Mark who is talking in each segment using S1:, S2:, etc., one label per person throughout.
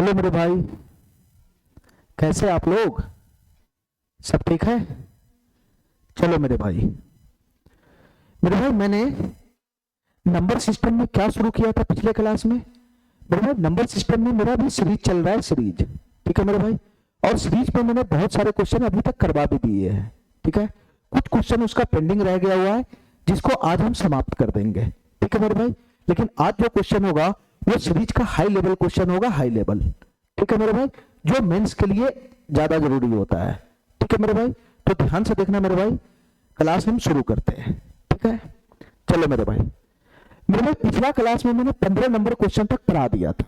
S1: Hello मेरे भाई, कैसे आप लोग? सब ठीक है? चलो मेरे भाई, मैंने नंबर सिस्टम में क्या शुरू किया था पिछले क्लास में? मेरे भाई नंबर सिस्टम में मेरा भी सीरीज चल रहा है, सीरीज। ठीक है मेरे भाई, और सीरीज में मैंने बहुत सारे क्वेश्चन अभी तक करवा भी दिए हैं। ठीक है, कुछ क्वेश्चन उसका पेंडिंग रह गया हुआ है जिसको आज हम समाप्त कर देंगे। ठीक है मेरे भाई, लेकिन आज जो क्वेश्चन होगा वो सीरीज का हाई लेवल क्वेश्चन होगा, हाई लेवल। ठीक है मेरे भाई, जो मेंस के लिए ज्यादा जरूरी होता है। ठीक है मेरे भाई, तो ध्यान से देखना मेरे भाई, क्लास हम शुरू करते हैं। ठीक है, चलो मेरे भाई, पिछला क्लास में मैंने 15 नंबर क्वेश्चन तक करा दिया था।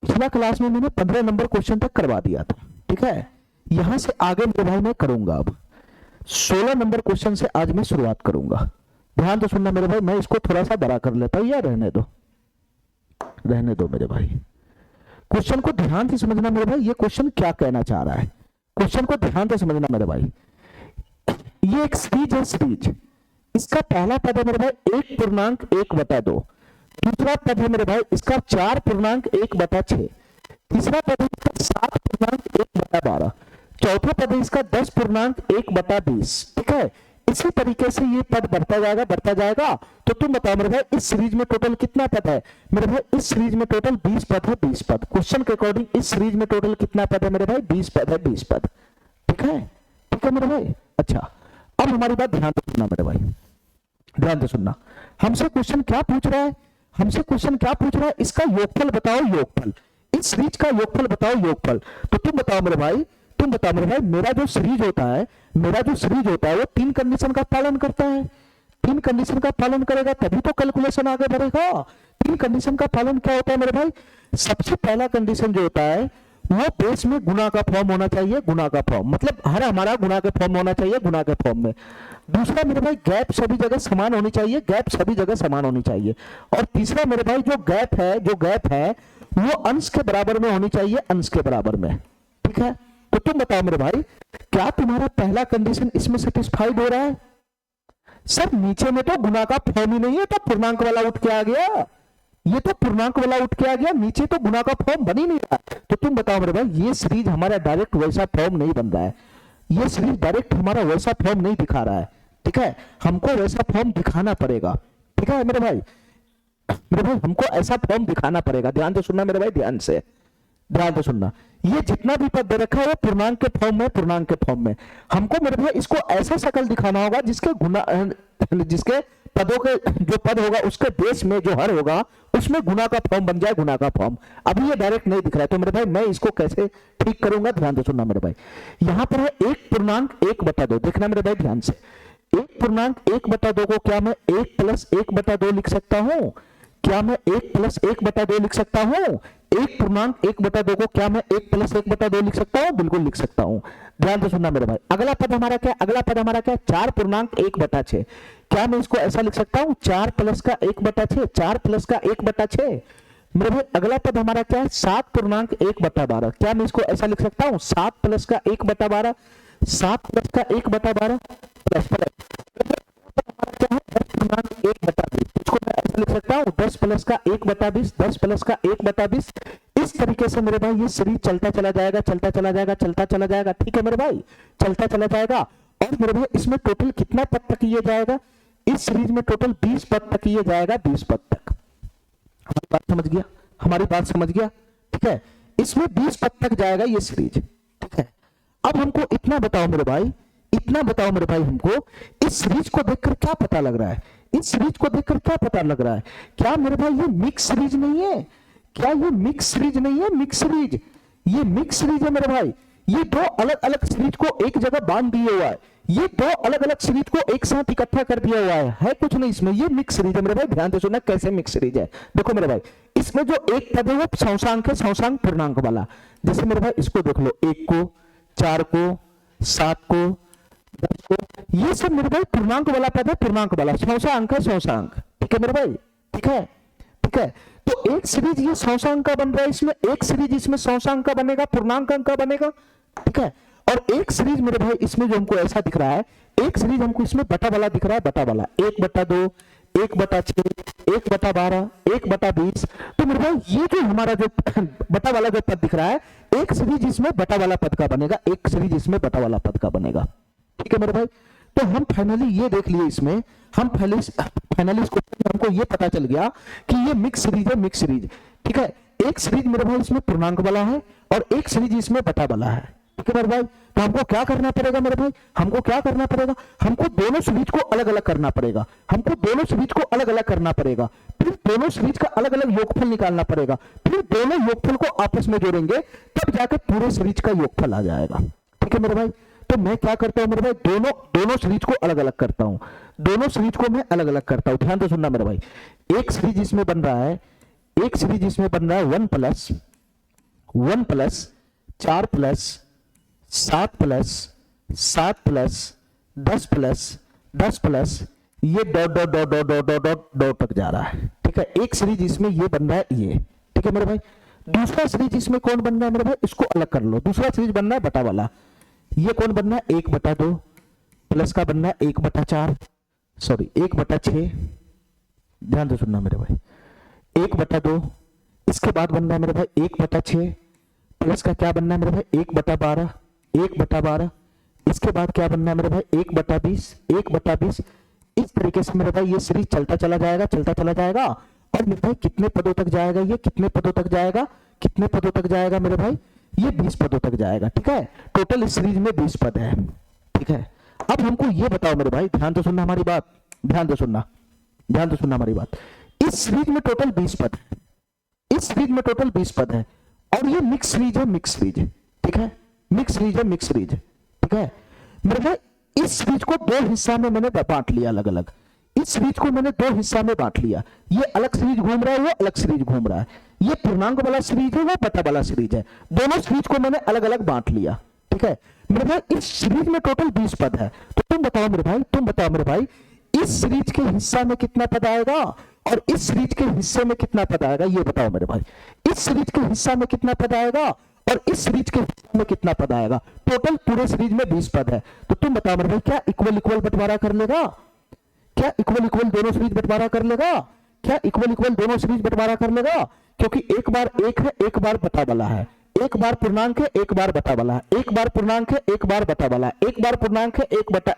S1: पिछला क्लास में मैंने 15 नंबर क्वेश्चन तक करवा दिया था। ठीक है, यहां से आगे मेरे भाई मैं करूंगा अब 16 नंबर क्वेश्चन से आज मैं शुरुआत करूंगा। ध्यान से सुनना मेरे भाई, मैं इसको थोड़ा सा बड़ा कर लेता हूं या रहने दो, रहने दो मेरे भाई। क्वेश्चन को ध्यान से समझना मेरे भाई, ये क्वेश्चन क्या कहना चाह रहा है, क्वेश्चन को ध्यान से समझना मेरे भाई। ये एक सीरीज है, सीरीज। इसका पहला पद है मेरे भाई 1.1/2, दूसरा पद है मेरे भाई इसका 4.1/6, तीसरा पद है इसका 7.1/12, चौथा पद है इसका 10.1/20। ठीक है, इसी तरीके से ये पद बढ़ता जाएगा, बढ़ता जाएगा। तो तुम बताओ मेरे भाई इस सीरीज में टोटल कितना पद है? मेरे भाई इस सीरीज में टोटल 20 पद है, 20 पद। क्वेश्चन के अकॉर्डिंग इस सीरीज में टोटल कितना पद है मेरे भाई? 20 पद है, 20 पद। ठीक है, ठीक है मेरे भाई। अच्छा, अब हमारी बात ध्यान से सुनना मेरे भाई, ध्यान से सुनना। हमसे क्वेश्चन क्या पूछ रहा है? हमसे क्वेश्चन क्या पूछ रहा है? इसका योगफल बताओ, योगफल। इस सीरीज का योगफल बताओ, योगफल। तो तुम बताओ मेरे भाई, तुम बताओ मेरे भाई, मेरा जो सीरीज होता है, मेरा जो सीरीज होता है वो 3 कंडीशन का पालन करता है। 3 कंडीशन का पालन करेगा तभी तो कैलकुलेशन आगे बढ़ेगा। 3 कंडीशन का पालन क्या होता है मेरे भाई? सबसे पहला कंडीशन जो होता है वो बेस में गुना का फॉर्म होना चाहिए, गुना का फॉर्म, मतलब हर हमारा गुना के फॉर्म होना चाहिए, गुना के फॉर्म में। दूसरा मेरे भाई गैप सभी जगह समान होनी चाहिए, गैप सभी जगह समान होनी चाहिए। और तीसरा मेरे भाई जो गैप है, जो गैप है वो अंश के बराबर में होनी चाहिए, अंश के बराबर में। ठीक है, तो तुम बताओ मेरे भाई, क्या तुम्हारा पहला कंडीशन इसमें सेटिस्फाइड हो रहा है? सर नीचे में तो गुना का फॉर्म ही नहीं है, तो पूर्णांक वाला उठ के आ गया, ये तो पूर्णांक वाला उठ के आ गया, नीचे तो गुना का फॉर्म बन ही नहीं रहा। तो तुम बताओ मेरे भाई, ये सीरीज हमारा डायरेक्ट वैसा फॉर्म नहीं बन रहा है, ये सीरीज डायरेक्ट हमारा वैसा फॉर्म नहीं दिखा रहा है। ठीक है, हमको वैसा फॉर्म दिखाना पड़ेगा। ठीक है मेरे भाई, मेरे भाई हमको ऐसा फॉर्म दिखाना पड़ेगा। ध्यान से सुनना मेरे भाई, ध्यान से, ध्यान से सुनना। ये जितना भी पद दे रखा है वो पूर्णांक के फॉर्म में, पूर्णांक के फॉर्म में। हमको मेरे भाई इसको ऐसा शक्ल दिखाना होगा जिसके गुना, जिसके पदों के जो पद होगा उसके बेस में जो हर होगा उसमें गुना का फॉर्म बन जाए, गुना का फॉर्म। अभी ये डायरेक्ट नहीं दिख रहा है, तो मेरे भाई मैं इसको कैसे ठीक करूंगा? ध्यान से सुनना मेरे भाई। यहां पर है 1.1/2, देखना मेरे भाई ध्यान से। 1.1/2 को क्या मैं 1 + 1/2 लिख सकता हूं? क्या मैं 1 + 1/2 लिख सकता हूं? 1.1/2 को क्या मैं 1 + 1/2 लिख सकता हूं? बिल्कुल लिख सकता हूं। ध्यान से सुनना मेरे भाई। अगला पद हमारा क्या? अगला पद हमारा क्या? 4.1/6। क्या मैं इसको ऐसा लिख सकता हूं? 4 + का 1/6, 4 + का 1/6। मेरे भाई अगला पद हमारा क्या है? 7.1/12। क्या मैं इसको ऐसा लिख सकता हूं? 7 + का 1/12, 7 + का 1/12 प्लस क्या है? 10.1/20। इसको मैं ऐसा लिख सकता हूं 10 + का 1/20, 10 + का 1/20। इस तरीके से मेरे भाई ये सीरीज चलता चला जाएगा, चलता चला जाएगा, चलता चला जाएगा। ठीक है मेरे भाई, चलता चला जाएगा। और मेरे भाई इसमें टोटल कितना पद तक ये जाएगा? इस सीरीज में टोटल 20 पद तक ये जाएगा, 20 पद तक। हमारी बात समझ गया? हमारी बात समझ गया? ठीक है, इसमें 20 पद तक जाएगा ये सीरीज। ठीक है, अब हमको इतना बताओ मेरे भाई, इतना बताओ मेरे भाई, हमको इस सीरीज को देखकर क्या पता लग रहा है? इस सीरीज को देखकर क्या पता लग रहा है? क्या मेरे भाई ये मिक्स सीरीज नहीं है? क्या ये मिक्स सीरीज नहीं है? मिक्स सीरीज, ये मिक्स सीरीज है मेरे भाई। ये दो अलग अलग सीरीज को एक जगह बांध दिया हुआ है, ये दो अलग अलग सीरीज को एक साथ इकट्ठा कर दिया हुआ है कुछ नहीं इसमें। ये मिक्स सीरीज है मेरे भाई, ध्यान से सुनना कैसे मिक्स सीरीज है। देखो मेरे भाई, इसमें जो एक पद है वो सौसांक है, सौसांक पूर्णांक वाला। जैसे मेरे भाई इसको देख लो, 1 को, 4 को, 7 को, 10 को, ये सब मेरे भाई पूर्णांक वाला पद है, पूर्णांक वाला, सौसांक है, सौसांक। ठीक है मेरे भाई, ठीक है, ठीक है। तो एक सीरीज ये सौसांक का बन रहा है, इसमें एक सीरीज इसमें सौसांक का बनेगा, पूर्णांक अंक का बनेगा। ठीक है, और एक सीरीज मेरे भाई इसमें जो हमको ऐसा दिख रहा है, एक सीरीज हमको इसमें बटा वाला दिख रहा है, बटा वाला 1/2, 1/6, 1/12, 1/20। तो मेरे भाई ये जो हमारा जो बटा वाला जो पद दिख रहा है, एक सीरीज इसमें बटा वाला पद का बनेगा, एक सीरीज इसमें बटा वाला पद का बनेगा। ठीक है मेरे भाई, तो हम फाइनली ये देख लिए इसमें, हम फाइनली इसको हमको ये पता चल गया कि ये मिक्स सीरीज है, मिक्स सीरीज। ठीक है, एक सीरीज मेरे भाई इसमें पूर्णांक वाला है और एक सीरीज इसमें बटा वाला है। ठीक है मेरे भाई, तो हमको क्या करना पड़ेगा मेरे भाई, हमको क्या करना पड़ेगा, हमको दोनों सीरीज को अलग अलग करना पड़ेगा, हमको दोनों सीरीज को अलग अलग करना पड़ेगा, फिर दोनों सीरीज का अलग अलग योगफल निकालना पड़ेगा, फिर दोनों योगफल को आपस में जोड़ेंगे, तब जाकर पूरे सीरीज का योगफल आ जाएगा। ठीक है मेरे भाई, तो मैं क्या करता हूं मेरे भाई, दोनों सीरीज को अलग अलग करता हूं, दोनों सीरीज को मैं अलग अलग करता हूं। ध्यान से सुनना मेरे भाई, एक सीरीज इसमें बन रहा है, एक सीरीज इसमें बन रहा है 1 plus 4 plus 7 plus 7 plus 10 plus 10 plus ये dot dot dot dot dot dot dot dot तक जा रहा है। ठीक है, एक सीरीज इसमें ये बन रहा है ये। ठीक है मेरे भाई, दूसरा सीरीज इसमें कौन बन रहा है मेरे भाई, इसको अलग कर लो, दूसरा सीरीज बन रहा है बटा वाला, ये कौन बनना है 1/2 प्लस का बनना है 1/4, सॉरी 1/6। ध्यान से सुनना मेरे भाई, 1/2, इसके बाद बनना है मेरे भाई 1/6 प्लस का क्या बनना है मेरे भाई 1/12, 1/12, इसके बाद क्या बनना है मेरे भाई 1/20, 1/20। इस तरीके से मेरे भाई ये सीरीज चलता चला जाएगा, चलता चला जाएगा, और मेरे भाई कितने पदों तक जाएगा, ये कितने पदों तक जाएगा, कितने पदों तक जाएगा मेरे भाई, ये 20 पदों तक जाएगा। ठीक है, टोटल इस सीरीज में 20 पद है। ठीक है, अब हमको ये बताओ मेरे भाई, ध्यान से सुनना हमारी बात, ध्यान से सुनना, ध्यान से सुनना हमारी बात, इस सीरीज में टोटल 20 पद है, इस सीरीज में टोटल 20 पद है, और ये मिक्स सीरीज है, मिक्स सीरीज। ठीक है, मिक्स सीरीज है, मिक्स सीरीज। ठीक है मेरे भाई, इस सीरीज को दो हिस्सा में मैंने बांट लिया अलग अलग, इस सीरीज को मैंने दो हिस्सा में बांट लिया, ये अलग सीरीज घूम रहा है, वो अलग सीरीज घूम रहा है, ये पूर्णांक वाला सीरीज है, वो बटा वाला सीरीज है, दोनों सीरीज को मैंने अलग अलग बांट लिया। ठीक है मेरे भाई, इस सीरीज में टोटल 20 पद है, तो तुम बताओ मेरे भाई, तुम बताओ मेरे भाई, इस सीरीज के हिस्सा में कितना पद आएगा और इस सीरीज के हिस्से में कितना पद आएगा, ये बताओ मेरे भाई, इस सीरीज के हिस्सा में कितना पद आएगा और इस सीरीज के हिस्से में कितना पद आएगा। टोटल पूरे सीरीज में 20 पद है, तो तुम बताओ मेरे भाई, क्या इक्वल इक्वल बंटवारा कर लेगा, क्या इक्वल इक्वल दोनों सीरीज बंटवारा कर लेगा, क्या इक्वल इक्वल दोनों सीरीज बंटवारा कर लेगा, क्योंकि एक बार एक है, एक बार बटा वाला है, एक बार पूर्णांक है, एक बार बटा वाला है, एक बार पूर्णांक है, एक बार बटा वाला है, एक बार पूर्णांक है, एक बार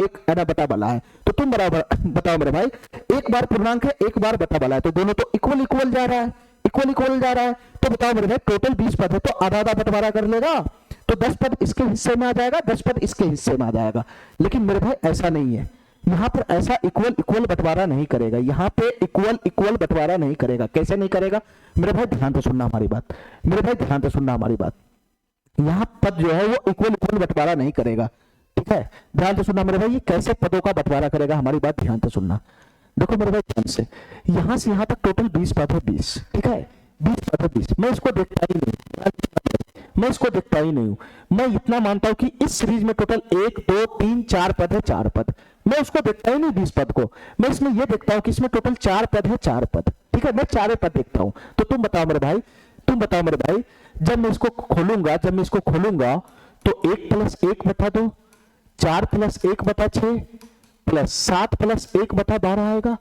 S1: एक है ना बटा वाला है, तो तुम बराबर बताओ मेरे भाई, एक बार पूर्णांक है, एक बार बटा वाला है, तो दोनों तो इक्वल इक्वल जा रहा है, इक्वल इक्वल जा रहा है, तो बताओ मेरे भाई, टोटल 20 पद है, तो आधा आधा बंटवारा कर लेगा, तो 10 पद इसके हिस्से में आ जाएगा, 10 पद इसके हिस्से में आ जाएगा। लेकिन मेरे भाई ऐसा नहीं है, यहां पर ऐसा इक्वल इक्वल बंटवारा नहीं करेगा, यहां पे इक्वल इक्वल बंटवारा नहीं करेगा। कैसे नहीं करेगा मेरे भाई, ध्यान से सुनना हमारी बात, मेरे भाई ध्यान से सुनना हमारी बात, यहां पद जो है वो इक्वल इक्वल बंटवारा नहीं करेगा। ठीक है, ध्यान से सुनना मेरे भाई, ये कैसे पदों का बंटवारा करेगा, हमारी बात ध्यान से सुनना। देखो मेरे भाई ध्यान से यहां तक टोटल 20 पद है, 20। ठीक है, 20 पद है, 20। मैं इसको देखता ही नहीं, मैं इसको देखता ही नहीं हूं, मैं इतना मानता हूं कि इस सीरीज में टोटल 1 2 3 4 पद है, 4 पद, मैं उसको देखता ही नहीं 20 पद को, मैं इसमें यह देखता हूं कि इसमें टोटल 4 पद है, 4 पद। ठीक है, मैं 4 पद देखता हूं। तो तुम बताओ मेरे भाई, तुम बताओ मेरे भाई, जब मैं इसको खोलूंगा, जब मैं इसको खोलूंगा तो 1 प्लस 1/2, 4 प्लस 1/6 प्लस 7 प्लस 1/12 आएगा,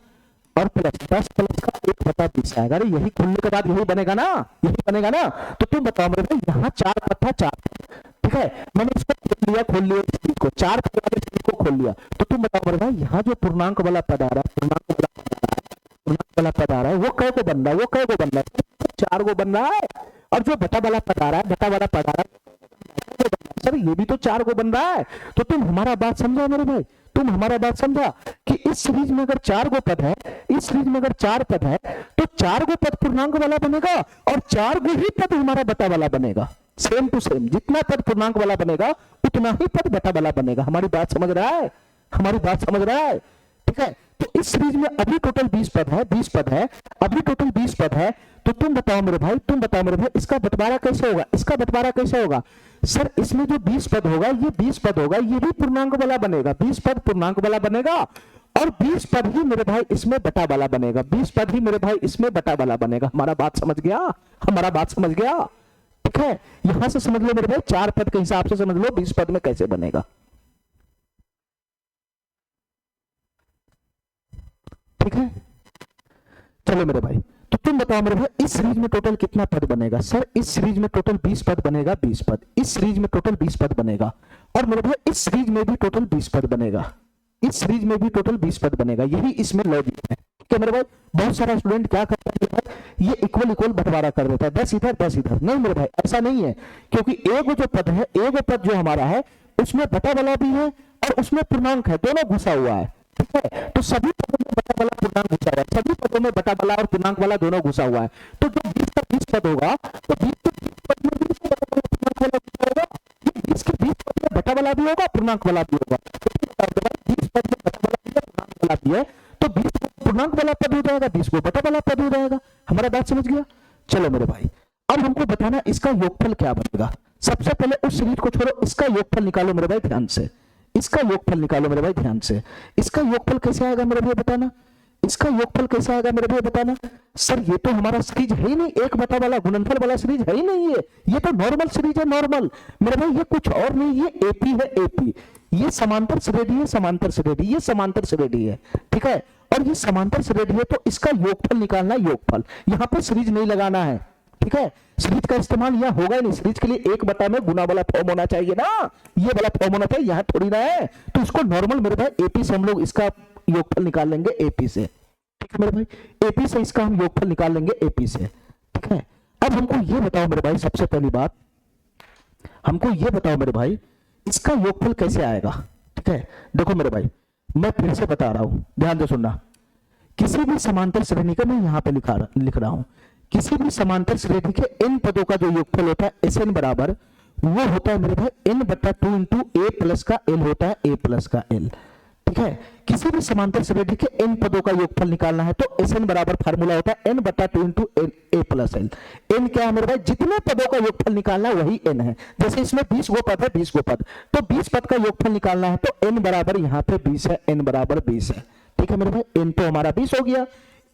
S1: और प्लस 10 प्लस का 1/20 आएगा। अरे यही खोलने के बाद यही बनेगा ना, यही बनेगा ना। तो तुम बताओ मेरे भाई, यहाँ 4 पद था, 4। ठीक है, मैंने इसको खोल लिया चीज को, 4 पद वाले चीज को खोल लिया। तो तुम बताओ मेरे भाई, यहाँ जो पूर्णांक वाला पद आ रहा है, पूर्णांक वाला पद आ रहा है, वो कै को बन रहा है, वो कै को बन रहा है, 4 को बन रहा है। और जो बटा वाला पद आ रहा है, बटा वाला पद आ रहा है, सर ये भी तो 4 को बन रहा है। तो तुम हमारा बात समझा मेरे भाई, तुम हमारा बात समझा कि इस सीरीज में अगर 4 गो पद है, इस सीरीज में अगर 4 पद है, तो 4 गो पद पूर्णांक वाला बनेगा और 4 गो ही पद हमारा बटा वाला बनेगा। सेम टू सेम, जितना पद पूर्णांक वाला बनेगा उतना ही पद बटा वाला बनेगा। हमारी बात समझ रहा है, हमारी बात समझ रहा है। ठीक है, तो इस सीरीज में अभी टोटल 20 पद है, 20 पद है, अभी टोटल 20 पद है। तो तुम बताओ मेरे भाई, तुम बताओ मेरे भाई, इसका बंटवारा कैसे होगा, इसका बंटवारा कैसे होगा। सर इसमें जो 20 पद होगा, ये 20 पद होगा, ये भी पूर्णांक वाला बनेगा, 20 पद पूर्णांक वाला बनेगा, और 20 पद ही मेरे भाई इसमें बटा वाला बनेगा, 20 पद ही मेरे भाई इसमें बटा वाला बनेगा। हमारा बात समझ गया, हमारा बात समझ गया। ठीक है, यहां से समझ लो मेरे भाई, 4 पद के हिसाब से समझ लो 20 पद में कैसे बनेगा। ठीक है, चलो मेरे भाई, तो तुम बताओ मेरे भाई इस सीरीज में टोटल कितना पद बनेगा? सर इस सीरीज में टोटल 20 पद बनेगा, 20 पद, इस सीरीज में टोटल 20 पद बनेगा, और मेरे भाई इस सीरीज में भी टोटल 20 पद बनेगा, इस सीरीज में भी टोटल 20 पद बनेगा। यही इसमें लॉजिक है कि मेरे भाई बहुत सारा स्टूडेंट क्या करता है, ये इक्वल इक्वल बंटवारा कर देता है, 10 इधर 10 इधर। नहीं मेरे भाई ऐसा नहीं है, क्योंकि एक जो पद है, एक पद जो हमारा है उसमें बटा वाला भी है और उसमें पूर्णांक है, दोनों घुसा हुआ है। ठीक है, तो सभी पदों में बटा वाला पूर्णांक घुसा हुआ है, सभी पदों में बटा वाला और पूर्णांक वाला दोनों घुसा हुआ है। तो जो 20 का 20 पद होगा, तो 20 के 20 पद में भी बटा वाला पूर्णांक वाला घुसा होगा, ये 20 के 20 पद में बटा वाला भी होगा, पूर्णांक वाला भी होगा। तो 20 पद में बटा वाला भी है, पूर्णांक वाला भी है, तो 20 पूर्णांक वाला पद हो जाएगा, 20 को बटा वाला पद हो जाएगा। हमारा बात समझ गया? चलो मेरे भाई, अब हमको बताना इसका योगफल क्या बनेगा। सबसे पहले उस सीरीज को छोड़ो, इसका योगफल निकालो मेरे भाई ध्यान से, इसका योगफल निकालो मेरे भाई ध्यान से। इसका योगफल कैसे आएगा मेरे भाई बताना, इसका योगफल कैसे आएगा मेरे भाई बताना। सर ये तो हमारा सीरीज है ही नहीं, एक बटा वाला गुणनफल वाला सीरीज है ही नहीं है, ये तो नॉर्मल सीरीज है, नॉर्मल मेरे भाई, ये कुछ और नहीं, ये एपी है, एपी, ये समांतर श्रेणी है, समांतर श्रेणी, ये समांतर श्रेणी है। ठीक है, और ये समांतर श्रेणी है, तो इसका योगफल निकालना, योगफल, यहां पर सीरीज नहीं लगाना है। ठीक है, सीरीज का इस्तेमाल यहाँ होगा ही नहीं, सीरीज के लिए एक बटा में गुना वाला फॉर्म होना चाहिए ना, ये वाला फॉर्म होना चाहिए, यहाँ थोड़ी ना है। तो इसको नॉर्मल मेरे भाई एपी से हम लोग इसका योगफल निकाल लेंगे, एपी से। ठीक है मेरे भाई, एपी से इसका हम योगफल निकाल लेंगे, एपी से। ठीक है, अब हमको ये बताओ मेरे भाई, सबसे पहली बात हमको ये बताओ मेरे भाई, इसका योगफल कैसे आएगा। ठीक है, देखो मेरे भाई मैं फिर से बता रहा हूं, ध्यान से सुनना। किसी भी समांतर श्रेणी का मैं यहां पे लिख रहा हूं, किसी भी समांतर श्रेणी के इन पदों का जो योगफल होता है एस एन बराबर, वो होता है मेरे भाई n बटा 2 इंटू ए प्लस का एल होता है, ए प्लस का एल। ठीक है, किसी भी समांतर श्रेणी के n पदों का योगफल निकालना है तो एस एन बराबर फार्मूला होता है n बटा 2 इंटू ए प्लस एल। n क्या है मेरे भाई, जितने पदों का योगफल निकालना है वही n है। जैसे इसमें 20 गो पद है, 20 गो पद, तो 20 पद का योगफल निकालना है तो n बराबर यहाँ पे 20 है, n बराबर 20 है। ठीक है मेरे भाई, n तो हमारा 20 हो गया।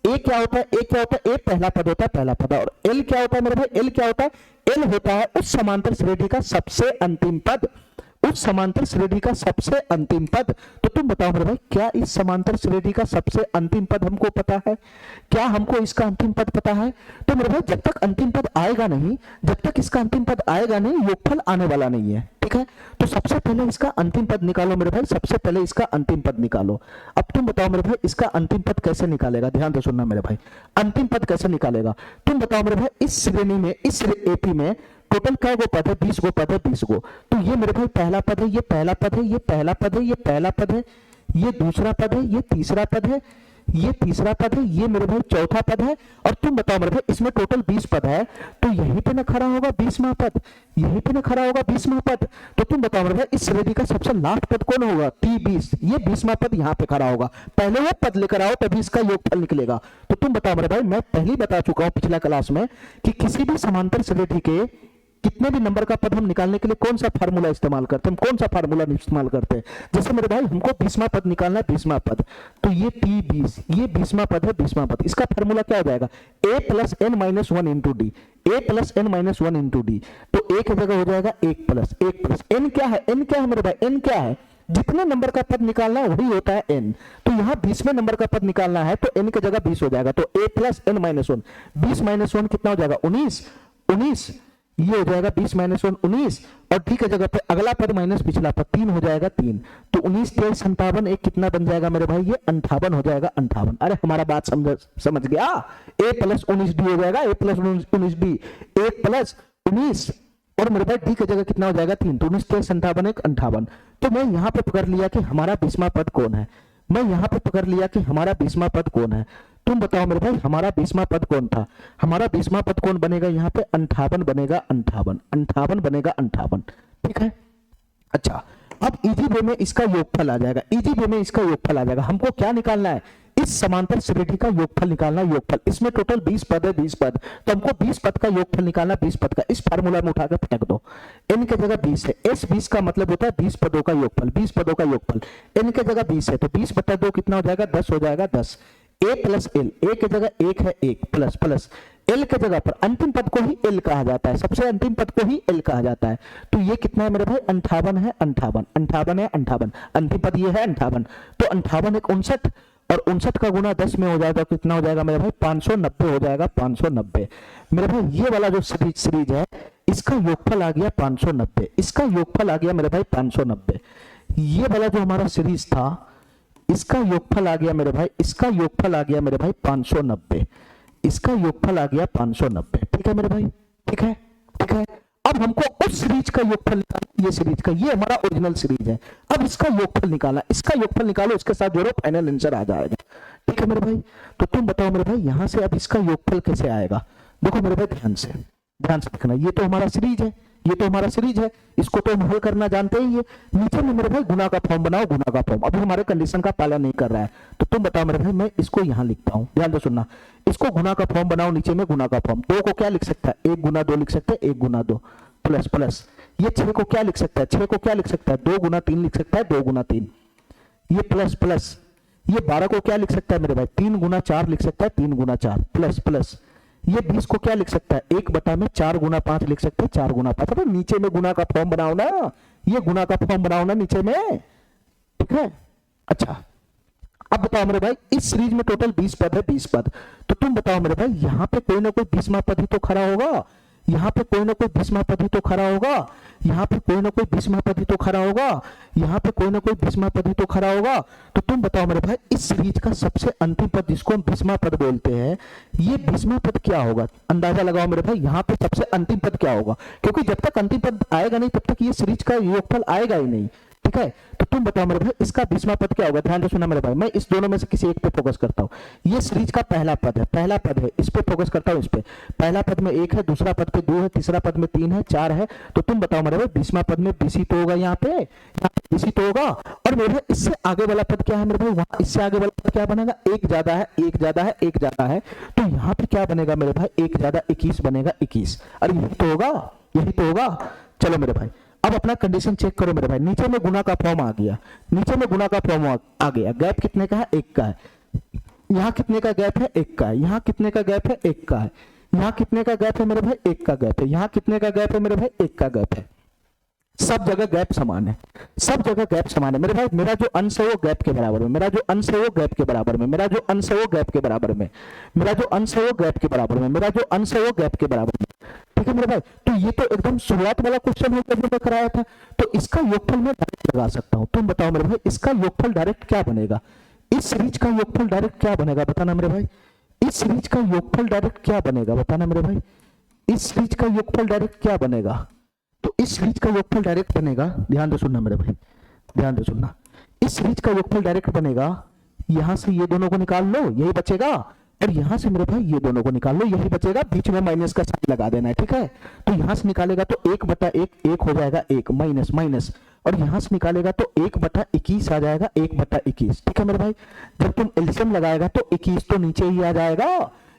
S1: ए क्या होता है, ए क्या होता है, ए पहला पद होता है, पहला पद, और एल क्या होता है मेरे भाई, एल क्या होता है, एल होता है उस समांतर श्रेणी का सबसे अंतिम पद, उस समांतर श्रेणी का सबसे अंतिम पद। तो तुम बताओ मेरे भाई, क्या इस समांतर श्रेणी का सबसे अंतिम पद हमको पता है? क्या हमको इसका अंतिम पद पता है? तो मेरे भाई जब तक अंतिम पद आएगा नहीं, जब तक इसका अंतिम पद आएगा नहीं, योगफल आने वाला नहीं है। ठीक है, तो सबसे पहले इसका अंतिम पद निकालो मेरे भाई, सबसे पहले इसका अंतिम पद निकालो। अब तुम बताओ मेरे भाई इसका अंतिम पद कैसे निकालेगा, ध्यान से सुनना मेरे भाई, अंतिम पद कैसे निकालेगा। तुम बताओ मेरे भाई इस श्रेणी में, इस एपी में टोटल क्या गो पद है, 20 गो पद है, 20 गो। तो ये मेरे भाई पहला पद है, ये पहला पद है, ये पहला पद है, ये पहला पद है, ये दूसरा पद है, ये तीसरा पद है, ये तीसरा पद है, ये मेरे भाई चौथा पद है। और तुम बताओ मेरे भाई इसमें टोटल 20 पद है, तो यहीं पे ना खड़ा होगा 20वां पद, यहीं पे ना खड़ा होगा 20वां पद। तो तुम बताओ मेरे भाई इस श्रेणी का सबसे लास्ट पद कौन होगा, T20, ये 20वां पद यहाँ पे खड़ा होगा। पहले वो पद लेकर आओ तभी इसका योगफल निकलेगा। तो तुम बताओ मेरे भाई, मैं पहले बता चुका हूं पिछला क्लास में कि किसी भी समांतर श्रेणी के कितने भी नंबर का पद हम निकालने के लिए कौन सा फार्मूला इस्तेमाल करते हैं, हम कौन सा फार्मूला इस्तेमाल करते हैं। जैसे मेरे भाई हमको 20वां पद निकालना है, 20वां पद, तो ये T20, ये 20वां पद है, 20वां पद, इसका फार्मूला क्या हो जाएगा, a plus n minus 1 into D, a plus n minus 1 into D. तो a की जगह हो जाएगा 1 प्लस n क्या है, n क्या है मेरे भाई, n क्या है, जितने नंबर का पद निकालना है वही होता है n। तो यहाँ 20वें नंबर का पद निकालना है तो n की जगह 20 हो जाएगा, तो a plus n minus 1, 20 minus 1 कितना हो जाएगा, 19, ये हो जाएगा 20 माइनस 1 19, और डी की जगह पे अगला पद माइनस पिछला पद 3 हो जाएगा 3, तो 19 23 57, एक कितना बन जाएगा मेरे भाई, ये 58 हो जाएगा, 58। अरे हमारा बात समझ गया, a प्लस 19 डी हो जाएगा, a प्लस 19 डी, 1 प्लस 19, और मेरे भाई डी की जगह कितना हो जाएगा 3, तो 19 23 57 एक 58। तो मैं यहाँ पे पकड़ लिया कि हमारा 20वां पद कौन है, मैं यहाँ पे पकड़ लिया कि हमारा 20वां पद कौन है। तुम बताओ मेरे भाई हमारा 20वां पद कौन था, हमारा 20वां पद कौन बनेगा, यहाँ पे 58 बनेगा, 58 बनेगा, 58। ठीक है, अच्छा अब इजी वे में इसका योगफल आ जाएगा, इजी वे में इसका योगफल आ जाएगा। हमको क्या निकालना है, इस समांतर श्रेणी का योगफल निकालना, योगफल, इसमें टोटल 20 पद है, 20 पद, तो हमको 20 पद का योगफल निकालना, 20 पद का, इस फार्मूला में उठाकर फेंक दो। n की जगह 20 है, s 20 का मतलब होता है 20 पदों का योगफल, 20 पदों का योगफल, n की जगह 20 है तो 20 बटा 2 कितना हो जाएगा, 10 हो जाएगा, 10। a प्लस एल, a की जगह 1 है, 1 प्लस प्लस एल के जगह पर अंतिम पद को ही एल कहा जाता है, सबसे अंतिम पद को ही एल कहा जाता है। तो ये कितना है मेरे भाई, 58 है, 58 है, 58, अंतिम पद ये है 58, तो 58 एक 59, और 59 का गुना 10 में हो जाएगा, कितना हो जाएगा मेरे भाई 590 हो जाएगा, 590। मेरे भाई ये वाला जो सीरीज है इसका योगफल आ गया 590, इसका योगफल आ गया मेरे भाई 590। ये वाला जो हमारा सीरीज था इसका योगफल आ गया मेरे भाई, इसका योगफल आ गया मेरे भाई 590, इसका योगफल आ गया 590। ठीक है मेरे भाई, ठीक है, ठीक है। अब हमको उस सीरीज का योगफल निकालना, ये सीरीज का, ये हमारा ओरिजिनल सीरीज है, अब इसका योगफल निकालना, इसका योगफल निकालो, इसके साथ जोड़ो, फाइनल आंसर आ जाएगा। ठीक है मेरे भाई, तो तुम बताओ मेरे भाई यहां से अब इसका योगफल कैसे आएगा। देखो मेरे भाई ध्यान से देखना, ये तो हमारा सीरीज है, ये तो हमारा सीरीज है, इसको तो हम हल करना जानते ही है। नीचे में मेरे भाई गुना का फॉर्म बनाओ, गुना का फॉर्म अभी हमारे कंडीशन का पालन नहीं कर रहा है, तो तुम बताओ मेरे भाई, मैं इसको यहां लिखता हूं, ध्यान से सुनना, इसको गुना का फॉर्म बनाओ, नीचे में गुना का फॉर्म, 2 को क्या लिख सकता है 1 गुना 2 लिख सकते हैं, 1 गुना 2 प्लस प्लस, ये 6 को क्या लिख सकता है, 6 को क्या लिख सकता है 2 गुना 3 लिख सकता है, 2 गुना 3, ये प्लस प्लस, ये 12 को क्या लिख सकता है मेरे भाई 3 गुना 4 लिख सकता है, 3 गुना 4 प्लस प्लस, ये 20 को क्या लिख सकता है 1 बटा में 4 गुना 5 लिख सकते हैं, 4 गुना 5। अब नीचे में गुना का फॉर्म बनाओ ना, ये गुना का फॉर्म बनाओ ना नीचे में, ठीक है। अच्छा अब बताओ मेरे भाई, इस सीरीज में टोटल 20 पद है, 20 पद, तो तुम बताओ मेरे भाई यहाँ पे कोई ना कोई 20वां पद ही तो खड़ा होगा, यहाँ पे कोई ना कोई 20वां पद ही तो खड़ा होगा, यहाँ पे कोई ना कोई 20वां पद ही तो खड़ा होगा, यहाँ पे कोई ना कोई 20वां पद ही तो खड़ा होगा। तो तुम बताओ मेरे भाई, इस सीरीज का सबसे अंतिम पद जिसको हम 20वां पद बोलते हैं, ये 20वां पद क्या होगा, अंदाजा लगाओ मेरे भाई, यहाँ पे सबसे अंतिम पद क्या होगा, क्योंकि जब तक अंतिम पद आएगा नहीं तब तक ये सीरीज का योगफल आएगा ही नहीं। ठीक है, तो तुम बताओ मेरे भाई इसका 20वां पद क्या होगा। ध्यान से सुना मेरे भाई, मैं इस दोनों में से किसी एक पे फोकस करता हूँ। ये सीरीज का पहला पद है, पहला पद है, इस पे फोकस करता हूँ, इस पे पहला पद में 1 है, दूसरा पद पे 2 है, तीसरा पद में 3 है, 4 है। तो तुम बताओ मेरे भाई 20वां पद में 20 ही तो होगा, यहाँ पे 20 ही तो होगा। और मेरे भाई इससे आगे वाला पद क्या है मेरे भाई, वहां इससे आगे वाला पद क्या बनेगा, 1 ज्यादा है, 1 ज्यादा है, 1 ज्यादा है, तो यहाँ पे क्या बनेगा मेरे भाई 1 ज्यादा 21 बनेगा, 21। अरे यही तो होगा, यही तो होगा। चलो मेरे भाई अब अपना कंडीशन चेक करो मेरे भाई, नीचे में गुना का फॉर्म आ गया, नीचे में गुना का फॉर्म आ गया, गैप कितने का है 1 का है, यहाँ कितने का गैप है 1 का है, यहाँ कितने का गैप है 1 का है, यहाँ कितने का गैप है मेरे भाई 1 का गैप है, यहाँ कितने का गैप है मेरे भाई 1 का गैप है। सब जगह गैप समान है, सब जगह गैप समान है मेरे भाई। मेरा जो अंश है वो गैप के बराबर में, मेरा जो अंश है वो गैप के बराबर में, मेरा जो अंश है वो गैप के बराबर में, मेरा जो अंश है वो गैप के बराबर में, मेरा जो अंश है वो गैप के बराबर में। ठीक है मेरे भाई, तो ये तो एकदम शुरुआत वाला क्वेश्चन है जो मैं कराया था, तो इसका योगफल मैं डायरेक्ट लगा सकता हूं। तुम बताओ मेरे भाई इसका योगफल डायरेक्ट क्या बनेगा, इस सीरीज का योगफल डायरेक्ट क्या बनेगा बताना मेरे भाई, इस सीरीज का योगफल डायरेक्ट क्या बनेगा बताना मेरे भाई, इस सीरीज का योगफल डायरेक्ट क्या बनेगा। तो इस सीरीज का योगफल डायरेक्ट बनेगा, ध्यान से सुनना मेरे भाई, ध्यान से सुनना, इस सीरीज का योगफल डायरेक्ट बनेगा, यहां से ये दोनों को निकाल लो यही बचेगा, और यहां से मेरे भाई ये दोनों को निकाल लो यही बचेगा, बीच में माइनस का साइन लगा देना है। ठीक है, तो यहां से निकालेगा तो 1/1 1 हो जाएगा 1 माइनस माइनस, और यहां से निकालेगा तो 1/21 आ जाएगा 1/21। ठीक है मेरे भाई, जब तुम एलसीएम लगाएगा तो 21 तो नीचे ही आ जाएगा,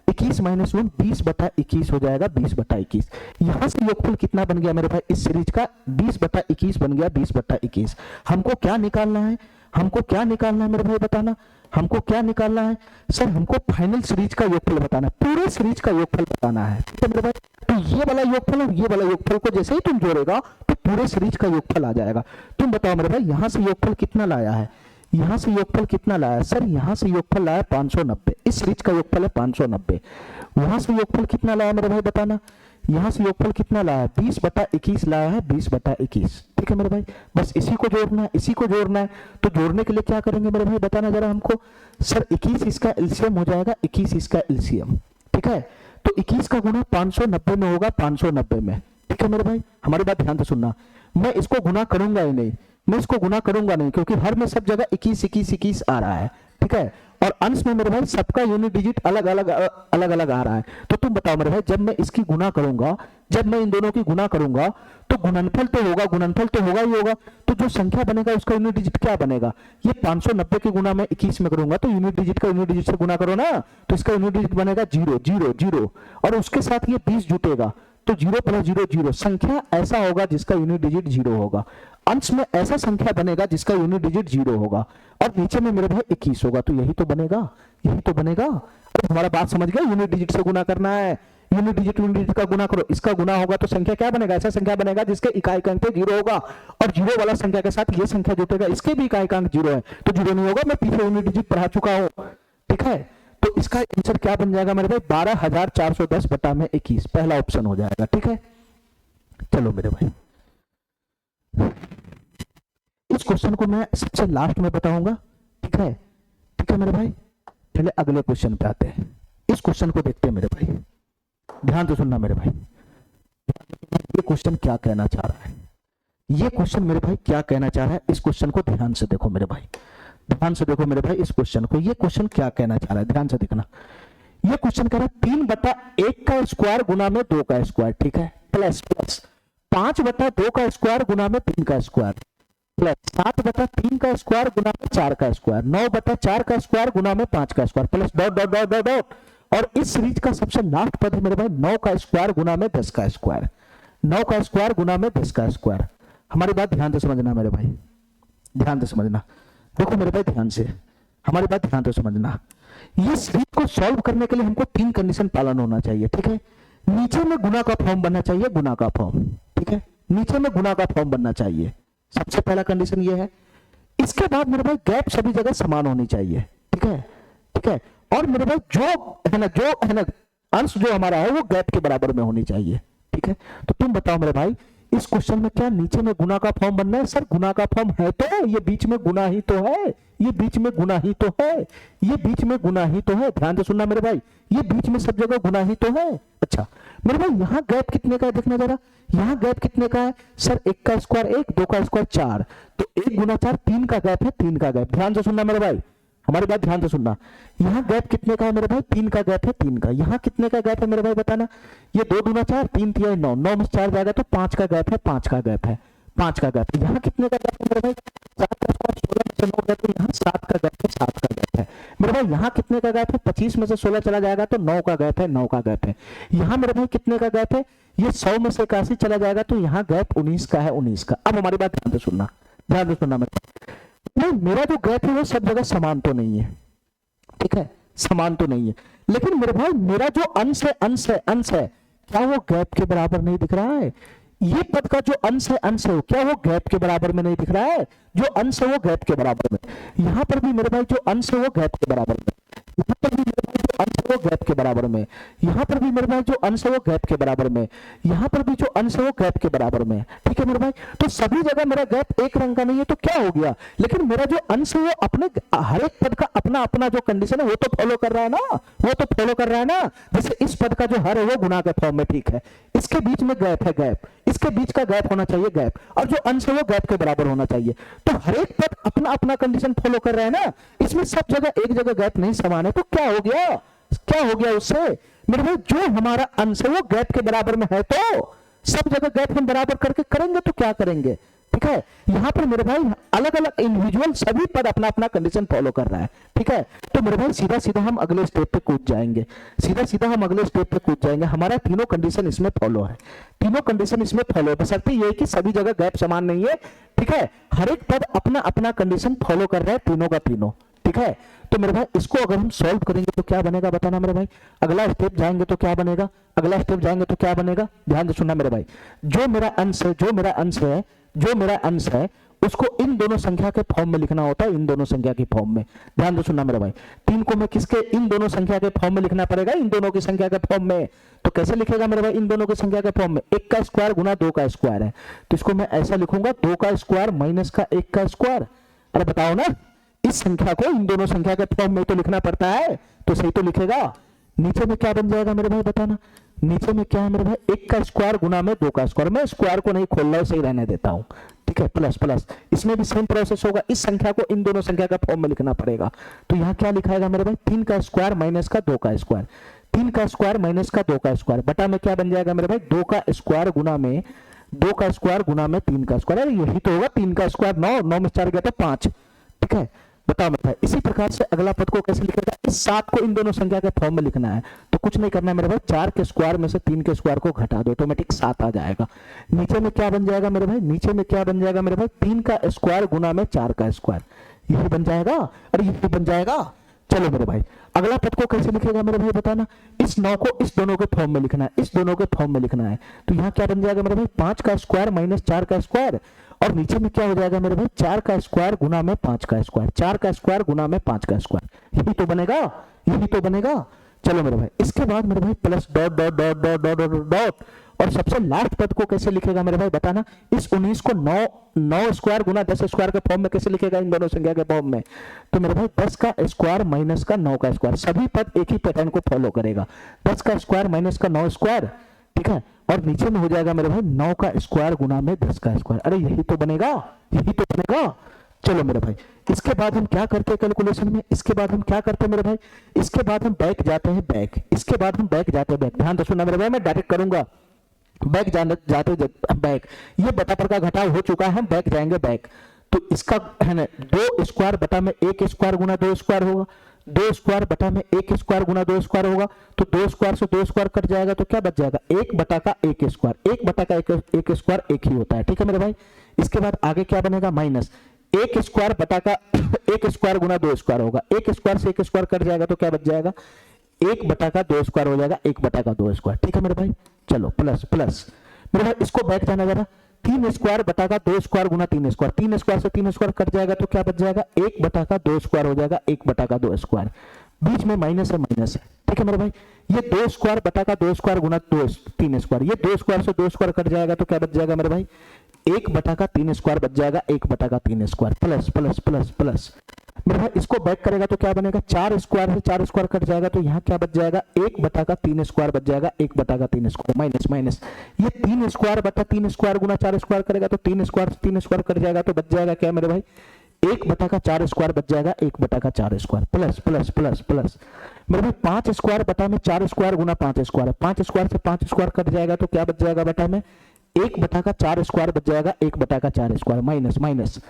S1: 21 माइनस 1 20/21 हो जाएगा 20/21। यहां से योगफल कितना बन गया मेरे भाई इस सीरीज का 20/21 बन गया 20/21। हमको क्या निकालना है, हमको क्या निकालना है मेरे भाई बताना, हमको क्या निकालना है सर, हमको फाइनल सीरीज का योगफल बताना है, पूरे सीरीज का योगफल बताना है। ठीक है मेरे भाई, तो ये वाला योगफल और ये वाला योगफल को जैसे ही तुम जोड़ेगा तो पूरे सीरीज का योगफल आ जाएगा। तुम बताओ मेरे भाई यहां से योगफल कितना लाया है, यहां से योगफल कितना लाया सर, यहां से योगफल लाया 590, इस सीरीज का योगफल है 590। वहां से योगफल कितना लाया मेरे भाई बताना, यहां से योगफल कितना लाया 20/21 लाया है 20/21। ठीक है मेरे भाई, बस इसी को जोड़ना है, इसी को जोड़ना है। तो जोड़ने के लिए क्या करेंगे मेरे भाई बताना जरा हमको, सर 21 इसका एलसीएम हो जाएगा, 21 इसका एलसीएम। ठीक है, तो 21 का गुना 590 में होगा, 590 में। ठीक है मेरे भाई, हमारी बात ध्यान से सुनना, मैं इसको गुना करूंगा ही नहीं, मैं इसको गुना करूंगा नहीं, क्योंकि हर में सब जगह 21 21 21 आ रहा है। ठीक है, और अंश में मेरे भाई सबका यूनिट डिजिट अलग अलग आ रहा है। तो तुम बताओ मेरे भाई जब मैं इसकी गुना करूंगा, जब मैं इन दोनों की गुना करूंगा तो गुणनफल तो होगा, गुणनफल तो होगा ही होगा, तो जो संख्या बनेगा उसका यूनिट डिजिट क्या बनेगा, ये 590 की गुना मैं 21 में करूंगा तो यूनिट डिजिट का यूनिट डिजिट से गुना करो ना, तो इसका यूनिट डिजिट बनेगा 0 0 0, और उसके साथ ये 20 जुटेगा तो 0 + 0 0, संख्या ऐसा होगा जिसका यूनिट डिजिट 0 होगा, अंश में ऐसा संख्या बनेगा जिसका यूनिट डिजिट 0 होगा, और नीचे में मेरे भाई 21 होगा, तो यही तो बनेगा, यही तो बनेगा। अरे हमारा बात समझ गया, यूनिट डिजिट से गुना करना है, यूनिट डिजिट का गुना करो, इसका गुना होगा तो संख्या क्या बनेगा, ऐसा संख्या बनेगा जिसके इकाई अंक पे 0 होगा, और 0 वाला संख्या के साथ ये संख्या जुटेगा, इसके भी इकाई अंक 0 है तो 0 नहीं होगा। मैं पीछे यूनिट डिजिट पढ़ा चुका हूं, ठीक है। तो इसका आंसर क्या बन जाएगा मेरे भाई, 12,410 बटा में 21, पहला ऑप्शन हो जाएगा, ठीक है। चलो मेरे भाई, इस क्वेश्चन को मैं सबसे लास्ट में बताऊंगा, ठीक है, ठीक है मेरे भाई। पहले अगले क्वेश्चन पे आते हैं, इस क्वेश्चन को देखते हैं मेरे भाई, ध्यान से सुनना मेरे भाई। ये क्वेश्चन क्या कहना चाह रहा है, ये क्वेश्चन मेरे भाई क्या कहना चाह रहा है, इस क्वेश्चन को ध्यान से देखो मेरे भाई, ध्यान से देखो मेरे भाई इस क्वेश्चन को। ये क्वेश्चन क्या कहना चाह रहा है, ध्यान से देखना। ये क्वेश्चन कह रहा है 3/1 का स्क्वायर गुना में 2 का स्क्वायर, ठीक है, प्लस 5/2 का स्क्वायर गुना में 3 का स्क्वायर, प्लस 7/3 का स्क्वायर गुना में 4 का स्क्वायर, 9/4 का स्क्वायर गुना में 5 का square, plus dot dot dot dot dot, और इस सीरीज का सबसे लास्ट पद है मेरे भाई 9 का स्क्वायर गुना में 10 का स्क्वायर, 9 का स्क्वायर गुना में 10 का स्क्वायर। हमारी बात ध्यान से समझना मेरे भाई, ध्यान से समझना, देखो मेरे भाई ध्यान से, हमारी बात ध्यान से समझना। ये सीरीज को सॉल्व करने के लिए हमको 3 कंडीशन पालन होना चाहिए, ठीक है। नीचे में गुना का फॉर्म बनना चाहिए, गुना का फॉर्म, ठीक है, नीचे में गुना का फॉर्म बनना चाहिए, सबसे पहला कंडीशन ये है। इसके बाद मेरे भाई गैप सभी जगह समान होनी चाहिए, ठीक है, ठीक है, और मेरे भाई जो है ना अंश जो हमारा है वो गैप के बराबर में होनी चाहिए, ठीक है। तो तुम बताओ मेरे भाई इस क्वेश्चन में क्या नीचे में गुना का फॉर्म बनना है? सर गुना का फॉर्म है तो ये बीच में गुना ही तो है, ये बीच में गुना ही तो है, ये बीच में गुना ही तो है, ध्यान से सुनना मेरे भाई, ये बीच में सब जगह गुना ही तो है। अच्छा मेरे भाई यहाँ गैप कितने का है देखना जरा, यहाँ गैप कितने का है? सर 1 का स्क्वायर 1, 2 का स्क्वायर 4, तो 1 गुना 4 3 का गैप है, 3 का गैप। ध्यान से सुनना मेरे भाई, हमारी बात ध्यान से सुनना। यहाँ गैप कितने का है मेरे भाई? 3 का गैप है, 3 का। यहाँ कितने का गैप है मेरे भाई बताना? ये 2 दूना 4, 3 3 9, 9 में 4 जाएगा तो 5 का गैप है, 5 का गैप है, 5 का गैप। यहाँ कितने का गैप है मेरे भाई? 4 का स्क्वायर 16 में से 9 गया तो यहाँ 7 का गैप है, 7 का गैप है मेरे भाई। यहाँ कितने का गैप है? 25 में से 16 चला जाएगा तो 9 का गैप है, 9 का गैप है। यहाँ मेरे भाई कितने का गैप है? ये 100 में से 81 चला जाएगा तो यहाँ गैप 19 का है, 19 का। अब हमारी बात ध्यान से सुनना, ध्यान से सुनना नहीं, मेरा जो गैप है वो सब जगह समान तो नहीं है, ठीक है, समान तो नहीं है, लेकिन मेरे भाई मेरा जो अंश है, अंश है, अंश है, क्या वो गैप के बराबर नहीं दिख रहा है? ये पद का जो अंश है, अंश है, क्या वो गैप के बराबर में नहीं दिख रहा है? जो अंश है वो गैप के बराबर में, यहां पर भी मेरे भाई जो अंश है वो गैप के बराबर में, यहां पर भी मेरे भाई जो अंश है वो गैप के बराबर में, यहां पर भी मेरे भाई जो अंश है वो गैप के बराबर में, यहां पर भी जो अंश है वो गैप के बराबर में, ठीक है मेरे भाई। तो सभी जगह मेरा गैप एक रंग का नहीं है तो क्या हो गया? लेकिन मेरा जो अंश है वो अपने हर एक पद का अपना अपना जो कंडीशन है वो तो फॉलो कर रहा है ना, वो तो फॉलो कर रहा है ना। जैसे इस पद का जो हर है वो गुना के फॉर्म में, ठीक है, इसके बीच में गैप है, गैप, इसके बीच का गैप होना चाहिए गैप, और जो अंश है वो गैप के बराबर होना चाहिए। तो हर एक पद अपना अपना कंडीशन फॉलो कर रहा है ना, इसमें सब जगह एक जगह गैप नहीं समान है तो क्या हो गया? क्या हो गया उससे मेरे भाई? जो हमारा अंश है वो गैप के बराबर में है तो सब जगह गैप हम बराबर करके करेंगे तो क्या करेंगे, ठीक है। यहां पर मेरे भाई अलग अलग इंडिविजुअल सभी पद अपना अपना कंडीशन फॉलो कर रहा है, ठीक है। तो मेरे भाई सीधा सीधा हम अगले स्टेप पे कूद जाएंगे, सीधा सीधा हम अगले स्टेप पे कूद जाएंगे। हमारा तीनों कंडीशन इसमें फॉलो है, तीनों कंडीशन इसमें फॉलो है, बशर्ते ये कि सभी जगह गैप समान नहीं है, ठीक है। हर एक पद अपना अपना कंडीशन फॉलो कर रहा है, तीनों का तीनों, ठीक है। तो मेरे भाई इसको अगर हम सॉल्व करेंगे तो क्या बनेगा बताना मेरे भाई? अगला स्टेप जाएंगे तो क्या बनेगा? अगला स्टेप जाएंगे तो क्या बनेगा? ध्यान से सुनना मेरे भाई, जो मेरा अंश है, जो मेरा अंश है, जो मेरा अंश है उसको इन दोनों संख्या के फॉर्म में लिखना होता है, इन दोनों संख्या के फॉर्म में। ध्यान से सुनना मेरे भाई, 3 को मैं किसके? इन दोनों संख्या के फॉर्म में लिखना पड़ेगा, इन दोनों की संख्या के फॉर्म में। तो कैसे लिखेगा मेरे भाई? इन दोनों की संख्या के फॉर्म में 1 का स्क्वायर गुना 2 का स्क्वायर है, तो इसको मैं ऐसा लिखूंगा 2 का स्क्वायर माइनस का 1 का स्क्वायर। अरे बताओ ना, इस संख्या को इन दोनों संख्या के फॉर्म में तो लिखना पड़ता है, तो सही तो लिखेगा। नीचे में क्या बन जाएगा मेरे भाई बताना? नीचे में क्या है मेरे भाई? 1 का स्क्वायर गुना में 2 का स्क्वायर। मैं स्क्वायर को नहीं खोल रहा हूं, सही रहने देता हूं, ठीक है, प्लस प्लस। इसमें भी सेम प्रोसेस होगा, इस संख्या को इन दोनों संख्या का फॉर्म में लिखना पड़ेगा। तो यहाँ क्या लिखाएगा मेरे भाई? 3 का स्क्वायर माइनस का 2 का स्क्वायर, 3 का स्क्वायर माइनस का 2 का स्क्वायर बटा में क्या बन जाएगा मेरे भाई? 2 का स्क्वायर गुना में 2 का स्क्वायर गुना में 3 का स्क्वायर। यही तो होगा, 3 का स्क्वायर 9, 9 में 4 गया तो 5, ठीक है। बताओ मेरे भाई इसी प्रकार से अगला पद को कैसे लिखेगा? इस 7 को इन दोनों संख्या के फॉर्म में लिखना है, तो कुछ नहीं करना है मेरे भाई, 4 के स्क्वायर में से 3 के स्क्वायर को घटा दो, ऑटोमेटिक 7 आ जाएगा। नीचे में क्या बन जाएगा मेरे भाई? नीचे में क्या बन जाएगा मेरे भाई? 3 का स्क्वायर गुना में 4 का स्क्वायर, यही बन जाएगा। और यही बन जाएगा, चलो मेरे भाई, अगला पद को कैसे लिखेगा मेरे भाई बताना। इस 9 को इस दोनों के फॉर्म में लिखना है, इस दोनों के फॉर्म में लिखना है। तो यहाँ क्या बन जाएगा मेरे भाई, 5 का स्क्वायर माइनस 4 का स्क्वायर, और नीचे में क्या हो जाएगा मेरे भाई, 4 का स्क्वायर गुना में 5 का स्क्वायर, 4 का स्क्वायर गुना में 5 का स्क्वायर। यही तो बनेगा, यही तो बनेगा। चलो मेरे भाई, इसके बाद मेरे भाई plus dot dot dot dot dot dot dot, और सबसे लास्ट पद को कैसे लिखेगा मेरे भाई बताना। इस 19 को 9 स्क्वायर गुना 10 स्क्वायर के फॉर्म में कैसे लिखेगा, इन दोनों संख्या के फॉर्म में। तो मेरे भाई 10 का स्क्वायर माइनस का 9 का स्क्वायर, सभी पद एक ही पैटर्न को फॉलो करेगा। 10 का स्क्वायर माइनस का 9 स्क्वायर, ठीक है, और नीचे में हो जाएगा मेरे भाई 9 का स्क्वायर गुना में 10 का स्क्वायर। अरे यही तो बनेगा, यही तो बनेगा। चलो मेरे भाई, इसके बाद हम क्या करते हैं कैलकुलेशन में, इसके बाद हम क्या करते हैं मेरे भाई, इसके बाद हम बैक जाते हैं बैक, इसके बाद हम बैक जाते हैं बैक। ध्यान दो सुनना मेरे भाई, मैं डायरेक्ट करूंगा बैक जाते बैक। ये बटा पर का घटाव हो चुका है, हम बैक जाएंगे बैक। तो इसका है ना 2 स्क्वायर बटा में 1 स्क्वायर गुना 2 स्क्वायर होगा, 2 स्क्वायर बटा में 1 स्क्वायर गुना 2 स्क्वायर होगा। तो 2 स्क्वायर से 2 स्क्वायर कट जाएगा, तो क्या बच जाएगा 1 बटा का 1 स्क्वायर, 1 बटा का 1 स्क्वायर 1 ही होता है, ठीक है मेरे भाई। इसके बाद आगे क्या बनेगा, माइनस 1 स्क्वायर बटा का 1 स्क्वायर गुना 2 स्क्वायर होगा, 1 स्क्वायर से 1 स्क्वायर कट जाएगा, तो क्या बच जाएगा 1 बटा का 2 स्क्वायर हो जाएगा, 1 बटा का 2 स्क्वायर, ठीक है मेरे भाई। चलो प्लस प्लस मेरे भाई, इसको बैठ जाना जरा, 3 स्क्वायर बटा का 2 स्क्वायर गुना 3 स्क्वायर, 3 स्क्वायर से 3 स्क्वायर कट जाएगा, तो क्या बच जाएगा 1 बटा का 2 स्क्वायर हो जाएगा, 1 बटा का 2 स्क्वायर, बीच में माइनस है माइनस है, ठीक है मेरे भाई। ये 2 स्क्वायर बटा का 2 स्क्वायर गुना 3 स्क्वायर, ये 2 स्क्वायर से 2 स्क्वायर कट जाएगा, तो क्या बच जाएगा मेरे भाई 1 बटा का 3 स्क्वायर बच जाएगा, 1 बटा का 3 square, plus plus plus plus मेरे भाई। इसको बैक करेगा तो क्या बनेगा, 4 स्क्वायर से 4 स्क्वायर कट जाएगा, तो यहाँ क्या बच जाएगा 1 बटा का 3 स्क्वायर बच जाएगा, 1 बटा का 3 स्क्वायर, माइनस माइनस ये 3 स्क्वायर बटा 3 स्क्वायर गुना 4 स्क्वायर करेगा, तो 3 स्क्वायर से 3 स्क्वायर कट जाएगा, तो बच जाएगा क्या मेरे भाई 1 बटा का 4 स्क्वायर बच जाएगा, 1 बटा का 4 square, plus plus plus plus मेरे भाई 5 स्क्वायर बटा में 4 स्क्वायर गुना 5 स्क्वायर है, 5 स्क्वायर से 5 स्क्वायर कट जाएगा, तो क्या बच जाएगा बटा में 1 बटा का 4 स्क्वायर बच जाएगा, 1 बटा का 4 स्क्वायर, माइनस माइनस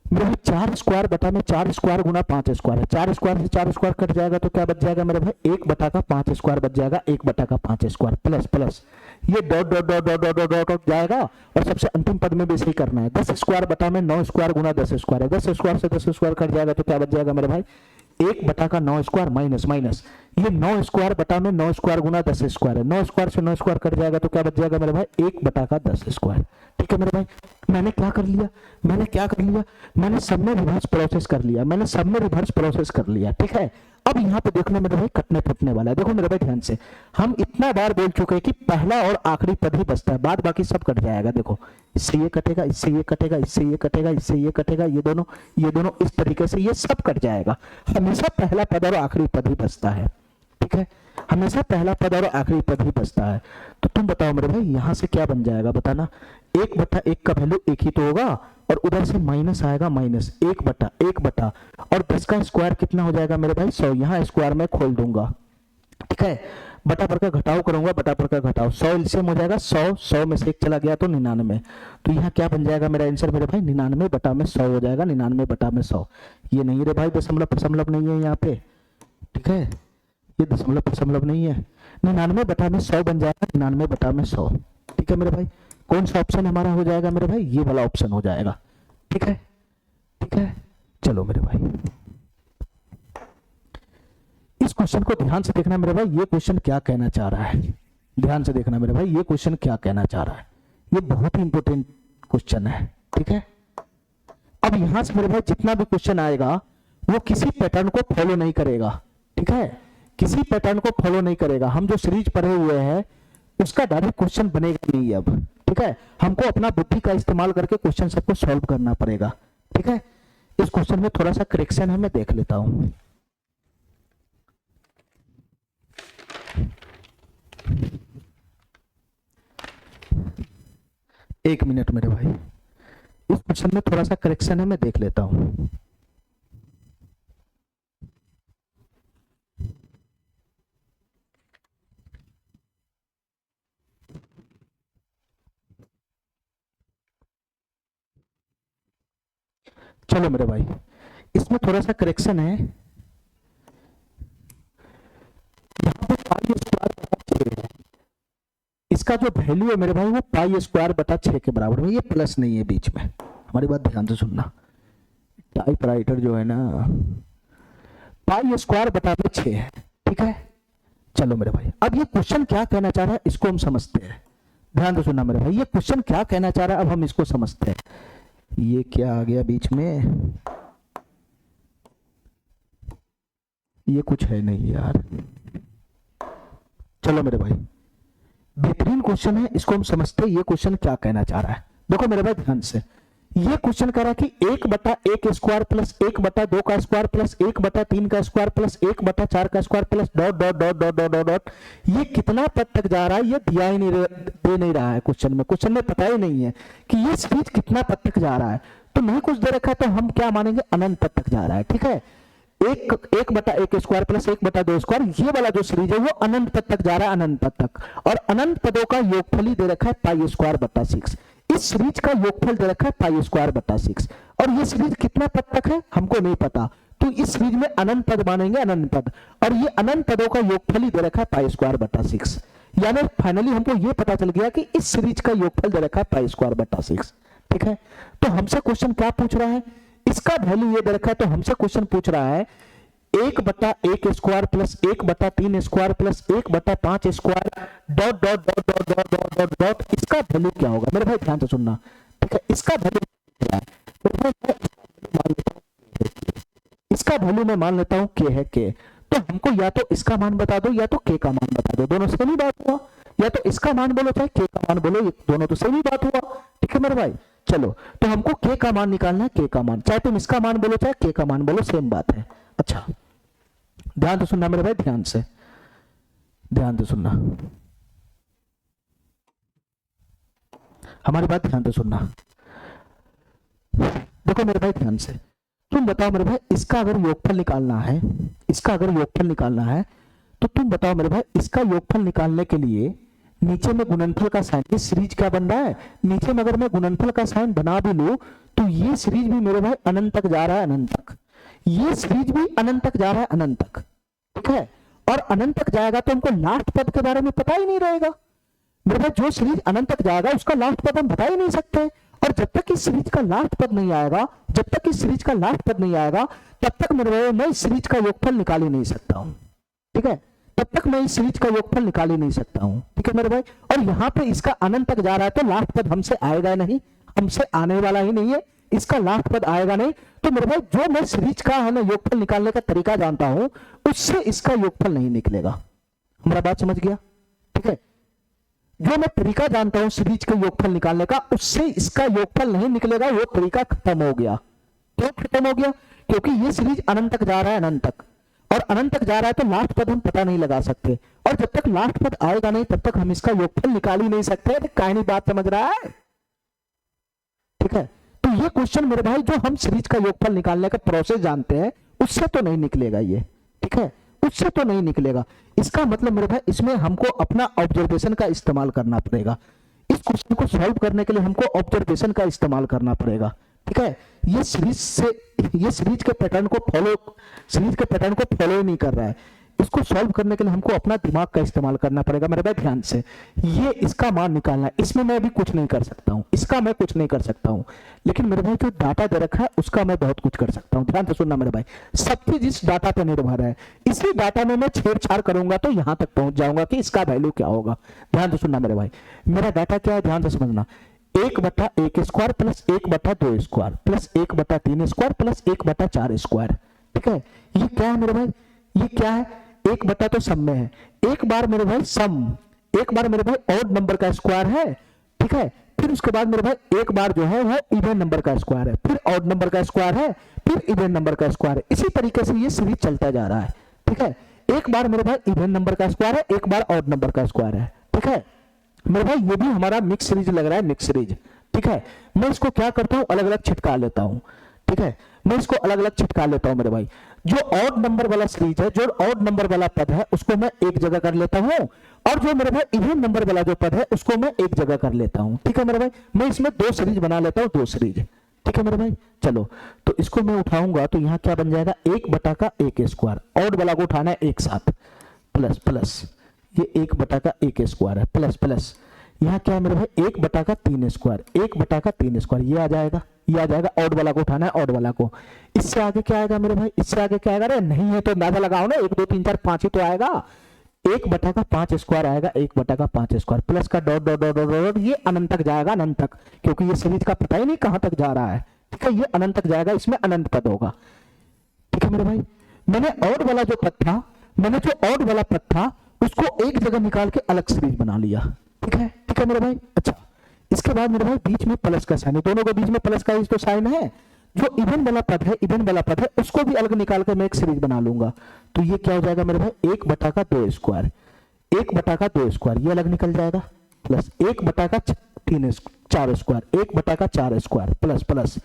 S1: मेरे भाई 4 स्क्वायर बटा में 4 स्क्वायर गुना 5 स्क्वायर है, 4 स्क्वायर से 4 स्क्वायर कट जाएगा, तो क्या बच जाएगा मेरे भाई 1 बटा का 5 स्क्वायर बच जाएगा, 1 बटा का 5 स्क्वायर, प्लस प्लस ये dot dot dot dot dot dot dot जाएगा, और सबसे अंतिम पद में भी सही करना है। 10 स्क्वायर बटा में 9 स्क्वायर गुना 10 स्क्वायर है, 10 स्क्वायर से 10 स्क्वायर कट जाएगा, तो क्या बच जाएगा मेरे भाई 1 बटा का 9 स्क्वायर, माइनस माइनस ये 9 स्क्वायर बटा में 9 स्क्वायर गुना 10 स्क्वायर है, 9 स्क्वायर से 9 स्क्वायर कट जाएगा, तो क्या बच जाएगा मेरे भाई 1 बटा का 10 स्क्वायर, ठीक है मेरे भाई। मैंने क्या कर लिया, मैंने क्या कर लिया, मैंने सब में रिवर्स प्रोसेस कर लिया, मैंने सब में रिवर्स प्रोसेस कर लिया, ठीक है। अब यहाँ पे देखना मेरे भाई कटने फटने वाला है। देखो मेरे भाई ध्यान से, हम इतना बार बोल चुके हैं कि पहला और आखिरी पद ही बचता है, बाद बाकी सब कट जाएगा। देखो इससे ये कटेगा, इससे ये कटेगा, इससे ये कटेगा, इससे ये कटेगा, ये दोनों इस तरीके से ये सब कट जाएगा। हमेशा पहला पद और आखिरी पद ही बचता है, ठीक है, हमेशा पहला पद और आखिरी पद ही बचता है। तो तुम बताओ मेरे भाई यहां से क्या बन जाएगा बताना। 1 बटा 1 का वैल्यू 1 ही तो होगा, और उधर से माइनस आएगा, माइनस 1 बटा और 10 का स्क्वायर कितना हो जाएगा मेरे भाई 100, यहाँ स्क्वायर में खोल दूंगा, ठीक है, बटा पर का घटाव करूंगा, बटा पर का घटाव 100 एलसीएम हो जाएगा, 100 में से 1 चला गया तो 99। तो यहाँ क्या बन जाएगा मेरा आंसर मेरे भाई 99 बटा में 100 हो जाएगा, 99 बटा में 100। ये नहीं रे भाई दशमलव नहीं है यहाँ पे, ठीक है, ये दशमलव नहीं है, 99 बटा में 100 बन जाएगा, 99 बटा में 100, ठीक है मेरे भाई। कौन सा ऑप्शन हमारा हो जाएगा मेरे भाई, ये वाला ऑप्शन हो जाएगा, ठीक है, ठीक है। चलो मेरे भाई इस क्वेश्चन को ध्यान से देखना मेरे भाई, ये क्वेश्चन क्या कहना चाह रहा है, ध्यान से देखना मेरे भाई, ये क्वेश्चन क्या कहना चाह रहा है, ये बहुत ही इंपॉर्टेंट क्वेश्चन है, ठीक है। अब यहां से मेरे भाई जितना भी क्वेश्चन आएगा वो किसी पैटर्न को फॉलो नहीं करेगा, ठीक है, किसी पैटर्न को फॉलो नहीं करेगा। हम जो सीरीज पढ़े हुए हैं उसका डायरेक्ट क्वेश्चन बनेगा नहीं अब, ठीक है, हमको अपना बुद्धि का इस्तेमाल करके क्वेश्चन सबको सॉल्व करना पड़ेगा, ठीक है। इस क्वेश्चन में थोड़ा सा करेक्शन है, मैं देख लेता हूं। एक मिनट मेरे भाई, इस क्वेश्चन में थोड़ा सा करेक्शन है, मैं देख लेता हूं। चलो मेरे भाई इसमें थोड़ा सा करेक्शन है, यहाँ पे पाई स्क्वायर बटा 6 है, इसका जो वैल्यू है मेरे भाई वो पाई स्क्वायर बटा 6 के बराबर में, ये प्लस नहीं है बीच में, हमारी बात ध्यान से सुनना। टाइपराइटर जो है ना पाई स्क्वायर बटा में 6 है। ठीक है, चलो मेरे भाई, अब ये क्वेश्चन क्या कहना चाह रहा है इसको हम समझते हैं। ध्यान से सुनना मेरे भाई, ये क्वेश्चन क्या कहना चाह रहा है अब हम इसको समझते हैं। ये क्या आ गया बीच में, ये कुछ है नहीं यार। चलो मेरे भाई, बेहतरीन क्वेश्चन है, इसको हम समझते हैं ये क्वेश्चन क्या कहना चाह रहा है। देखो मेरे भाई ध्यान से, ये क्वेश्चन कह रहा है कि 1/1 स्क्वायर प्लस 1/2 का स्क्वायर प्लस 1/3 का स्क्वायर प्लस 1/4 का square plus dot dot dot dot dot dot dot, ये कितना पद तक जा रहा है ये दिया ही नहीं, दे नहीं रहा है क्वेश्चन में। क्वेश्चन में पता ही नहीं है कि ये सीरीज कितना पद तक जा रहा है, तो नहीं कुछ दे रखा है तो हम क्या मानेंगे, अनंत पद तक जा रहा है। ठीक है, 1/1 स्क्वायर प्लस 1/2 स्क्वायर, ये वाला जो सीरीज है वो अनंत पद तक जा रहा है, अनंत पद तक। और अनंत पदों का योगफल ही दे रखा है पाई स्क्वायर बटा 6। इस सीरीज का योगफल दे रखा है पाई स्क्वायर बटा 6, और ये सीरीज कितना पद तक है हमको नहीं पता, तो इस सीरीज में अनंत पद मानेंगे, अनंत पद, और ये अनंत पदों का योगफल ही दे रखा है पाई स्क्वायर बटा 6। यानी फाइनली हमको ये पता चल गया कि इस सीरीज का योगफल दे रखा है पाई स्क्वायर बटा 6। ठीक है, तो हमसे क्वेश्चन क्या पूछ रहा है, इसका वैल्यू ये दे रखा है, तो हमसे क्वेश्चन पूछ रहा है 1/1 square plus 1/3 square plus 1/5 square dot dot dot dot dot dot dot dot, इसका वैल्यू क्या होगा। मेरे भाई ध्यान से सुनना, ठीक है, इसका वैल्यू क्या है, इसका वैल्यू मैं मान लेता हूं के है के, तो हमको या तो इसका मान बता दो या तो के का मान बता दो, दोनों सेम ही बात हुआ, या तो इसका मान बोलो चाहे के का मान बोलो, दोनों तो सेम ही बात हुआ। ठीक है मेरे भाई, चलो तो हमको के का मान निकालना है, के का मान, चाहे तुम इसका मान बोलो चाहे के का मान बोलो, सेम बात है। अच्छा ध्यान से सुनना मेरे भाई, ध्यान से सुनना, हमारी बात ध्यान से सुनना। देखो मेरे भाई ध्यान से, तुम बताओ मेरे भाई, इसका अगर योगफल निकालना है, इसका अगर योगफल निकालना है तो तुम बताओ मेरे भाई, इसका योगफल निकालने के लिए नीचे में गुणनफल का साइन, ये सीरीज क्या बन रहा है, नीचे में अगर मैं गुणनफल का साइन बना भी लूं तो ये सीरीज भी मेरे भाई अनंत तक जा रहा है, अनंत तक, ये सीरीज भी अनंत तक जा रहा है, अनंत तक। ठीक है, और अनंत तक जाएगा तो हमको लास्ट पद के बारे में पता ही नहीं रहेगा मेरे भाई, जो सीरीज अनंत तक जाएगा उसका लास्ट पद हम बता ही नहीं सकते, और जब तक इस सीरीज का लास्ट पद नहीं आएगा, जब तक इस सीरीज का लास्ट पद नहीं आएगा तब तक मेरे भाई मैं इस सीरीज का योगफल निकाल ही नहीं सकता हूं। ठीक है, तब तक मैं इस सीरीज का योगफल निकाल ही नहीं सकता हूं। ठीक है मेरे भाई, और यहां पे इसका अनंत तक जा रहा है तो लास्ट पद हमसे आएगा नहीं, हमसे आने वाला ही नहीं है, इसका लास्ट पद आएगा नहीं, तो मेरे भाई जो मैं सीरीज का है ना योगफल निकालने का तरीका जानता हूं उससे इसका योगफल नहीं निकलेगा। हमारा बात समझ गया। ठीक है, जो मैं तरीका जानता हूं सीरीज के योगफल निकालने का उससे इसका योगफल नहीं निकलेगा, वो तरीका खत्म हो गया। क्यों खत्म हो गया, क्योंकि ये सीरीज अनंत तक जा रहा है, अनंत तक, और अनंत तक जा रहा है तो लास्ट पद हम पता नहीं लगा सकते, और जब तक लास्ट पद आएगा नहीं तब तक हम इसका योगफल निकाल ही नहीं सकते। कहानी बात समझ रहा है। ठीक है, तो ये क्वेश्चन मेरे भाई जो हम सीरीज का योगफल निकालने का प्रोसेस जानते हैं उससे तो नहीं निकलेगा ये। ठीक है, उससे तो नहीं निकलेगा, इसका मतलब मेरे भाई इसमें हमको अपना ऑब्जर्वेशन का इस्तेमाल करना पड़ेगा, इस क्वेश्चन को सॉल्व करने के लिए हमको ऑब्जर्वेशन का इस्तेमाल करना पड़ेगा। ठीक है, ये सीरीज के पैटर्न को फॉलो नहीं कर रहा है, इसको सॉल्व करने के लिए हमको अपना दिमाग का इस्तेमाल करना पड़ेगा मेरे भाई ध्यान से। ये इसका मान निकालना है, इसमें मैं भी कुछ नहीं कर सकता हूं, इसका मैं कुछ नहीं कर सकता हूं, लेकिन मेरे भाई जो डाटा दे रखा है उसका मैं बहुत कुछ कर सकता हूं। ध्यान से सुनना मेरे भाई, सब चीज इस डाटा पर निर्भर है, इसी डाटा में मैं छेड़छाड़ करूंगा तो यहां तक पहुंच जाऊंगा कि इसका वैल्यू क्या होगा। ध्यान से सुनना मेरे भाई, मेरा डाटा क्या है ध्यान से समझना, 1/1 square plus 1/2 square plus 1/3 square plus 1/4 square. ठीक है, ये क्या है मेरे भाई, ये क्या है, 1 तो सम में है, एक बार मेरे भाई सम, एक बार मेरे भाई ऑड नंबर का स्क्वायर है। ठीक है, फिर उसके बाद मेरे भाई एक बार जो है वो इवन नंबर का स्क्वायर है, फिर ऑड नंबर का स्क्वायर है, फिर इवन नंबर का स्क्वायर है, इसी तरीके से ये सीरीज चलता जा रहा है। ठीक है, एक बार मेरे भाई इवन नंबर का स्क्वायर है, एक बार ऑड नंबर का स्क्वायर है। ठीक है मेरे भाई, ये भी हमारा मिक्स सीरीज लग रहा है, मिक्स सीरीज। ठीक है, मैं इसको क्या करता हूं, अलग अलग छिटका लेता हूं। ठीक है, मैं इसको अलग अलग छिटका लेता हूं मेरे भाई, जो ऑड नंबर वाला सीरीज है, जो ऑड नंबर वाला पद है उसको मैं एक जगह कर लेता हूं, और जो मेरे भाई इवन नंबर वाला जो पद है उसको मैं एक जगह कर लेता हूं। ठीक है मेरे भाई, मैं इसमें दो सीरीज बना लेता हूं, दो सीरीज। ठीक है मेरे भाई, चलो तो इसको मैं उठाऊंगा तो यहां क्या बन जाएगा, 1/1 स्क्वायर, ऑड वाला को उठाना है एक साथ, प्लस प्लस ये 1/1 स्क्वायर है, प्लस प्लस यहाँ क्या है मेरे भाई, 1/3 स्क्वायर, 1/3 स्क्वायर, ये आ जाएगा, ये आ जाएगा। ऑड वाला को उठाना है, ऑड वाला को। इससे आगे क्या आएगा मेरे भाई, इससे आगे क्या आएगा, अरे नहीं है तो अंदाजा लगाओ ना, 1 2 3 4 5 ही तो आएगा। 1/5 स्क्वायर आएगा, 1/5 स्क्वायर, प्लस का dot dot dot dot dot, ये अनंत तक जाएगा, अनंत तक, क्योंकि ये सीरीज का पता ही नहीं कहां तक जा रहा है। ठीक है, ये अनंत तक जाएगा, इसमें अनंत पद होगा। ठीक है मेरे भाई, मैंने ऑड वाला जो पद था, मैंने जो ऑड वाला पद था उसको एक जगह निकाल के अलग सीरीज बना लिया। ठीक है मेरे भाई। अच्छा, इसके बाद मेरे भाई बीच में प्लस का साइन है, दोनों के बीच में प्लस का तो साइन है। जो इवन वाला पद है, इवन वाला पद है, उसको भी अलग निकाल कर मैं एक सीरीज बना लूंगा। तो ये क्या हो जाएगा मेरे भाई, 1/2 स्क्वायर, 1/2 स्क्वायर, ये अलग निकल जाएगा, plus 1/4 square, 1/4 square, plus plus,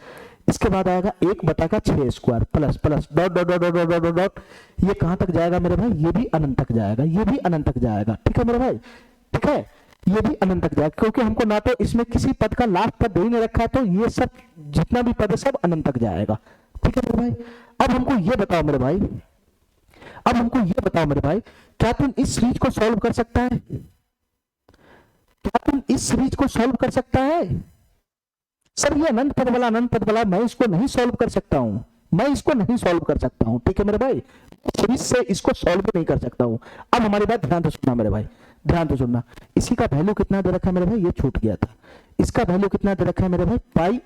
S1: इसके बाद आएगा 1/6 square, plus plus, dot dot dot dot dot dot, ये कहां तक जाएगा मेरे भाई, ये भी अनंत तक जाएगा, ये भी अनंत तक जाएगा। ठीक है मेरे भाई, ठीक है, ये भी अनंत तक जाएगा, क्योंकि हमको ना तो इसमें किसी पद का लास्ट पद दे नहीं रखा है, तो ये सब जितना भी पद है सब अनंत तक जाएगा। ठीक है मेरे भाई, अब हमको ये बताओ मेरे भाई, अब हमको ये बताओ मेरे भाई, क्या तुम इस सीरीज को सॉल्व कर सकता है, क्या तुम इस सीरीज को सॉल्व कर सकता है? सर ये अनंत पद वाला, अनंत पद वाला, मैं इसको नहीं सॉल्व कर सकता हूं, मैं इसको नहीं सॉल्व कर सकता हूं। ठीक है मेरे भाई, सीरीज से इसको सॉल्व नहीं कर सकता हूं। अब हमारी बात ध्यान से सुनना मेरे भाई, ध्यान से सुनना। इसी का वैल्यू कितना दे रखा है मेरे भाई, ये छूट गया था, इसका वैल्यू कितना दे रखा है मेरे भाई, π²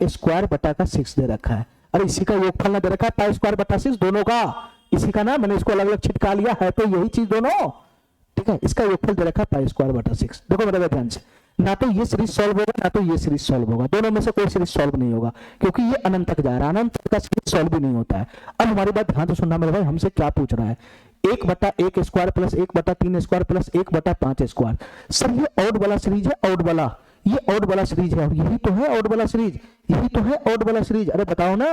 S1: दे रखा है। अरे इसी का योगफल ना दे रखा है, π² दोनों का, इसी का ना, मैंने इसको अलग अलग छिटका लिया है, तो यही चीज दोनों। ठीक है, इसका योगफल दे रखा है π²/6। देखो मेरे भाई ध्यान से, ना तो ये सीरीज सॉल्व होगा, ना तो ये सीरीज सॉल्व होगा, दोनों में से कोई सीरीज सॉल्व नहीं होगा, क्योंकि ये अनंत तक जा रहा है, अनंत तक का सीरीज सॉल्व भी नहीं होता है। अब हमारी बात ध्यान से सुनना मेरे भाई, हमसे क्या पूछ रहा है, 1/1 square plus 1/3 square plus 1/5 square. Sir ये ऑड वाला सीरीज है, ऑड वाला, ये ऑड वाला सीरीज है, और यही तो है ऑड वाला सीरीज, यही तो है ऑड वाला सीरीज। अरे बताओ ना,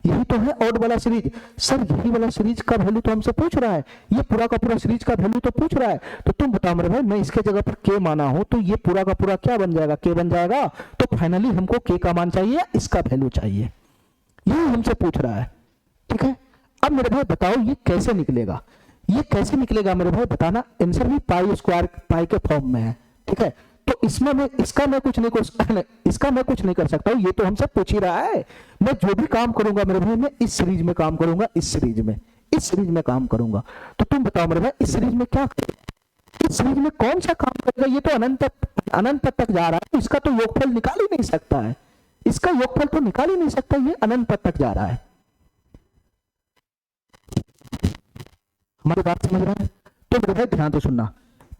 S1: यही तो है ऑड वाला सीरीज। सर यही वाला सीरीज का वैल्यू तो हमसे पूछ रहा है, ये पूरा का पूरा सीरीज का वैल्यू तो पूछ रहा है। तो तुम बताओ मेरे भाई, मैं इसके जगह पर के माना हूं, तो ये पूरा का पूरा क्या बन जाएगा, के बन जाएगा। तो फाइनली हमको के का मान चाहिए, इसका वैल्यू चाहिए, यही हमसे पूछ रहा है। ठीक है, अब मेरे भाई बताओ ये कैसे निकलेगा, ये कैसे निकलेगा मेरे भाई बताना। आंसर भी पाई के फॉर्म में है। ठीक है, तो इसमें मैं इसका मैं कुछ नहीं कर सकता हूं, ये तो हमसे पूछ ही रहा है। मैं जो भी काम करूंगा मेरे भाई, मैं इस सीरीज में काम करूंगा, इस सीरीज में काम करूंगा। तो तुम बताओ मेरे भाई, इस सीरीज में क्या करेगा, इस सीरीज में कौन सा काम करेगा, ये तो अनंत तक जा रहा है, इसका तो योगफल निकाल ही नहीं सकता है, इसका योगफल तो निकाल ही नहीं सकता, ये अनंत तक जा रहा है। हमारी बात समझ रहा है? तो मेरे भाई ध्यान से सुनना,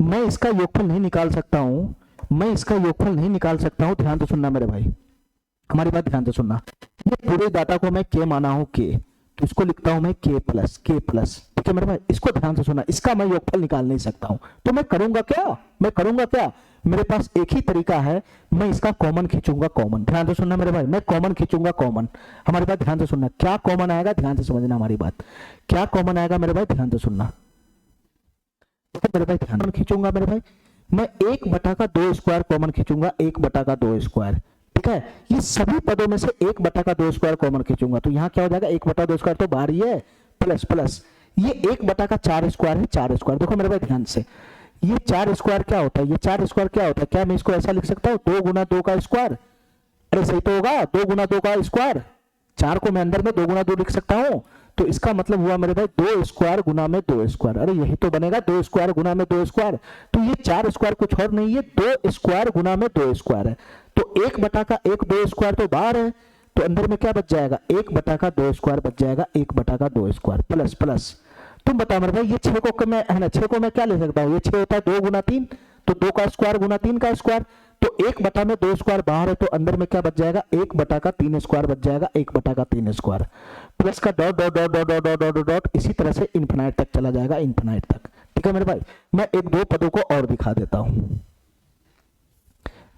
S1: मैं इसका योगफल नहीं निकाल सकता हूं, मैं इसका योगफल नहीं निकाल सकता हूं, ध्यान से सुनना मेरे भाई, हमारी बात ध्यान से सुनना। ये पूरे डाटा को मैं के माना हूं, के, तो इसको लिखता हूं मैं के प्लस। ठीक है मेरे भाई, इसको ध्यान से सुनना, इसका मैं योगफल निकाल नहीं सकता हूं, तो मैं करूंगा क्या, मेरे पास एक ही तरीका है, मैं इसका कॉमन खींचूंगा, कॉमन। ध्यान से सुनना मेरे भाई, मैं कॉमन खींचूंगा, कॉमन। हमारी बात ध्यान से सुनना, क्या कॉमन आएगा, ध्यान से समझना हमारी बात, क्या कॉमन आएगा मेरे भाई, ध्यान से सुनना मेरे भाई, ध्यान खींचूंगा मेरे भाई, मैं 1/2 स्क्वायर कॉमन खींचूंगा, 1/2 स्क्वायर। ठीक है, ये सभी पदों में से 1/2 स्क्वायर कॉमन खींचूंगा, तो यहाँ क्या हो जाएगा, 1/2 स्क्वायर तो बाहर ही है, प्लस प्लस ये 1/4 स्क्वायर है, 4 स्क्वायर। देखो मेरे भाई ध्यान से, ये 4 स्क्वायर क्या होता है, ये 4 स्क्वायर क्या होता है, क्या मैं इसको ऐसा लिख सकता हूँ, 2 × 2 का स्क्वायर। अरे सही तो होगा, 2 × 2 का स्क्वायर, 4 को मैं अंदर में 2 × 2 लिख सकता हूँ, तो इसका मतलब हुआ मेरे भाई 2 स्क्वायर गुना में 2 स्क्वायर। अरे यही तो बनेगा, 2 स्क्वायर गुना में 2 स्क्वायर, तो ये 4 स्क्वायर कुछ और नहीं है, 2 स्क्वायर गुना में 2 स्क्वायर है। तो 1/1 2 स्क्वायर तो बाहर है, तो अंदर में क्या बच जाएगा, 1/2 स्क्वायर बच जाएगा, 1/2 स्क्वायर, प्लस प्लस। तुम बताओ मेरे भाई, ये 6 को मैं है ना, 6 को मैं क्या ले सकता हूँ, ये 6 होता है 2 × 3, तो 2 का स्क्वायर गुना 3 का स्क्वायर, तो 1/2 स्क्वायर बाहर है, तो अंदर में क्या बच जाएगा, 1/3 स्क्वायर बच जाएगा, 1/3 स्क्वायर, प्लस का dot dot dot dot dot dot dot, इसी तरह से इन्फिनाइट तक चला जाएगा, इन्फिनाइट तक। ठीक है मेरे भाई, मैं 1-2 पदों को और दिखा देता हूं,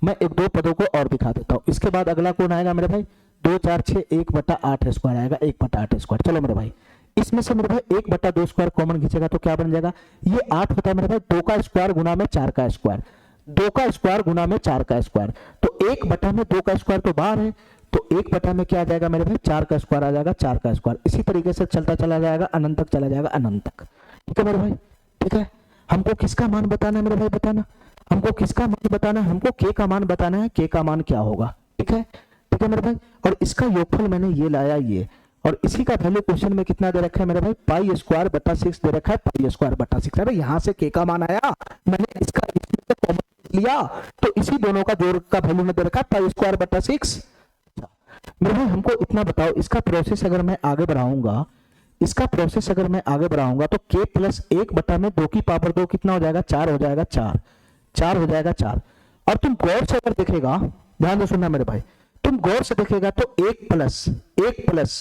S1: मैं 1-2 पदों को और दिखा देता हूं। इसके बाद अगला कौन आएगा मेरे भाई, 2 4 6 1/8 स्क्वायर आएगा, 1/8 स्क्वायर। चलो मेरे भाई, इसमें से मेरे भाई 1/2 स्क्वायर कॉमन खींचेगा तो क्या बन जाएगा, ये 8 होता है मेरे भाई, 2 का स्क्वायर गुना में 4 का स्क्वायर, 2 का स्क्वायर गुना में 4 का स्क्वायर, तो 1/2 का स्क्वायर तो बाहर है, तो 1/2 में क्या आ जाएगा मेरे भाई, 4 का स्क्वायर आ जाएगा, 4 का स्क्वायर। इसी तरीके से चलता चला जाएगा, अनंत तक चला जाएगा, अनंत तक। ठीक है मेरे भाई, ठीक है, हमको किसका मान बताना है मेरे भाई, बताना, हमको किसका मान बताना है, हमको के का मान बताना है, के का मान क्या होगा, ठीक है, ठीक है मेरे भाई। और इसका योगफल मैंने ये लाया ये, और इसी का वैल्यू क्वेश्चन में कितना दे रखा है मेरे भाई, पाई स्क्वायर बटा 6 दे रखा है, पाई स्क्वायर बटा 6। अरे यहाँ से के का मान आया, मैंने इसका कॉमन लिया, तो इसी दोनों का जोड़ का वैल्यू में दे रखा है पाई स्क्वायर बटा 6। मेरे भाई हमको इतना बताओ, इसका प्रोसेस अगर मैं आगे बढ़ाऊंगा, इसका प्रोसेस अगर मैं आगे बढ़ाऊंगा तो k प्लस 1 बटा में 2 की पावर 2 कितना हो जाएगा, 4 हो जाएगा, 4 हो जाएगा 4। और तुम गौर से अगर देखेगा, ध्यान से सुनना मेरे भाई, तुम गौर से देखेगा तो 1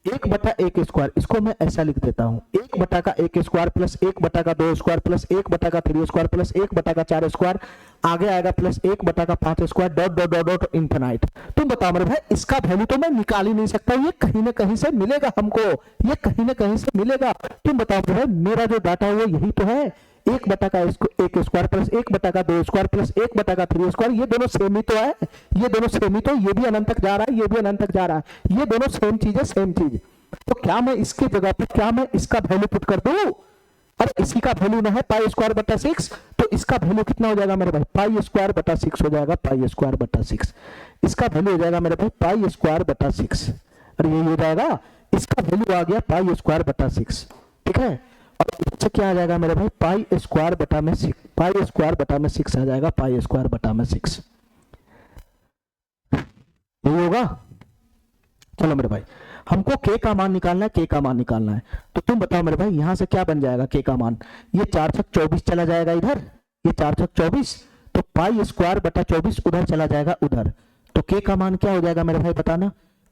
S1: 1 बटा 1 स्क्वायर, इसको मैं ऐसा लिख देता हूं, 1 बटा का 1 स्क्वायर प्लस 1 बटा का 2 स्क्वायर प्लस 1 बटा का 3 स्क्वायर प्लस 1 बटा का 4 स्क्वायर, आगे आएगा प्लस 1 बटा का 5 square, dot dot dot dot infinite. तुम बताओ मेरे भाई, इसका वैल्यू तो मैं निकाल ही नहीं सकता, ये कहीं ना कहीं से मिलेगा हमको, ये कहीं ना कहीं से मिलेगा। तुम बताओ मेरे भाई, मेरा जो डाटा है वो यही तो है, 1 बटा का 1 स्क्वायर प्लस 1 बटा का 2 स्क्वायर प्लस 1 बटा का 3 स्क्वायर, ये दोनों सेम ही तो है, ये दोनों सेम ही तो, ये भी अनंत तक जा रहा है, ये भी अनंत तक जा रहा है, ये दोनों सेम चीज है, सेम चीज। तो क्या मैं इसके जगह पे, क्या मैं इसका वैल्यू पुट कर दूं, अरे इसी का वैल्यू ना है पाई स्क्वायर बटा 6, तो इसका वैल्यू कितना हो जाएगा मेरे भाई, पाई स्क्वायर बटा 6 हो जाएगा, पाई स्क्वायर बटा 6, इसका वैल्यू हो जाएगा मेरे भाई पाई स्क्वायर बटा 6। अरे ये हो जाएगा, इसका वैल्यू आ गया पाई स्क्वायर बटा 6, ठीक है। और इससे क्या आ जाएगा मेरे भाई, पाई स्क्वायर बटा में 6, पाई स्क्वायर बटा में 6 आ जाएगा, पाई स्क्वायर बटा में 6, यही होगा। चलो मेरे भाई, हमको के का मान निकालना है, के का मान निकालना है, तो तुम बताओ मेरे भाई, यहां से क्या बन जाएगा के का मान, ये 4 छक 24 चला जाएगा इधर, ये 4 छक 24, तो पाई स्क्वायर बटा 24 उधर चला जाएगा उधर, तो के का मान क्या हो जाएगा मेरे भाई बताना,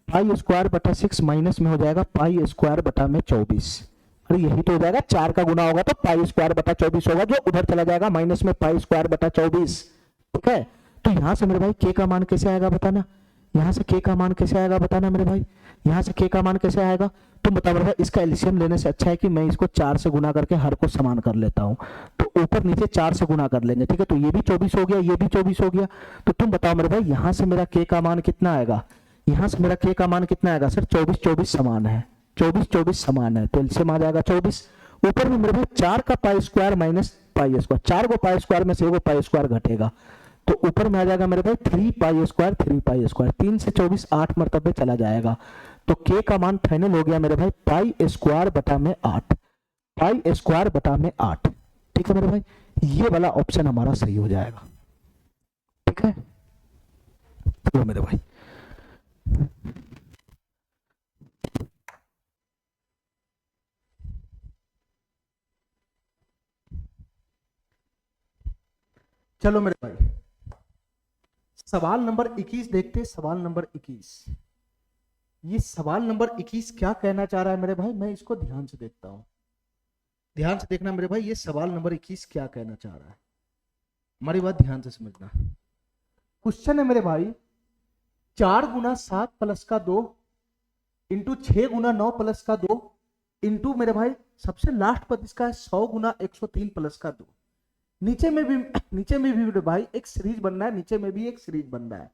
S1: पाई स्क्वायर बटा 6 माइनस में हो जाएगा पाई स्क्वायर बटा में 24। अरे यही तो हो जाएगा, 4 का गुना होगा तो पाई स्क्वायर बटा 24 होगा, जो उधर चला जाएगा माइनस में पाई स्क्वायर बटा 24, ठीक है। तो यहां से मेरे भाई के का मान कैसे आएगा बताना, यहां से के का मान कैसे आएगा बताना मेरे भाई, यहां से के का मान कैसे आएगा, तुम बताओ मेरे भाई। इसका एलसीएम लेने से अच्छा है कि मैं इसको 4 से गुना करके हर को समान कर लेता हूं, तो ऊपर नीचे 4 से गुना कर लेंगे, ठीक है। तो ये भी 24 हो गया, ये भी 24 हो गया, तो तुम बताओ मेरे भाई, यहां से मेरा के का मान कितना आएगा, यहां से मेरा के का मान कितना आएगा सर, 24 24 समान है, 24 24 समान है, तो एलसीएम आ जाएगा 24। ऊपर में मेरे भाई 4 का pi square minus pi square, 4 को पाई स्क्वायर में से 1 को पाई स्क्वायर घटेगा, तो ऊपर में आ जाएगा मेरे भाई 3 पाई स्क्वायर, 3 पाई स्क्वायर, 3 से 24 8 मरतबे चला जाएगा, तो के का मान फाइनल हो गया मेरे भाई पाई स्क्वायर बटा में 8, पाई स्क्वायर बटा में 8, ठीक है मेरे भाई। ये वाला ऑप्शन हमारा सही हो जाएगा, ठीक है। चलो मेरे भाई, चलो मेरे भाई, सवाल नंबर 21 देखते हैं, सवाल नंबर 21। ये सवाल नंबर 21 क्या कहना चाह रहा है मेरे भाई, मैं इसको ध्यान से देखता हूं, ध्यान से देखना मेरे भाई, ये सवाल नंबर 21 क्या कहना चाह रहा है, हमारी बात ध्यान से समझना। क्वेश्चन है मेरे भाई, 4 गुना 7 प्लस का 2 इंटू 6 गुना 9 प्लस का 2 इंटू मेरे भाई सबसे लास्ट पद इसका है 100 गुना 103 प्लस का 2। नीचे में भी मेरे भाई एक सीरीज बन रहा है, नीचे में भी एक सीरीज बन रहा है।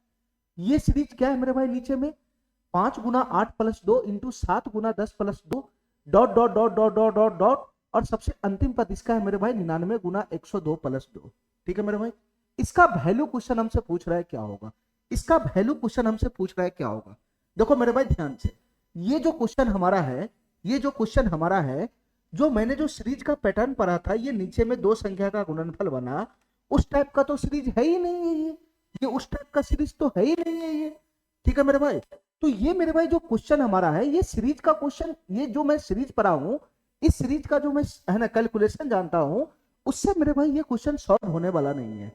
S1: ये सीरीज क्या है मेरे भाई, नीचे में 5 गुना 8 प्लस 2 इंटू 7 गुना 10 plus 2 dot dot dot dot dot dot dot, और सबसे अंतिम पद इसका है मेरे भाई 99 गुना 102 प्लस 2, ठीक है मेरे भाई। इसका वैल्यू क्वेश्चन हमसे पूछ रहा है क्या होगा, इसका वैल्यू क्वेश्चन हमसे पूछ रहा है क्या होगा। देखो मेरे भाई ध्यान से, ये जो क्वेश्चन हमारा है, ये जो क्वेश्चन हमारा है, जो मैंने जो सीरीज का पैटर्न पढ़ा था, ये नीचे में 2 संख्या का गुणनफल बना, उस टाइप का तो सीरीज है ही नहीं है, ये उस टाइप का सीरीज तो है ही नहीं है ये, ठीक है मेरे भाई। तो ये मेरे भाई जो क्वेश्चन हमारा है, ये सीरीज का क्वेश्चन, ये जो मैं सीरीज पढ़ा हूं, इस सीरीज का जो मैं है ना कैलकुलेशन जानता हूं, उससे मेरे भाई ये क्वेश्चन सॉल्व होने वाला नहीं है,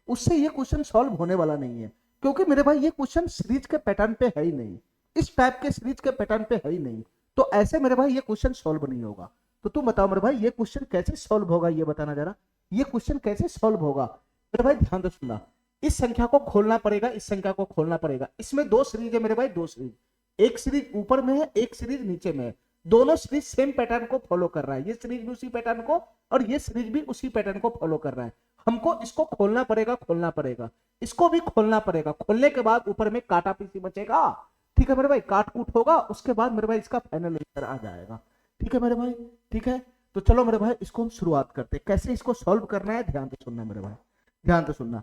S1: उससे ये क्वेश्चन सॉल्व होने वाला नहीं है, क्योंकि मेरे भाई ये क्वेश्चन सीरीज के पैटर्न पे है ही नहीं, इस टाइप के सीरीज के पैटर्न पे है ही नहीं, तो ऐसे मेरे भाई ये क्वेश्चन सॉल्व नहीं होगा। तो तुम बताओ मेरे भाई, ये क्वेश्चन कैसे सॉल्व होगा, ये बताना जरा, ये क्वेश्चन कैसे सॉल्व होगा मेरे भाई। ध्यान से सुनना, इस संख्या को खोलना पड़ेगा, इस संख्या को खोलना पड़ेगा, इसमें 2 सीरीज है मेरे भाई, 2 सीरीज, एक सीरीज ऊपर में है, एक सीरीज नीचे में है, दोनों सीरीज सेम पैटर्न को फॉलो कर रहा है, ये सीरीज भी उसी पैटर्न को और ये सीरीज भी उसी पैटर्न को फॉलो कर रहा है। हमको इसको खोलना पड़ेगा, खोलना पड़ेगा, इसको भी खोलना पड़ेगा, खोलने के बाद ऊपर में काटा पीसी बचेगा, ठीक है मेरे भाई, काट कूट होगा, उसके बाद मेरे भाई इसका फाइनल आंसर आ जाएगा, ठीक है मेरे भाई, ठीक है। तो चलो मेरे भाई इसको हम शुरुआत करते हैं, कैसे इसको सॉल्व करना है ध्यान से सुनना मेरे भाई, ध्यान से सुनना।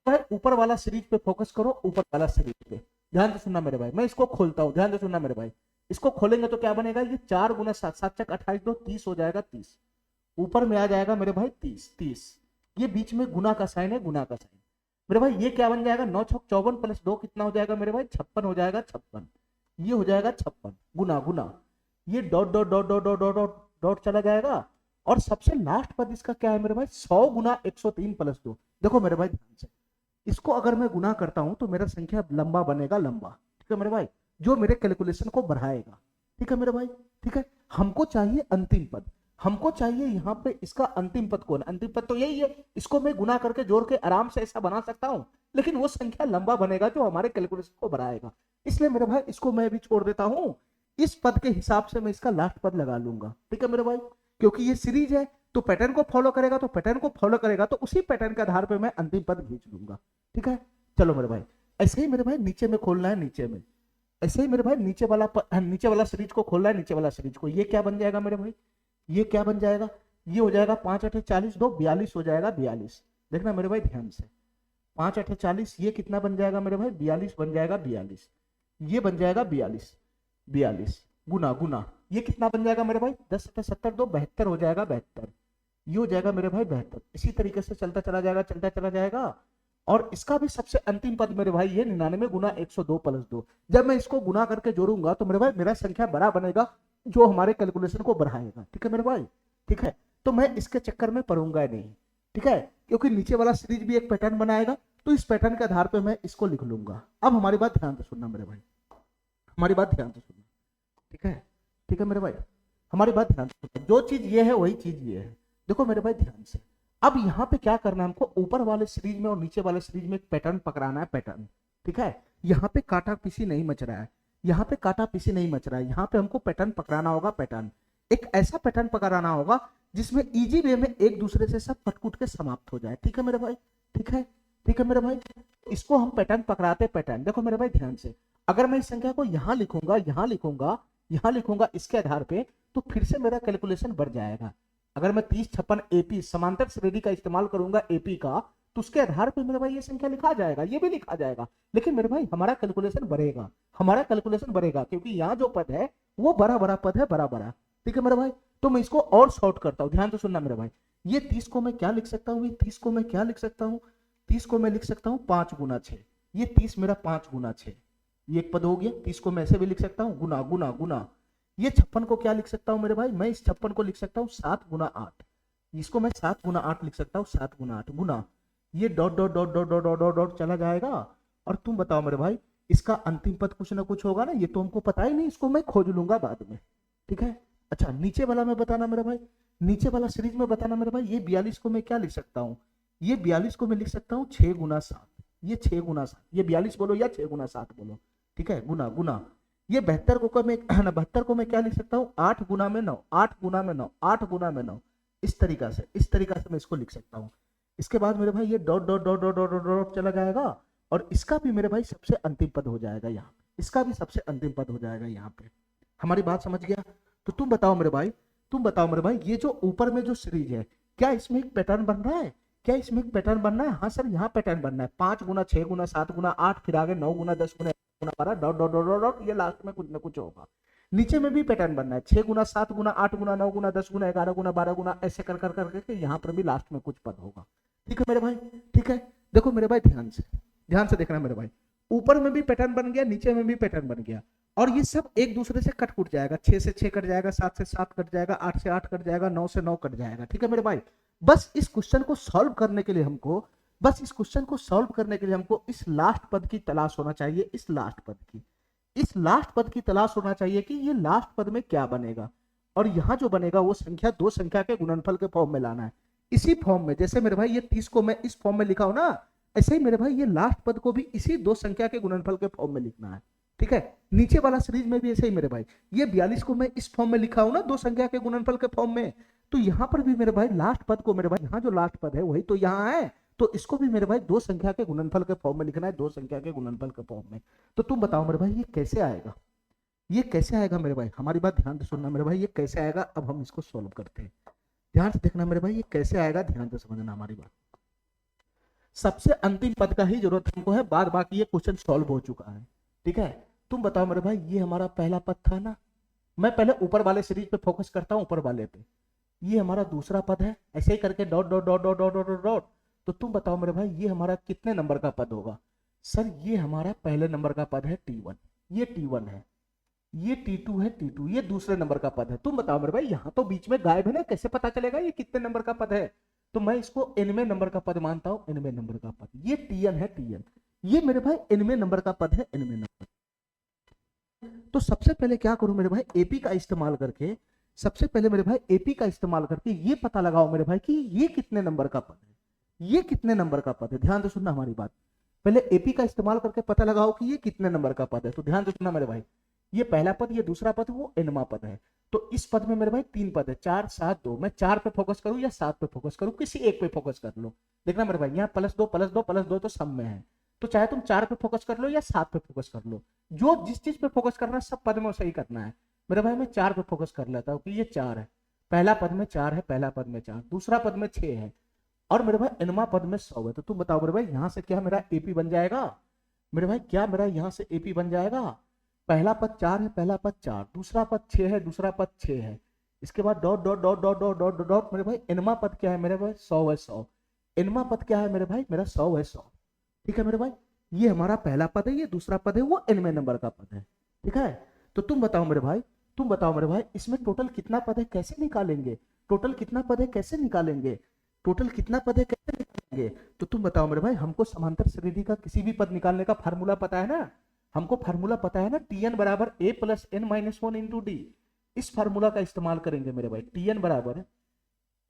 S1: भाई ऊपर वाला सीरीज पे फोकस करो, ऊपर वाला सीरीज पे ध्यान से सुनना मेरे भाई। मैं इसको खोलता हूँ, ध्यान से सुनना मेरे भाई। इसको खोलेंगे तो क्या बनेगा, ये 4 गुना 7, 7 चक 28, 2 30 हो जाएगा 30। ऊपर में आ जाएगा मेरे भाई 30, 30। ये बीच में गुना का साइन है, गुना का साइन मेरे भाई। ये क्या बन जाएगा, 9 छक 54 प्लस 2 कितना हो जाएगा मेरे भाई, 56 हो जाएगा, 56। ये हो जाएगा 56 गुना गुना, ये dot dot dot dot dot dot dot dot चला जाएगा। और सबसे लास्ट पद इसका क्या है मेरे भाई, 100 गुना 103 प्लस 2। देखो मेरे भाई ध्यान से, इसको अगर मैं गुना करता हूं तो मेरा संख्या लंबा बनेगा, लंबा। ठीक है मेरे भाई, जो मेरे कैलकुलेशन को बढ़ाएगा। ठीक है मेरे भाई, ठीक है। हमको चाहिए अंतिम पद, हमको चाहिए यहाँ पे इसका अंतिम पद कौन, अंतिम पद तो यही है। इसको मैं गुना करके जोड़ के आराम से ऐसा बना सकता हूँ, लेकिन वो संख्या लंबा बनेगा जो हमारे कैलकुलेशन को बढ़ाएगा। इसलिए मेरे भाई इसको मैं भी छोड़ देता हूँ, इस पद के हिसाब से मैं इसका लास्ट पद लगा लूंगा। ठीक है मेरे भाई, क्योंकि ये सीरीज है तो पैटर्न को फॉलो करेगा, तो पैटर्न को फॉलो करेगा तो उसी पैटर्न के आधार पर मैं अंतिम पद खींच लूंगा। ठीक है, चलो मेरे भाई ऐसे ही मेरे भाई नीचे में खोलना है, नीचे में ऐसे ही मेरे भाई नीचे वाला सीरीज को खोलना है, नीचे वाला सीरीज को। ये क्या बन जाएगा मेरे भाई, ये क्या बन जाएगा, ये हो जाएगा 5 8 40, 2 42 हो जाएगा, 42। देखना मेरे भाई ध्यान से, 5 8 40, ये कितना बन जाएगा मेरे भाई, 42 बन जाएगा, 42। ये बन जाएगा 42, 42 गुना गुना, ये कितना बन जाएगा मेरे भाई, 10 8 70, 2 72 हो जाएगा, 72। ये हो जाएगा मेरे भाई 72। इसी तरीके से चलता चला जाएगा, चलता चला जाएगा। और इसका भी सबसे अंतिम पद मेरे भाई ये 99 गुना 102 प्लस 2। जब मैं इसको गुना करके जोड़ूंगा तो मेरे भाई मेरा संख्या बड़ा बनेगा, जो हमारे कैलकुलेशन को बढ़ाएगा। ठीक है मेरे भाई, ठीक है। तो मैं इसके चक्कर में पढ़ूंगा नहीं, ठीक है, क्योंकि नीचे वाला सीरीज भी एक पैटर्न बनाएगा, तो इस पैटर्न के आधार पर मैं इसको लिख लूंगा। अब हमारी बात ध्यान से सुनना मेरे भाई, हमारी बात ध्यान से सुनना। ठीक है, ठीक है मेरे भाई, हमारी बात ध्यान से सुनना। जो चीज ये है वही चीज ये है। देखो मेरे भाई ध्यान से, अब यहाँ पे क्या करना है हमको, ऊपर वाले सीरीज में और नीचे वाले सीरीज में एक पैटर्न पकड़ाना है, पैटर्न। ठीक है, यहाँ पे काटा पीसी नहीं मच रहा है, यहाँ पे काटा पीसी नहीं मच रहा है, यहाँ पे हमको पैटर्न पकड़ाना होगा, पैटर्न एक ऐसा पैटर्न पकड़ाना होगा जिसमें इजी वे में एक दूसरे से सब कट के समाप्त हो जाए। ठीक है मेरे भाई, ठीक है, ठीक है मेरे भाई, इसको हम पैटर्न पकड़ाते, पैटर्न। देखो मेरे भाई ध्यान से, अगर मैं इस संख्या को यहाँ लिखूंगा, यहाँ लिखूंगा, यहाँ लिखूंगा इसके आधार पे, तो फिर से मेरा कैलकुलेशन बढ़ जाएगा। अगर मैं 30 56 एपी समांतर श्रेणी का इस्तेमाल करूंगा, एपी का, तो उसके आधार पे मेरे भाई ये संख्या लिखा जाएगा, ये भी लिखा जाएगा, लेकिन मेरे भाई हमारा कैलकुलेशन बढ़ेगा, हमारा कैलकुलेशन बढ़ेगा, क्योंकि यहाँ जो पद है वो बड़ा बड़ा पद है, बड़ा बड़ा। ठीक है मेरे भाई, तो मैं इसको और शॉर्ट करता हूँ, ध्यान से सुनना मेरे भाई। ये 30 को मैं क्या लिख सकता हूँ, ये 30 को मैं क्या लिख सकता हूँ, 30 को मैं लिख सकता हूँ 5 गुना 6। ये 30 मेरा 5 गुना 6, ये एक पद हो गया। 30 को मैं ऐसे भी लिख सकता हूँ, गुना गुना गुना। ये 56 को क्या लिख सकता हूँ मेरे भाई, मैं इस 56 को लिख सकता हूँ 7 गुना 8। इसको मैं 7 गुना 8 लिख सकता हूँ, 7 गुना 8 गुना, ये dot dot dot dot dot dot dot dot चला जाएगा। और तुम बताओ मेरे भाई इसका अंतिम पद कुछ ना कुछ होगा ना, ये तो हमको पता ही नहीं, इसको मैं खोज लूंगा बाद में। ठीक है, अच्छा नीचे वाला में बताना मेरे भाई, नीचे वाला सीरीज में बताना मेरे भाई। ये 42 को मैं क्या लिख सकता हूँ, ये 42 को मैं लिख सकता हूँ 6 गुना 7, ये 6 गुना 7, ये 42 बोलो या 6 गुना 7 बोलो। ठीक है, गुना गुना। ये 72 को मैं 72 को मैं क्या लिख सकता हूँ, 8 गुना में 9, 8 गुना में 9, 8 गुना में 9। इस तरीका से, इस तरीका से मैं इसको लिख सकता हूँ। इसके बाद मेरे भाई ये dot dot dot dot dot dot चला जाएगा, और इसका भी मेरे भाई सबसे अंतिम पद हो जाएगा यहाँ, इसका भी सबसे अंतिम पद हो जाएगा यहाँ पे। हमारी बात समझ गया? तो तुम बताओ मेरे भाई, तुम बताओ मेरे भाई, ये जो ऊपर में जो सीरीज है, क्या इसमें एक पैटर्न बन रहा है, क्या इसमें एक पैटर्न बन रहा है? हाँ सर, यहाँ पैटर्न बनना है, 5 गुना 6 गुना 7 गुना 8, फिर आगे 9 गुना 10 गुना 12 डॉट डॉट डॉट डॉट, ये लास्ट में कुछ ना कुछ होगा। नीचे में भी पैटर्न बनना है, 6 गुना 7 गुना 8 गुना 9 गुना 10 गुना 11 गुना 12 गुना, ऐसे कर कर करके यहाँ पर भी लास्ट में कुछ पद होगा। ठीक है मेरे भाई, ठीक है। देखो मेरे भाई ध्यान से देखना मेरे भाई, ऊपर में भी पैटर्न बन गया, नीचे में भी पैटर्न बन गया, और ये सब एक दूसरे से कट कुट जाएगा। 6 से 6 कट जाएगा, 7 से 7 कट जाएगा, 8 से 8 कट जाएगा, 9 से 9 कट जाएगा। ठीक है मेरे भाई, बस इस क्वेश्चन को सॉल्व करने के लिए हमको, बस इस क्वेश्चन को सॉल्व करने के लिए हमको इस लास्ट पद की तलाश होना चाहिए, इस लास्ट पद की, इस लास्ट पद की तलाश होना चाहिए कि ये लास्ट पद में क्या बनेगा। और यहाँ जो बनेगा वो संख्या, दो संख्या के गुणनफल के फॉर्म में लाना है, इसी फॉर्म में। जैसे मेरे भाई ये 30 को मैं इस फॉर्म में लिखा हूं ना, ऐसे ही मेरे भाई ये लास्ट पद को भी इसी दो संख्या के गुणनफल के फॉर्म में लिखना है। ठीक है, नीचे वाला सीरीज में भी ऐसे ही मेरे भाई, ये 42 को मैं इस फॉर्म में लिखा हूं ना, दो संख्या के गुणनफल के फॉर्म में, तो यहाँ पर भी मेरे भाई लास्ट पद को, मेरे भाई यहाँ जो लास्ट पद है वही तो यहाँ है, तो इसको भी मेरे भाई दो संख्या के गुणनफल के फॉर्म में लिखना है, दो संख्या के गुणनफल के फॉर्म में। तो तुम बताओ मेरे भाई ये कैसे आएगा, ये कैसे आएगा मेरे भाई? हमारी बात ध्यान से सुनना मेरे भाई, ये कैसे आएगा, अब हम इसको सॉल्व करते हैं। ध्यान से देखना मेरे भाई, ये कैसे आएगा, ध्यान से समझना हमारी बात।
S2: सबसे अंतिम पद का ही जरूरत हमको है, बाद बाकी ये क्वेश्चन सॉल्व हो चुका है। ठीक है, तुम बताओ मेरे भाई, ये हमारा पहला पद था ना, मैं पहले ऊपर वाले सीरीज पे फोकस करता हूँ, ऊपर वाले पे। ये हमारा दूसरा पद है, ऐसे ही करके dot dot dot dot dot dot dot. तो तुम बताओ मेरे भाई, ये हमारा कितने नंबर का पद होगा? सर ये हमारा पहले नंबर का पद है T1, ये T1 है, ये T2 है, T2 ये दूसरे नंबर का पद है। तुम बताओ मेरे भाई, यहाँ तो बीच में गायब है ना, कैसे पता चलेगा ये कितने नंबर का पद है? तो मैं इसको nवें नंबर का पद मानता हूँ, nवें नंबर का पद। ये Tn है, Tn ये मेरे भाई nवें नंबर का पद है, nवें नंबर। तो सबसे पहले क्या करूं मेरे भाई, एपी का इस्तेमाल करके, सबसे पहले मेरे भाई एपी का इस्तेमाल करके ये पता लगाओ मेरे भाई कि ये कितने नंबर का पद है, ये कितने नंबर का पद है। ध्यान से सुनना हमारी बात, पहले एपी का इस्तेमाल करके पता लगाओ कि ये कितने नंबर का पद है। तो ध्यान से सुनना मेरे भाई, ये पहला पद, ये दूसरा पद, वो एनवा पद है। तो इस पद में मेरे भाई 3 पद है, 4 7 2। मैं 4 पे फोकस करूं या 7 पे फोकस करूं, किसी एक पे फोकस कर लो। देखना मेरे भाई, यहाँ +2 +2 +2 तो सब में है, तो चाहे तुम 4 पे फोकस कर लो या 7 पे फोकस कर लो, जो जिस चीज पे फोकस करना है सब पद में सही करना है। मेरे भाई मैं 4 पे फोकस कर लेता हूँ कि ये 4 है, पहला पद में 4 है, पहला पद में 4, दूसरा पद में 6 है, और मेरे भाई एनवा पद में 100 है। तो तुम बताओ मेरे भाई, यहां से क्या मेरा एपी बन जाएगा? मेरे भाई क्या मेरा यहां से एपी बन जाएगा? पहला पद 4 है, पहला पद 4, दूसरा पद 6 है, दूसरा पद 6 है, इसके बाद dot dot dot dot dot dot dot. मेरे भाई एनवा पद क्या है मेरे भाई? 100 है, 100। एनवा पद क्या है मेरे भाई? मेरा 100 है, 100। ठीक है मेरे भाई, ये हमारा पहला पद है, ये दूसरा पद है, वो एनवें नंबर का पद है। ठीक है, तो तुम बताओ मेरे भाई, तुम बताओ मेरे भाई, इसमें टोटल कितना पद है, कैसे निकालेंगे? टोटल कितना पद है, कैसे निकालेंगे? टोटल कितना पद है, कैसे निकालेंगे? तो तुम बताओ मेरे भाई, हमको समांतर श्रेणी का किसी भी पद निकालने का फार्मूला पता है ना, हमको फार्मूला पता है ना, Tn बराबर a plus n minus 1 into d. इस फार्मूला का इस्तेमाल करेंगे मेरे भाई, Tn बराबर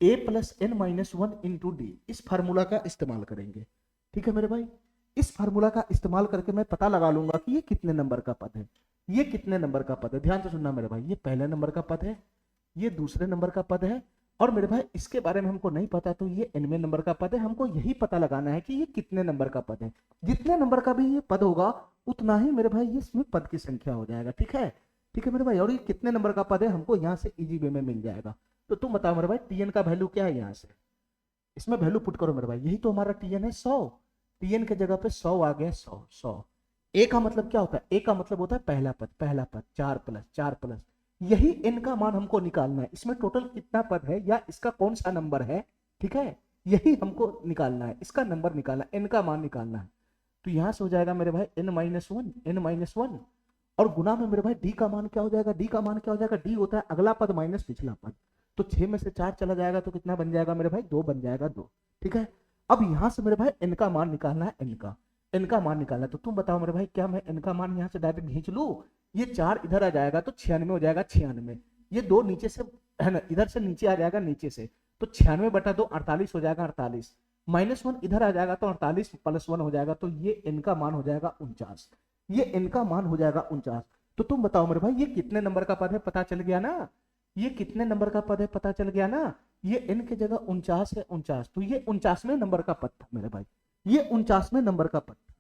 S2: a plus n minus 1 into d, इस फार्मूला का इस्तेमाल करेंगे। ठीक है मेरे भाई, इस फार्मूला का इस्तेमाल करके मैं पता लगा लूंगा कि ये कितने नंबर का पद है, ये कितने नंबर का पद है। ध्यान से सुनना मेरे भाई, ये पहले नंबर का पद है, ये दूसरे नंबर का पद है, और मेरे भाई इसके बारे में हमको नहीं पता, तो ये एनवें नंबर का पद है। हमको यही पता लगाना है कि ये कितने नंबर का पद है। जितने नंबर का भी ये पद होगा, उतना ही मेरे भाई ये इसमें पद की संख्या हो जाएगा। ठीक है, ठीक है मेरे भाई, और ये कितने नंबर का पद है हमको यहाँ से इजी वे में मिल जाएगा। तो तुम बताओ मेरे भाई, Tn का वैल्यू क्या है? यहाँ से इसमें वैल्यू पुट करो मेरे भाई, यही तो हमारा Tn है, 100। Tn के जगह पे 100 आ गया, 100 100। ए का मतलब क्या होता है? ए का मतलब होता है पहला पद, पहला पद 4 प्लस 4 प्लस, यही n का मान हमको निकालना है। इसमें टोटल कितना पद है या इसका कौन सा नंबर है, ठीक है, यही हमको निकालना है, इसका नंबर निकालना है, n का मान निकालना है। तो यहां से हो जाएगा मेरे भाई n माइनस 1, n माइनस 1, और गुना में मेरे भाई d का मान क्या हो जाएगा? d का मान क्या हो जाएगा? d होता है अगला पद माइनस पिछला पद। तो 6 में से 4 चला जाएगा तो कितना बन जाएगा मेरे भाई? 2 बन जाएगा, 2। ठीक है, अब यहां से मेरे भाई n का मान निकालना है, n का मान निकालना है। तो तुम बताओ मेरे भाई, क्या मैं n का मान यहां से डायरेक्ट खींच लू? ये 4 इधर आ जाएगा तो 96 हो जाएगा, 96। ये 2 नीचे से है ना, इधर से नीचे आ जाएगा, नीचे से, तो 96 बटा 2 48 हो जाएगा, 48 माइनस 1 इधर आ जाएगा तो 48 प्लस 1 हो जाएगा, तो ये n का मान हो जाएगा 49, ये n का मान हो जाएगा 49। तो तुम बताओ मेरे भाई, ये कितने नंबर का पद है? पता चल गया ना, ये कितने नंबर का पद है? पता चल गया ना, ये n की जगह 49 है, 49, तो ये 49वें नंबर का पद था मेरे भाई, ये 49वें नंबर का पद था।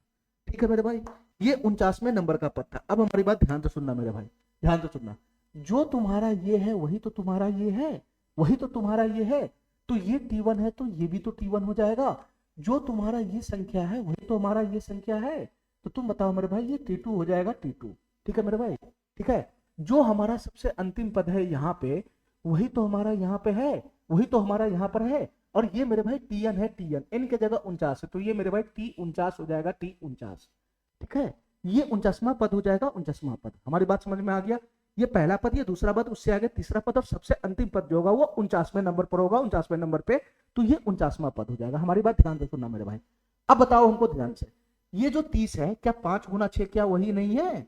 S2: ठीक है मेरे भाई, ये 49वें नंबर का पद था। अब हमारी बात ध्यान से सुनना मेरे भाई, ध्यान से सुनना, जो तुम्हारा ये है वही तो तुम्हारा ये है, वही तो तुम्हारा ये है, तो ये T1 है तो ये भी तो T1 हो जाएगा। जो तुम्हारा ये संख्या है वही तो हमारा ये संख्या है। तो तुम बताओ मेरे भाई, ये T2 हो जाएगा, T2। ठीक है मेरे भाई, ठीक है, जो हमारा सबसे अंतिम पद है यहाँ पे, वही तो हमारा यहाँ पे है, वही तो हमारा यहाँ पर है, और ये मेरे भाई Tn है, Tn n के जगह 49 है, तो ये मेरे भाई T49 हो जाएगा, T49। ठीक है, ये 49वां पद हो जाएगा, 49वां पद। हमारी बात समझ में आ गया? ये पहला पद, ये दूसरा पद, उससे आगे तीसरा पद, और सबसे अंतिम पद जो होगा वो 49वें नंबर पर होगा, 49वें नंबर पे, तो ये 49वां पद हो जाएगा। हमारी बात ध्यान से सुनना मेरे भाई। अब बताओ हमको ध्यान से, ये जो 30 है, क्या 5 गुना 6 क्या वही नहीं है?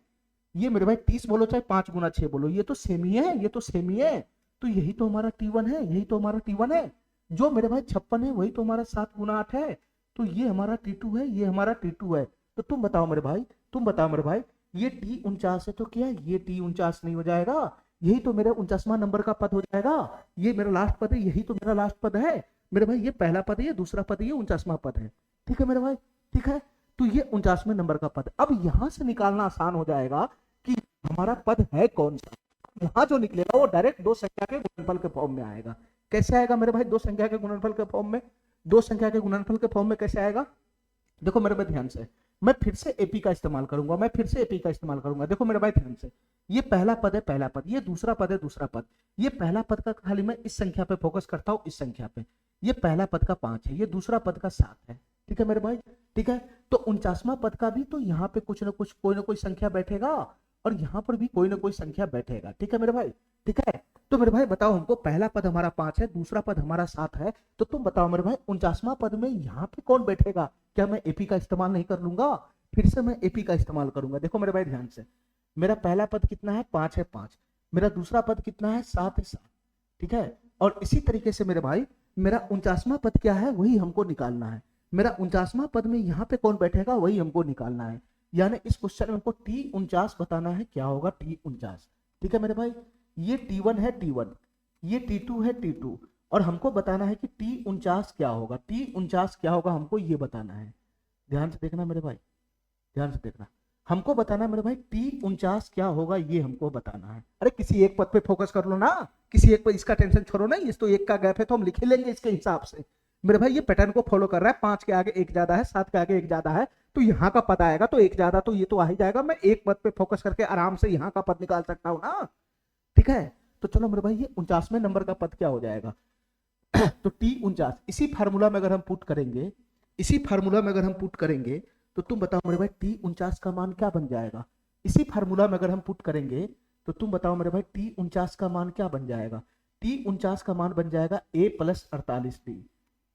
S2: ये मेरे भाई 30 बोलो चाहे 5 गुना 6 बोलो, ये तो सेम ही है, ये तो सेम ही है। तो यही तो हमारा T1 है, यही तो हमारा T1 है। जो मेरे भाई 56 है वही तो हमारा 7 गुना 8 है, तो ये हमारा T2 है, ये हमारा T2 है। तो तुम बताओ मेरे भाई, तुम बताओ मेरे भाई, ये T49 है तो क्या ये T49 नहीं हो जाएगा? यही तो मेरा 49वां नंबर का पद हो जाएगा, ये मेरा लास्ट पद है, यही तो मेरा लास्ट पद है मेरे भाई। ये पहला पद है, ये दूसरा पद है, ये 49वां पद है। ठीक है मेरे भाई, ठीक है, तो ये 49वें नंबर का पद। अब यहां से निकालना आसान हो जाएगा कि हमारा पद है कौन सा। यहां जो निकलेगा वो डायरेक्ट दो संख्या के गुणनफल के फॉर्म में आएगा। कैसे आएगा मेरे भाई? दो संख्या के गुणनफल के फॉर्म में, दो संख्या के गुणनफल के फॉर्म में कैसे आएगा? देखो मेरे भाई ध्यान से, मैं फिर से एपी का इस्तेमाल करूंगा, मैं फिर से एपी का इस्तेमाल करूंगा। देखो मेरे भाई ध्यान से, ये पहला पद है पहला पद, ये दूसरा पद है दूसरा पद। ये पहला पद का खाली मैं इस संख्या पे फोकस करता हूँ, इस संख्या पे। ये पहला पद का 5 है, ये दूसरा पद का 7 है। ठीक है मेरे भाई, ठीक है। तो 49वां पद का भी तो यहाँ पे कुछ ना कुछ कोई ना कोई संख्या बैठेगा, और यहाँ पर भी कोई ना कोई संख्या बैठेगा। ठीक है मेरे भाई, ठीक है। तो मेरे भाई बताओ हमको, पहला पद हमारा 5 है, दूसरा पद हमारा 7 है, तो तुम बताओ मेरे भाई 49वां पद में यहाँ पे कौन बैठेगा? क्या मैं एपी का इस्तेमाल नहीं कर लूंगा? फिर से मैं एपी का इस्तेमाल करूंगा। देखो मेरे भाई ध्यान से, मेरा पहला पद कितना है? 5 है 5। मेरा दूसरा पद कितना है? 7 है 7। ठीक है। और इसी तरीके से मेरे भाई मेरा 49वां पद क्या है, वही हमको निकालना है। मेरा 49वां पद में यहाँ पे कौन बैठेगा, वही हमको निकालना है। यानी इस क्वेश्चन में हमको T49 बताना है, क्या होगा T49। ठीक है मेरे भाई, ये T1 है T1, ये T2 है T2, और हमको बताना है कि T49 क्या होगा। T49 क्या होगा हमको ये बताना है। ध्यान से देखना मेरे भाई, ध्यान से देखना, हमको बताना है मेरे भाई T49 क्या होगा, ये हमको बताना है। अरे किसी एक पद पे फोकस कर लो ना, किसी एक पर, इसका टेंशन छोड़ो ना, इस तो एक का गैप है तो हम लिख लेंगे इसके हिसाब से। मेरे भाई ये पैटर्न को फॉलो कर रहा है, 5 के आगे एक ज्यादा है, 7 के आगे एक ज्यादा है, तो यहाँ का पद आएगा तो एक ज्यादा, तो ये तो आ ही जाएगा। मैं एक पद पे फोकस करके आराम से यहाँ का पद निकाल सकता हूँ ना। ठीक है, तो चलो मेरे भाई ये 49वें नंबर का पद क्या हो जाएगा तो T49, इसी फार्मूला में अगर हम पुट करेंगे, इसी फार्मूला में अगर हम पुट करेंगे, तो तुम बताओ मेरे भाई T49 का मान क्या बन जाएगा। इसी फार्मूला में अगर हम पुट करेंगे, तो तुम बताओ मेरे भाई T49 का मान क्या बन जाएगा। T49 का मान बन जाएगा A plus 48D,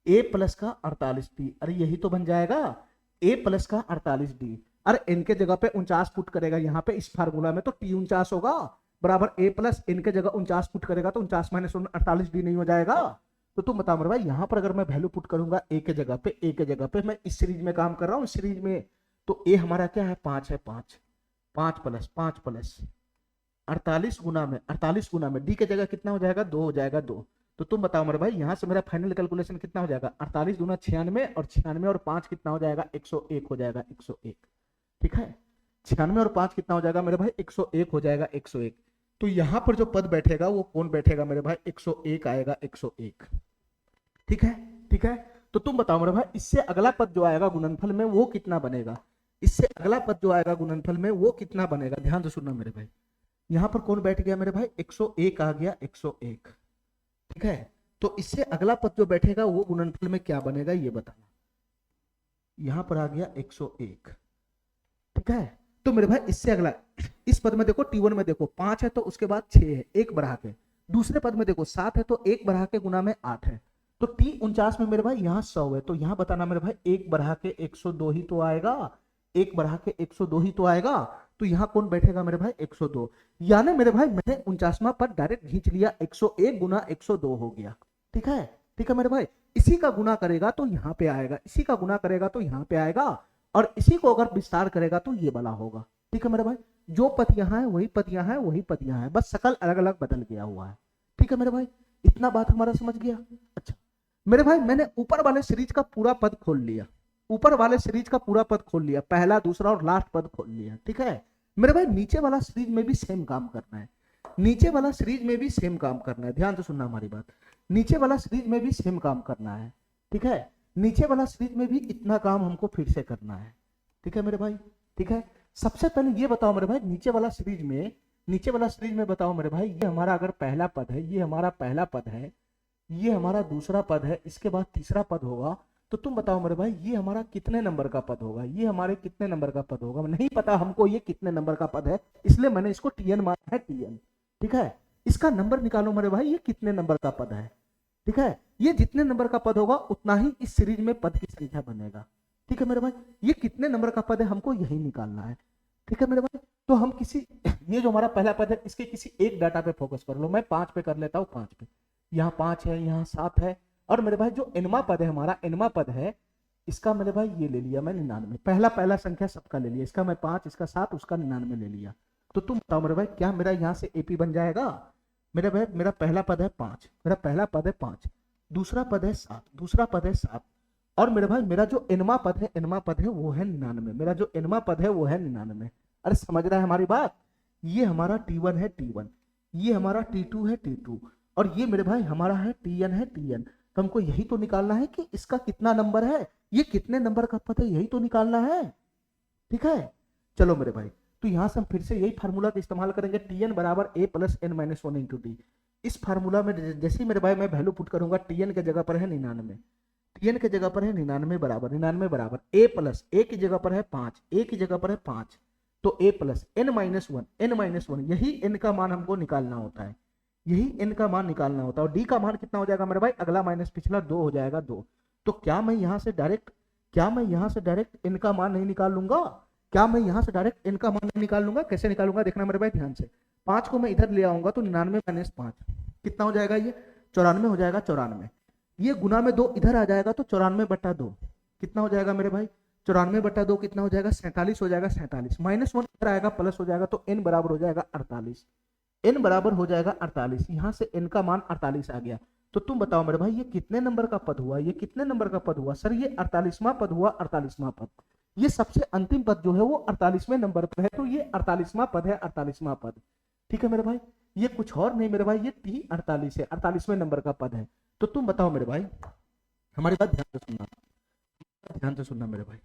S2: A plus का 48D। अरे यही तो बन जाएगा, A प्लस का 48D। अरे n के जगह पे 49 पुट करेगा यहाँ पे इस फार्मूला में, तो T49 होगा बराबर A प्लस n के जगह 49 पुट करेगा तो 49 माइनस 48D नहीं हो जाएगा। तो तुम बताओ मेरे भाई, यहाँ पर अगर मैं वैल्यू पुट करूंगा A के जगह पे, A के जगह पे, मैं इस सीरीज में काम कर रहा हूँ, इस सीरीज में, तो A हमारा क्या है? 5 है 5, 5 प्लस 48 गुना में, 48 गुना में D के जगह कितना हो जाएगा? 2 हो जाएगा, 2। तो तुम बताओ मेरे भाई, यहाँ से मेरा फाइनल कैलकुलेशन कितना हो जाएगा? 48 दूना 96, और 96 और 5 कितना हो जाएगा? 101 हो जाएगा, 101। ठीक है, 96 और 5 कितना हो जाएगा मेरे भाई? 101 हो जाएगा, 101। तो यहाँ पर जो पद बैठेगा वो कौन बैठेगा मेरे भाई? 101 आएगा, 101। ठीक है, ठीक है। तो तुम बताओ मेरे भाई, इससे अगला पद जो आएगा गुणनफल में वो कितना बनेगा? इससे अगला पद जो आएगा गुणनफल में वो कितना बनेगा? ध्यान से सुनना मेरे भाई, यहाँ पर कौन बैठ गया मेरे भाई? 101 आ गया, 101। ठीक है, तो इससे अगला पद जो बैठेगा वो गुणनफल में क्या बनेगा ये बताना। यहां पर आ गया 101। ठीक है, तो मेरे भाई इससे अगला, इस पद में देखो T1 में देखो 5 है तो उसके बाद 6 है, एक बढ़ा के। दूसरे पद में देखो 7 है तो एक बढ़ा के गुना में 8 है। तो T49 में मेरे भाई यहाँ 100 है, तो यहाँ बताना मेरे भाई एक बढ़ा के 102 ही तो आएगा, एक बढ़ा के 102 ही तो आएगा। तो यहाँ कौन बैठेगा मेरे भाई? 102। यानी मेरे भाई मैंने 49वां पद डायरेक्ट खींच लिया, 101 गुना 102 हो गया। ठीक है, ठीक है मेरे भाई, इसी का गुना करेगा तो यहाँ पे आएगा, इसी का गुना करेगा तो यहाँ पे आएगा, और इसी को अगर विस्तार करेगा तो ये वाला होगा। ठीक है मेरे भाई, जो पद यहाँ है वही पद यहाँ है, वही पद यहाँ है, बस शकल अलग अलग बदल गया हुआ है। ठीक है मेरे भाई, इतना बात हमारा समझ गया। अच्छा मेरे भाई, मैंने ऊपर वाले सीरीज का पूरा पद खोल लिया, ऊपर वाले सीरीज का पूरा पद खोल लिया, पहला दूसरा और लास्ट पद खोल लिया। ठीक है मेरे भाई, नीचे वाला सीरीज में भी सेम काम करना है, नीचे वाला सीरीज में भी सेम काम करना है। ध्यान से सुनना हमारी बात, नीचे वाला सीरीज में भी सेम काम करना है। ठीक है, नीचे वाला सीरीज में भी इतना काम हमको फिर से करना है। ठीक है मेरे भाई, ठीक है। सबसे पहले ये बताओ मेरे भाई, नीचे वाला सीरीज में, नीचे वाला सीरीज में बताओ मेरे भाई, ये हमारा अगर पहला पद है, ये हमारा पहला पद है, ये हमारा दूसरा पद है, इसके बाद तीसरा पद होगा, तो तुम बताओ मेरे भाई ये हमारा कितने नंबर का पद होगा? ये हमारे कितने नंबर का पद होगा? नहीं पता हमको ये कितने नंबर का पद है, इसलिए मैंने इसको TN माना है, TN। ठीक है, इसका नंबर निकालो मेरे भाई, ये कितने नंबर का पद है। ठीक है, ये जितने नंबर का पद होगा उतना ही इस सीरीज में पद की संख्या बनेगा। ठीक है मेरे भाई, ये कितने नंबर का पद है हमको यही निकालना है। ठीक है मेरे भाई, तो हम किसी, ये जो हमारा पहला पद है इसके किसी एक डाटा पे फोकस कर लो। मैं 5 पे कर लेता हूँ, 5 पे, यहाँ 5 है, यहाँ 7 है, और मेरे भाई जो एनवा पद है हमारा, एनवा पद है, इसका मेरे भाई ये ले लिया मैं 99। पहला संख्या सबका ले लिया, इसका मैं 5, इसका 7, उसका 99 ले लिया। तो तुम बताओ मेरे भाई, क्या मेरा यहाँ से एपी बन जाएगा? मेरे भाई मेरा पहला पद है 5, मेरा पहला पद है 5, दूसरा पद है 7, दूसरा पद है 7, और मेरे भाई मेरा जो एनवा पद है, एनवा पद है वो है 99, मेरा जो एनवा पद है वो है 99। अरे समझ रहा है हमारी बात? ये हमारा T1 है, T1, ये हमारा T2 है, T2, और ये मेरे भाई हमारा है TN है, TN। तो हमको यही तो निकालना है कि इसका कितना नंबर है, ये कितने नंबर का पद है, यही तो निकालना है। ठीक है, चलो मेरे भाई, तो यहां से हम फिर से यही फार्मूला का इस्तेमाल करेंगे, Tn बराबर a plus n minus one into d. इस फार्मूला में जैसे ही मेरे भाई मैं वैल्यू पुट करूंगा, Tn के जगह पर है 99, Tn के जगह पर है 99 बराबर a प्लस a की जगह पर है 5, a की जगह पर है 5, तो a plus n minus one, यही n का मान हमको निकालना होता है, यही n का मान निकालना होता है। और d का मान कितना हो जाएगा मेरे भाई, अगला माइनस पिछला 2 हो जाएगा 2। तो क्या मैं यहाँ से डायरेक्ट n का मान नहीं निकाल लूंगा, क्या मैं यहाँ से डायरेक्ट n का मान नहीं निकाल लूंगा? कैसे निकालूंगा देखना मेरे भाई ध्यान से। 5 को मैं इधर ले आऊंगा तो 99 माइनस 5 कितना हो जाएगा, ये 94 हो जाएगा, 94। ये गुना में 2 इधर आ जाएगा तो 94/2 कितना हो जाएगा मेरे भाई, 94/2 कितना हो जाएगा, 47 हो जाएगा, 47 माइनस 1 इधर आएगा प्लस हो जाएगा, तो n बराबर हो जाएगा 48, n बराबर हो जाएगा 48। यहाँ से n का मान 48 आ गया। तो तुम बताओ मेरे भाई ये कितने नंबर का पद हुआ, ये कितने नंबर का पद हुआ? सर ये 48वां पद हुआ, 48वां पद। ये सबसे अंतिम पद जो है वो 48वें नंबर पर है, तो ये 48वां पद है, 48वां पद। ठीक है मेरे भाई, ये कुछ और नहीं मेरे भाई, ये T48 है, 48वें नंबर का पद है। तो तुम बताओ मेरे भाई, हमारी बात ध्यान से सुनना, ध्यान से सुनना मेरे भाई,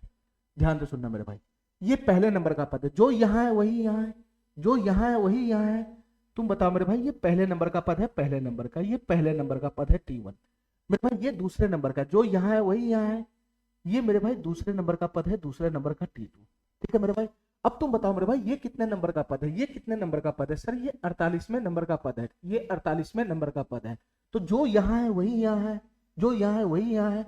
S2: ध्यान से सुनना मेरे भाई। ये पहले नंबर का पद है, जो यहाँ है वही यहाँ है, जो यहाँ है वही यहाँ है। तुम बताओ मेरे भाई, ये पहले नंबर का पद है, पहले नंबर का, ये पहले नंबर का पद है T1। मेरे भाई ये दूसरे नंबर का, जो यहाँ है वही यहाँ है, ये मेरे भाई दूसरे नंबर का पद है, दूसरे नंबर का T2। ठीक है मेरे भाई, अब तुम बताओ मेरे भाई ये कितने नंबर का पद है, ये कितने नंबर का पद है? सर ये 48वें नंबर का पद है, ये 48वें नंबर का पद है। तो जो यहाँ है वही यहाँ है, जो यहाँ है वही यहाँ है,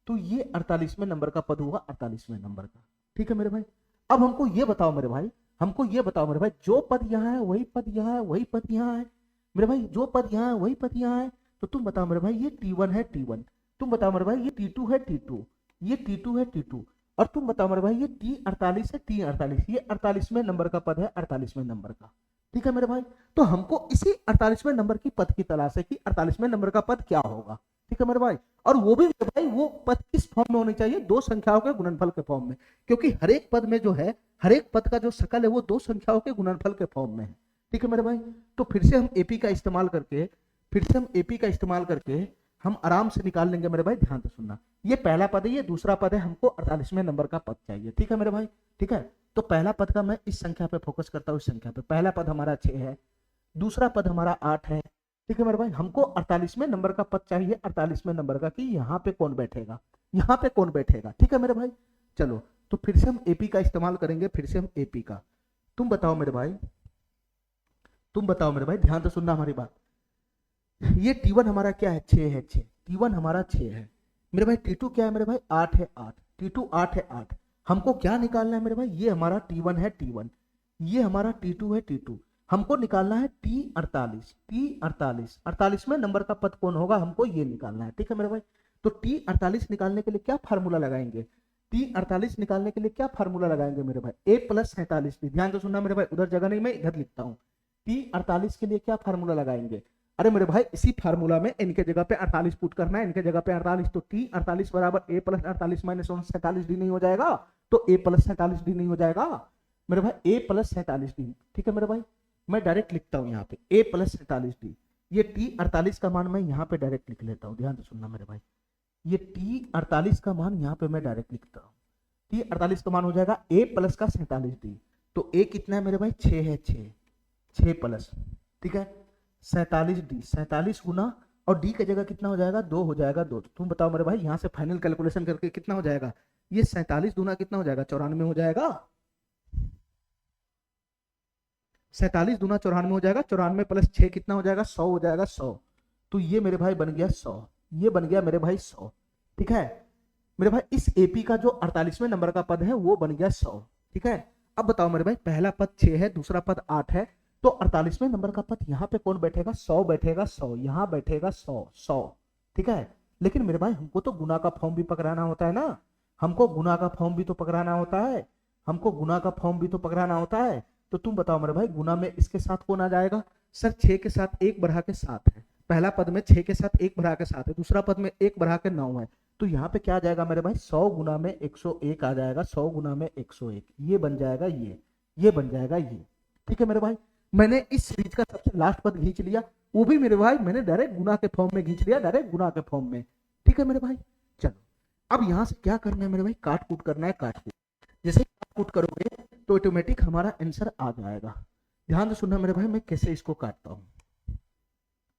S2: तो ये 48वें नंबर का पद हुआ, 48वें नंबर का। ठीक है मेरे भाई, अब हमको ये बताओ मेरे भाई, हमको ये बताओ मेरे भाई, जो पद यहाँ है वही पद यहाँ है, वही पद यहाँ है मेरे भाई, जो पद यहाँ है वही पद यहाँ है। तो तुम बताओ मेरे भाई ये T1 है, T1। तुम बताओ मेरे भाई ये T2 है, T2, ये T2 है, T2। और तुम बताओ मेरे भाई ये T48 है, T48, ये 48वें नंबर का पद है, 48वें नंबर का। ठीक है मेरे भाई, तो हमको इसी 48वें नंबर की पद की तलाश है कि 48वें नंबर का पद क्या होगा। ठीक है मेरे भाई, और वो भी मेरे भाई वो पद किस फॉर्म में होनी चाहिए, दो संख्याओं के गुणनफल के फॉर्म में, क्योंकि हर एक पद में जो है, हर एक पद का जो शकल है वो दो संख्याओं के गुणनफल के फॉर्म में है। ठीक है मेरे भाई, तो फिर से हम एपी का इस्तेमाल करके, फिर से हम एपी का इस्तेमाल करके हम आराम से निकाल लेंगे मेरे भाई, ध्यान से सुनना। ये पहला पद है, ये दूसरा पद है, हमको 48वें नंबर का पद चाहिए। ठीक है मेरे भाई, ठीक है, तो पहला पद का मैं इस संख्या पे फोकस करता हूँ, इस संख्या पे। पहला पद हमारा 6 है, दूसरा पद हमारा 8 है। ठीक है मेरे भाई, हमको 48वें नंबर का पद चाहिए, 48वें नंबर का, कि यहाँ पे कौन बैठेगा, यहाँ पे कौन बैठेगा। ठीक है मेरे भाई, चलो तो फिर से हम एपी का इस्तेमाल करेंगे, फिर से हम एपी का। तुम बताओ मेरे भाई, तुम बताओ मेरे भाई, ध्यान से सुनना हमारी बात। ये T1 हमारा क्या है, 6 है, 6, T1 हमारा 6 है मेरे भाई। T2 क्या है मेरे भाई, 8 है, 8, T2 8 है, 8। हमको क्या निकालना है मेरे भाई, ये हमारा T1 है, T1, ये हमारा T2 है, T2। हमको निकालना है T48, T48, 48वें नंबर का पद कौन होगा, हमको ये निकालना है। ठीक है मेरे भाई, तो T48 निकालने के लिए क्या फार्मूला लगाएंगे, T48 निकालने के लिए क्या फार्मूला लगाएंगे मेरे भाई, a प्लस 47। ध्यान से सुनना मेरे भाई, उधर जगह नहीं, मैं इधर लिखता हूँ। T48 के लिए क्या फार्मूला लगाएंगे, अरे मेरे भाई इसी फार्मूला में इनके जगह पे 48 पुट करना है, इनके जगह पे 48, तो T48 बराबर a प्लस 48 माइनस 47d नहीं हो जाएगा, तो a प्लस 47d नहीं हो जाएगा मेरे भाई, a प्लस 47d। ठीक है मेरे भाई, मैं डायरेक्ट लिखता हूँ यहाँ पे a प्लस 47d। ये T48 का मान मैं यहाँ पे डायरेक्ट लिख लेता हूँ, ध्यान से सुनना मेरे भाई, ये T48 का मान यहाँ पे मैं डायरेक्ट लिखता हूँ। T48 का मान हो जाएगा a प्लस का 47d, तो a कितना है मेरे भाई, 6 है, 6 प्लस, ठीक है, 47d, 47 गुना, और d की जगह कितना हो जाएगा, 2 हो जाएगा, 2। तुम बताओ मेरे भाई यहाँ से फाइनल कैलकुलेशन करके कितना हो जाएगा, ये 47 गुना कितना हो जाएगा, 94 हो जाएगा, 47 गुना 94 हो जाएगा, 94 प्लस 6 कितना हो जाएगा, 100 हो जाएगा, 100। तो ये मेरे भाई बन गया 100, ये बन गया मेरे भाई 100। ठीक है मेरे भाई, इस एपी का जो 48वें नंबर का पद है वो बन गया 100। ठीक है, अब बताओ मेरे भाई, पहला पद 6 है, दूसरा पद 8 है, तो 48वें नंबर का पद यहाँ पे कौन बैठेगा, 100 बैठेगा, 100 यहाँ बैठेगा, 100, 100। ठीक है, लेकिन मेरे भाई हमको तो गुना का फॉर्म भी पकड़ाना होता है ना, हमको गुना का फॉर्म भी तो पकड़ाना होता है, हमको गुना का फॉर्म भी तो पकड़ाना होता है। तो तुम बताओ मेरे भाई, गुना में इसके साथ कौन आ जाएगा, सर 6 के साथ 1 बढ़ा के 7 है, पहला पद में 6 के साथ 1 बढ़ा के 7 है, दूसरा पद में 1 बढ़ा के 9 है, तो यहाँ पे क्या आ जाएगा मेरे भाई, 100 गुना में 101 आ जाएगा, 100 गुना में 101, ये बन जाएगा, ये बन जाएगा ये। ठीक है मेरे भाई, मैंने इस सीरीज का सबसे लास्ट पद खींच लिया, वो भी मेरे भाई मैंने डायरेक्ट गुना के फॉर्म में खींच लिया, डायरेक्ट गुना के फॉर्म में। ठीक है मेरे भाई। चलो अब यहाँ से क्या करना है मेरे भाई, काट कूट करना है, काट कूट। जैसे काट कूट करोगे तो ऑटोमेटिक हमारा आंसर आ जाएगा। ध्यान से सुनना मेरे भाई, मैं कैसे इसको काटता हूँ,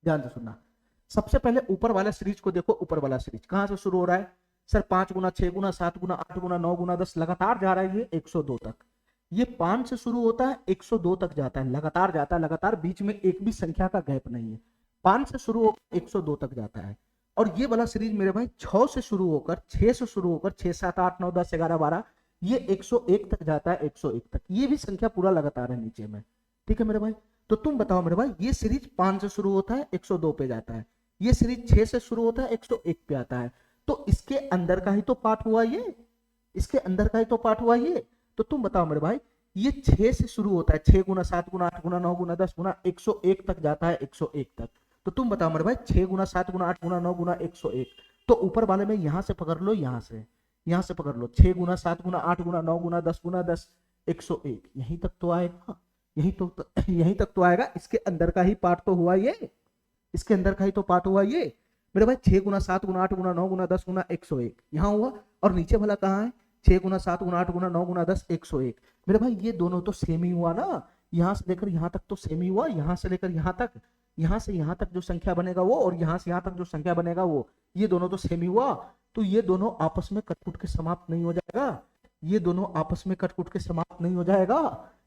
S2: ध्यान से सुनना। सबसे पहले ऊपर वाला सीरीज को देखो, ऊपर वाला सीरीज कहां से शुरू हो रहा है सर, 5 गुना 6 गुना 7 गुना 8 गुना 9 गुना 10 लगातार जा रहा है ये 102 तक। ये 5 से शुरू होता है 102 तक जाता है, लगातार जाता है, लगातार, बीच में एक भी संख्या का गैप नहीं है। 5 से शुरू होकर 102 तक जाता है। और ये वाला सीरीज मेरे भाई 6 से शुरू होकर 6 से शुरू होकर 6 7 8 9 10 11 12 ये 101 तक जाता है, 101 तक। ये भी संख्या पूरा लगातार है नीचे में। ठीक है मेरे भाई, तो तुम बताओ मेरे भाई, ये सीरीज 5 से शुरू होता है 102 पे जाता है, ये सीरीज 6 से शुरू होता है 101 पे आता है, तो इसके अंदर का ही तो पार्ट हुआ ये, इसके अंदर का ही तो पार्ट हुआ ये। तो तुम बताओ मेरे भाई, ये 6 से शुरू होता है, 6 गुना 7 गुना 8 गुना 9 गुना 10 गुना 101 तक जाता है, 101 तक। तो तुम बताओ मेरे भाई, 6 गुना 7 गुना 8 गुना 9 गुना 101, तो ऊपर वाले में यहां से पकड़ लो, यहां से पकड़ लो, 6 गुना 7 गुना 8 गुना 9 गुना 10 101, यहीं तक तो आएगा, यहीं तक तो आएगा। इसके अंदर का ही पार्ट तो हुआ ये, इसके अंदर का ही तो पार्ट हुआ ये मेरे भाई। 6 गुना 7 गुना 8 गुना 9 गुना 10 गुना 101 यहां हुआ, और नीचे वाला कहाँ है, 6 गुना 7 गुना 8 गुना 9 गुना 10 101। मेरे भाई ये दोनों तो सेम ही हुआ ना, यहां से लेकर यहां तक तो सेम ही हुआ, यहां से लेकर यहां तक, यहां से यहां तक जो संख्या बनेगा वो, और यहां से यहां तक जो संख्या बनेगा वो, ये दोनों तो सेम ही हुआ। तो ये दोनों आपस में कटकुट के समाप्त नहीं हो जाएगा, ये दोनों आपस में कटकुट के समाप्त नहीं हो जाएगा।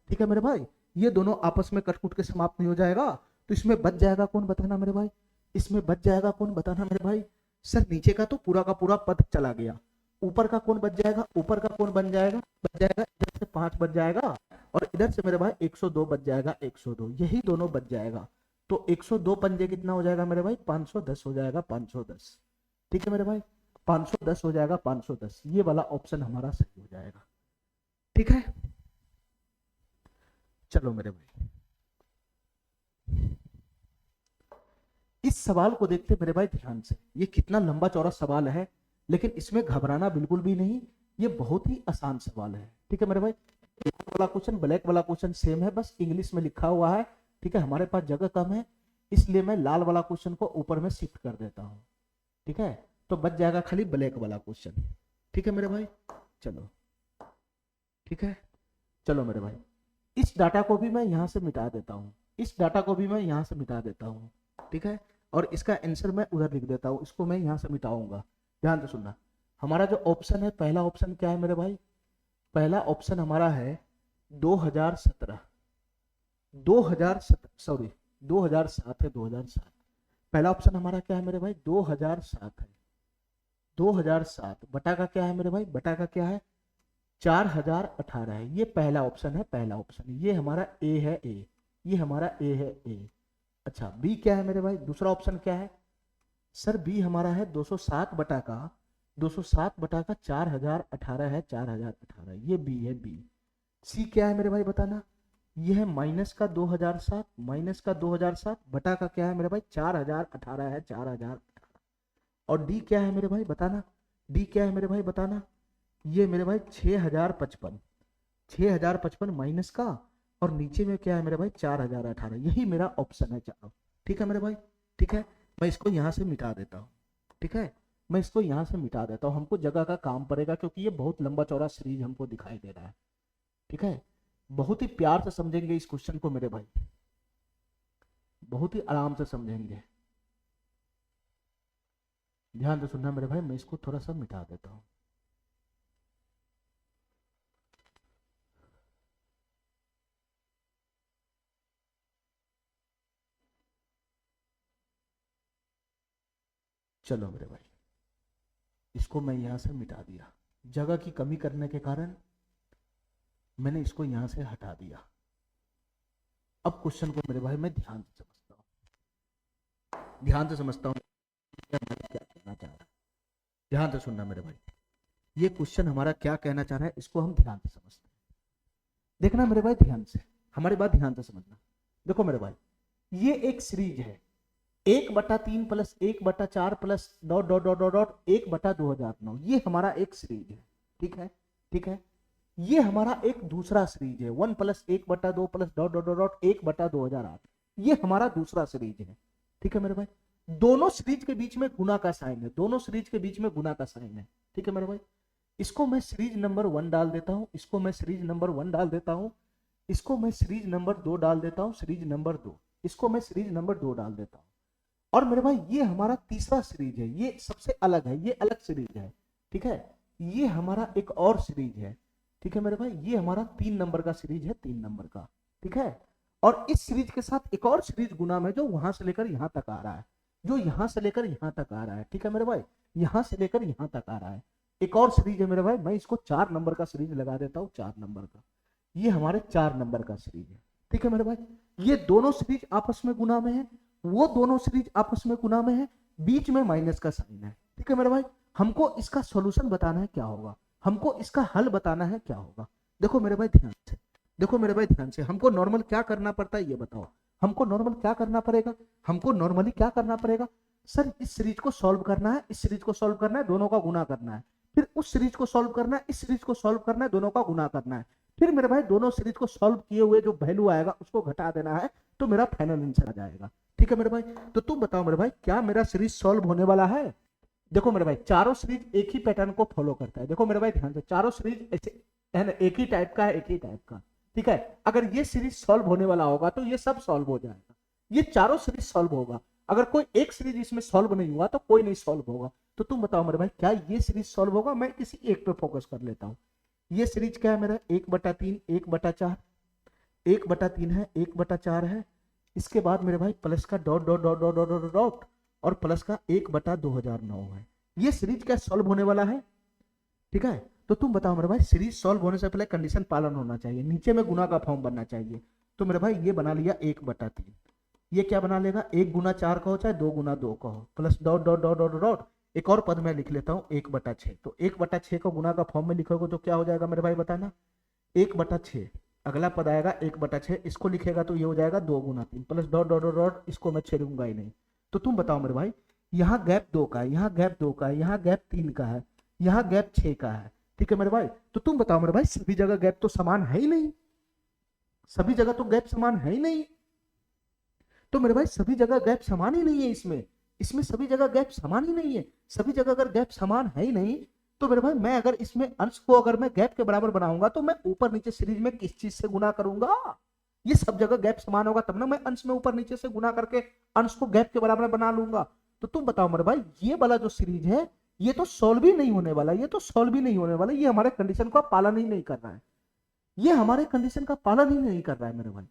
S2: ठीक है मेरे भाई, ये दोनों आपस में कटकुट के समाप्त नहीं हो जाएगा। तो इसमें बच जाएगा कौन, बताना मेरे भाई, इसमें बच जाएगा कौन, बताना मेरे भाई। सर नीचे का तो पूरा का पूरा पद चला गया, ऊपर का कौन बच जाएगा, ऊपर का कौन बच जाएगा, इधर से 5 बच जाएगा, और इधर से मेरे भाई 102 बच जाएगा, 102, यही दोनों बच जाएगा। तो 102 पंजे कितना हो जाएगा मेरे भाई, 510 हो जाएगा, 510। ठीक है मेरे भाई, 510 हो जाएगा, 510, ये वाला ऑप्शन हमारा सही हो जाएगा। ठीक है, चलो मेरे भाई इस सवाल को देखते मेरे भाई ध्यान से। ये कितना लंबा चौड़ा सवाल है, लेकिन इसमें घबराना बिल्कुल भी नहीं, ये बहुत ही आसान सवाल है। ठीक है मेरे भाई, वाला क्वेश्चन ब्लैक वाला क्वेश्चन सेम है, बस इंग्लिश में लिखा हुआ है। ठीक है, हमारे पास जगह कम है, इसलिए मैं लाल वाला क्वेश्चन को ऊपर में शिफ्ट कर देता हूँ। ठीक है, तो बच जाएगा खाली ब्लैक वाला क्वेश्चन। ठीक है मेरे भाई, चलो ठीक है, चलो मेरे भाई इस डाटा को भी मैं यहां से मिटा देता हूं, इस डाटा को भी मैं यहां से मिटा देता हूं। ठीक है, और इसका आंसर मैं उधर लिख देता हूं, इसको मैं यहां से मिटाऊंगा। ध्यान से सुनना, हमारा जो ऑप्शन है, पहला ऑप्शन क्या है मेरे भाई, पहला ऑप्शन हमारा है 2017, 2007 है, 2007। पहला ऑप्शन हमारा क्या है मेरे भाई, 2007 है। 2007 बटा का क्या है मेरे भाई, बटा का क्या है, 4018 है। ये पहला ऑप्शन है, पहला ऑप्शन, ये हमारा ए है, ए, ये हमारा ए है, ए। अच्छा बी क्या है मेरे भाई, दूसरा ऑप्शन क्या है सर, बी हमारा है 207 बटा का, 207 बटा का 4018 है, 4018, ये बी है, बी। सी क्या है मेरे भाई बताना, ये है माइनस का 2007, माइनस का 2007 बटा का क्या है मेरे भाई, 4018 है, 4018। और डी क्या है मेरे भाई बताना, डी क्या है मेरे भाई बताना, ये मेरे भाई 6055, 6055 माइनस का, और नीचे में क्या है मेरे भाई 4018, यही मेरा ऑप्शन है चारों। ठीक है मेरे भाई, ठीक है, मैं इसको यहां से मिटा देता हूँ। ठीक है, मैं इसको यहां से मिटा देता हूँ, हमको जगह का काम पड़ेगा, क्योंकि ये बहुत लंबा चौड़ा सीरीज हमको दिखाई दे रहा है। ठीक है, बहुत ही प्यार से समझेंगे इस क्वेश्चन को मेरे भाई, बहुत ही आराम से समझेंगे। ध्यान से सुनना मेरे भाई, मैं इसको थोड़ा सा मिटा देता हूँ। चलो मेरे भाई, इसको मैं यहां से मिटा दिया, जगह की कमी करने के कारण मैंने इसको यहां से हटा दिया। अब क्वेश्चन को मेरे भाई मैं ध्यान से समझता हूं, ध्यान से समझता हूं क्या कहना चाह रहा है। ध्यान से सुनना मेरे भाई, ये क्वेश्चन हमारा क्या कहना चाह रहा है, इसको हम ध्यान से समझते हैं। देखना मेरे भाई ध्यान से, हमारी बात ध्यान से समझना। देखो मेरे भाई, ये एक सीरीज है, 1/3 plus 1/4 plus dot dot dot dot dot 1/2009, ये हमारा एक सीरीज है। ठीक है, ठीक है, ये हमारा एक दूसरा सीरीज है, 1 plus 1/2 plus dot dot dot dot 1/2008, ये हमारा दूसरा सीरीज है। ठीक है मेरे भाई, दोनों सीरीज के बीच में गुना का साइन है, दोनों सीरीज के बीच में गुना का साइन है। ठीक है मेरे भाई, इसको मैं सीरीज नंबर 1 डाल देता हूं, इसको मैं सीरीज नंबर 1 डाल देता हूं, इसको मैं सीरीज नंबर 2 डाल देता हूं, सीरीज नंबर 2, इसको मैं सीरीज नंबर 2 डाल देता हूं। और मेरे भाई ये हमारा तीसरा सीरीज है, ये सबसे अलग है, ये अलग सीरीज है। ठीक है, ये हमारा एक और सीरीज है। ठीक है मेरे भाई, ये हमारा 3 नंबर का सीरीज है, 3 नंबर का। ठीक है, और इस सीरीज के साथ एक और सीरीज गुना में जो वहां से लेकर यहां तक आ रहा है, जो यहां से लेकर यहां तक आ रहा है। ठीक है मेरे भाई, यहां से लेकर यहां तक आ रहा है, एक और सीरीज है मेरे भाई। मैं इसको 4 नंबर का सीरीज लगा देता हूँ, 4 नंबर का, ये हमारे 4 नंबर का सीरीज है। ठीक है मेरे भाई, ये दोनों सीरीज आपस में गुना में है, वो दोनों सीरीज आपस में गुना में है, बीच में माइनस का साइन है। ठीक है मेरे भाई, हमको इसका सॉल्यूशन बताना है क्या होगा, हमको इसका हल बताना है क्या होगा। देखो मेरे भाई ध्यान से, देखो मेरे भाई ध्यान से, हमको नॉर्मल क्या करना पड़ता है ये बताओ, हमको नॉर्मल क्या करना पड़ेगा, हमको नॉर्मली क्या करना पड़ेगा। सर इस सीरीज को सॉल्व करना है, इस सीरीज को सॉल्व करना है, दोनों का गुना करना है, फिर उस सीरीज को सॉल्व करना है, इस सीरीज को सॉल्व करना है, दोनों का गुना करना है, फिर मेरे भाई दोनों सीरीज को सॉल्व किए हुए जो वैल्यू आएगा उसको घटा देना है, तो मेरा फाइनल आंसर आ जाएगा। ठीक है मेरे भाई, तो तुम बताओ मेरे भाई क्या मेरा सीरीज सॉल्व होने वाला है। देखो मेरे भाई चारों सीरीज एक ही पैटर्न को फॉलो करता है। देखो मेरे भाई ध्यान से, चारों सीरीज ऐसे है ना, एक ही टाइप का है, एक ही टाइप का। ठीक है, अगर ये सीरीज सॉल्व होने वाला होगा तो ये सब सॉल्व हो जाएगा, ये चारों सीरीज सॉल्व होगा। अगर कोई एक सीरीज इसमें सॉल्व नहीं हुआ तो कोई नहीं सॉल्व होगा। तो तुम बताओ मेरे भाई क्या ये सीरीज सॉल्व होगा। मैं किसी एक पे फोकस कर लेता हूँ। ये सीरीज क्या है मेरा, 1/3, 1/4, 1/3 है, 1/4 है। इसके बाद मेरे भाई प्लस का dot dot dot dot dot dot dot और प्लस का 1/2009 है। ये सीरीज क्या सॉल्व होने वाला है। ठीक है, तो तुम बताओ मेरे भाई सीरीज सॉल्व होने से पहले कंडीशन पालन होना चाहिए, नीचे में गुना का फॉर्म बनना चाहिए। तो मेरे भाई ये बना लिया 1/3, ये क्या बना लेगा 1 गुना 4 का हो चाहे 2 गुना 2 का हो, plus dot dot dot dot dot एक और पद मैं लिख लेता हूँ 1/6। तो 1/6 को गुना का फॉर्म में लिखोगे तो क्या हो जाएगा मेरे भाई बताना, 1/6, अगला पद आएगा 1/6, इसको लिखेगा तो ये हो जाएगा 2 गुना 3 plus dot dot dot dot, इसको मैं छेड़ूंगा ही नहीं। तो तुम बताओ मेरे भाई यहाँ गैप 2 का है, यहाँ गैप 2 का है, यहाँ गैप 3 का है, यहाँ गैप 6 का है। ठीक है मेरे भाई, तो तुम बताओ मेरे भाई सभी जगह गैप तो समान है ही नहीं, सभी जगह तो गैप समान है ही नहीं। तो मेरे भाई सभी जगह गैप समान ही नहीं है, इसमें इसमें सभी जगह गैप समान ही नहीं है। सभी जगह अगर गैप समान है ही नहीं तो मेरे भाई मैं अगर इसमें अंश को अगर मैं गैप के बराबर बनाऊंगा तो मैं ऊपर नीचे सीरीज में किस चीज से गुना करूंगा। ये सब जगह गैप समान होगा तब ना मैं अंश में ऊपर नीचे से गुना करके अंश को गैप के बराबर बना लूंगा। तो तुम बताओ मेरे भाई ये वाला जो सीरीज है ये तो सॉल्व ही नहीं होने वाला, ये तो सॉल्व ही नहीं होने वाला, ये हमारे कंडीशन का पालन ही नहीं कर रहा है, ये हमारे कंडीशन का पालन ही नहीं कर रहा है मेरे भाई।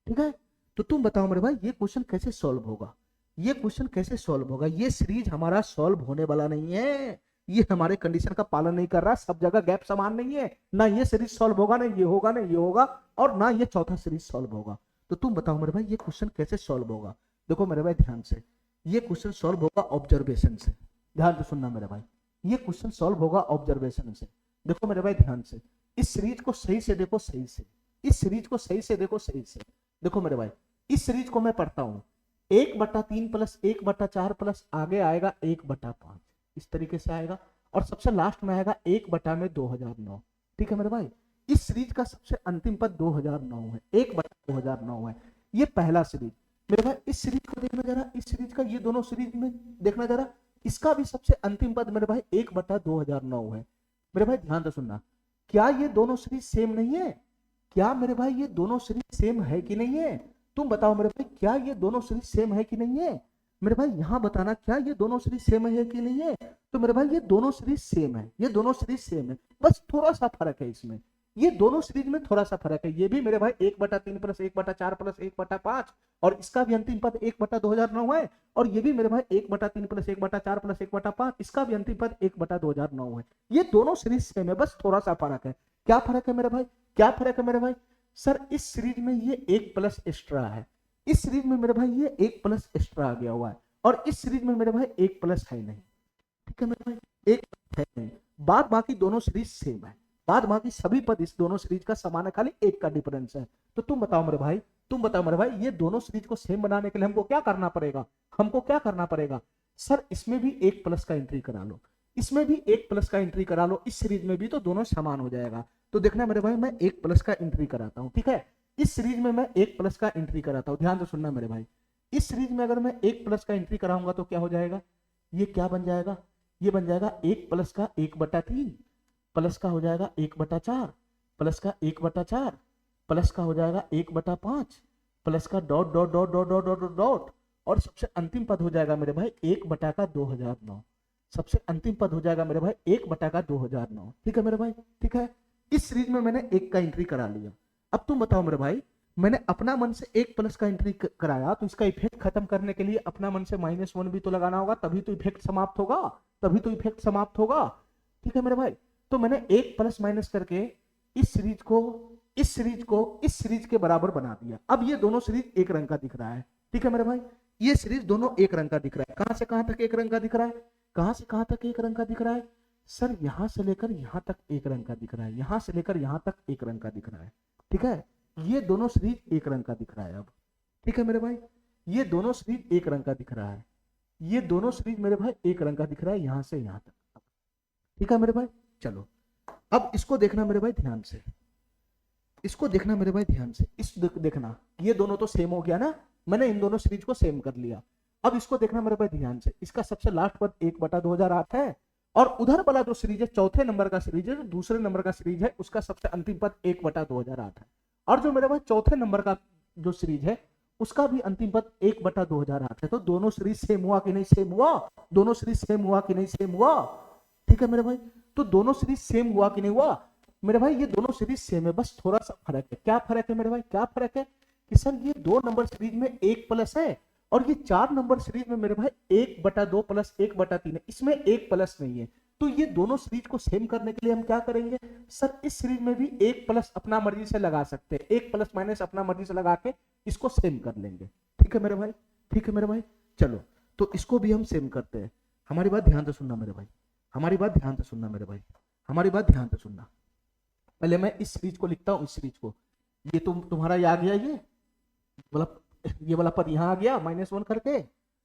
S2: ठीक है, तो तुम बताओ मेरे भाई ये क्वेश्चन कैसे सॉल्व होगा, ये क्वेश्चन कैसे सॉल्व होगा। ये सीरीज हमारा सॉल्व होने वाला नहीं है, ये हमारे कंडीशन का पालन नहीं कर रहा, सब जगह गैप समान नहीं है, ना ये सीरीज सॉल्व होगा, ना ये होगा, ना ये होगा, और ना ये चौथा सीरीज सॉल्व होगा। तो तुम बताओ मेरे भाई ये क्वेश्चन कैसे सॉल्व होगा। देखो मेरे भाई ध्यान से, ये क्वेश्चन सॉल्व होगा ऑब्जर्वेशन से, ध्यान से सुनना मेरे भाई, ये क्वेश्चन सॉल्व होगा ऑब्जर्वेशन से। देखो मेरे भाई ध्यान से, इस सीरीज को सही से देखो, सही से, इस सीरीज को सही से देखो, सही से। देखो मेरे भाई इस सीरीज को मैं पढ़ता हूं 1/3 प्लस 1/4 प्लस आगे आएगा 1/5, इस तरीके से आएगा, और सबसे लास्ट में आएगा 1/2009। ठीक है मेरे भाई, इस सीरीज का सबसे अंतिम पद 2009 है, 1/2009 है, ये पहला सीरीज। मेरे भाई इस सीरीज को देखना जरा, इस सीरीज का ये दोनों सीरीज में देखना जरा, इसका भी सबसे अंतिम पद मेरे भाई 1/2009 है। मेरे भाई ध्यान से सुनना, क्या ये दोनों सीरीज सेम नहीं है, क्या मेरे भाई ये दोनों सीरीज सेम है कि नहीं है। तुम बताओ मेरे भाई क्या ये दोनों सीरीज सेम है कि नहीं है। मेरे भाई यहां बताना क्या ये दोनों सीरीज सेम है कि नहीं है। तो मेरे भाई ये दोनों सीरीज सेम है, ये दोनों सीरीज सेम है, बस थोड़ा सा फर्क है इसमें, ये दोनों सीरीज में थोड़ा सा फर्क है। ये भी मेरे भाई 1/3 प्लस 1/4 प्लस 1/5 और इसका भी अंतिम पद 1/2009 है, और ये भी मेरे भाई 1/3 प्लस 1/4 प्लस 1/5 इसका भी अंतिम पद 1/2009 है। ये दोनों सीरीज सेम है, बस थोड़ा सा फर्क है। क्या फर्क है मेरे भाई, क्या फर्क है मेरे भाई। सर इस सीरीज में ये 1 प्लस एक्स्ट्रा है, इस सीरीज में मेरे भाई ये 1 प्लस एक्स्ट्रा आ गया हुआ है, और इस सीरीज में मेरे भाई 1 प्लस है नहीं। ठीक है मेरे भाई 1 है नहीं, बाद बाकी दोनों सीरीज सेम है, बाद बाकी सभी पद इस दोनों सीरीज का समान है, खाली 1 का डिफरेंस है। तो तुम बताओ मेरे भाई, तुम बताओ मेरे भाई ये दोनों सीरीज को सेम बनाने के लिए हमको क्या करना पड़ेगा, हमको क्या करना पड़ेगा। सर इसमें भी 1 प्लस का एंट्री करा लो, इसमें भी 1 प्लस का एंट्री करा लो, इस सीरीज में भी, तो दोनों समान हो जाएगा। तो देखना मेरे भाई मैं 1 प्लस का एंट्री कराता हूं, ठीक है, इस सीरीज में मैं 1 प्लस का एंट्री कराता हूं, ध्यान से सुनना मेरे भाई, इस सीरीज में अगर मैं 1 प्लस का एंट्री कराऊंगा तो क्या हो जाएगा, ये क्या बन जाएगा, ये बन जाएगा 1 प्लस का 1/3 प्लस का हो जाएगा 1/4 प्लस का 1/4 प्लस का हो जाएगा 1/5 प्लस का dot dot dot dot dot dot dot और सबसे अंतिम पद हो जाएगा मेरे भाई 1/2009। सबसे अंतिम पद हो जाएगा मेरे भाई 1/2009। ठीक है मेरे भाई, ठीक है। इस सीरीज में मैंने 1 का एंट्री करा लिया। अब तुम बताओ मेरे भाई, मैंने अपना मन से 1 प्लस का एंट्री कराया तो इसका इफेक्ट खत्म करने के लिए अपना मन से -1 भी तो लगाना होगा, तभी तो इफेक्ट समाप्त होगा, तभी तो इफेक्ट समाप्त होगा। ठीक है मेरे भाई, तो मैंने 1 प्लस माइनस करके इस सीरीज को इस सीरीज के बराबर बना दिया। अब ये दोनों सीरीज एक रंग का दिख रहा है। ठीक है मेरे भाई, ये सीरीज दोनों एक रंग का दिख रहा है। कहां से कहां तक एक रंग का दिख रहा है, कहां से कहां तक एक रंग का दिख रहा है सर, यहां से लेकर यहां तक एक रंग का दिख रहा है, यहां से लेकर यहां तक एक रंग का दिख रहा है। ठीक है, ये दोनों सीरीज एक रंग का दिख रहा है अब। ठीक है मेरे भाई, ये दोनों सीरीज एक रंग का दिख रहा है, ये दोनों सीरीज मेरे भाई एक रंग का दिख रहा है यहां से यहां तक। ठीक है मेरे भाई, चलो अब इसको देखना मेरे भाई ध्यान से, इसको देखना मेरे भाई ध्यान से, देखना ये दोनों तो सेम हो गया ना, मैंने इन दोनों सीरीज को सेम कर लिया। अब इसको देखना मेरे भाई ध्यान से, इसका सबसे लास्ट पद 1/2008 है और उधर वाला जो सीरीज है चौथे नंबर का सीरीज है, जो दूसरे नंबर का सीरीज है, उसका सबसे अंतिम पद 1/2008 है। और जो मेरे भाई चौथे नंबर का जो सीरीज है उसका भी अंतिम पद 1/2008 है। तो दोनों सीरीज सेम हुआ कि नहीं सेम हुआ, दोनों सीरीज सेम हुआ कि नहीं सेम हुआ। ठीक है मेरे भाई, तो दोनों सीरीज सेम हुआ कि नहीं हुआ मेरे भाई, ये दोनों सीरीज सेम है, बस थोड़ा सा फर्क है। क्या फर्क है मेरे भाई, क्या फर्क है कि सर ये 2 नंबर सीरीज में 1 प्लस है और ये 4 नंबर सीरीज में मेरे भाई 1/2 प्लस 1/3 है, इसमें 1 प्लस नहीं है। तो ये दोनों सीरीज को सेम करने के लिए हम क्या करेंगे सर, इस सीरीज में भी 1 प्लस अपना मर्जी से लगा सकते हैं, 1 प्लस माइनस अपना मर्जी से लगा के इसको सेम कर लेंगे। ठीक है मेरे भाई, ठीक है मेरे भाई, चलो तो इसको भी हम सेम करते हैं। हमारी बात ध्यान से सुनना मेरे भाई, हमारी बात ध्यान से सुनना मेरे भाई, हमारी बात ध्यान से सुनना। पहले मैं इस सीरीज को लिखता हूं, इस सीरीज को, ये तुम्हारा ये आ गया, ये वाला पद यहाँ आ गया -1 करके,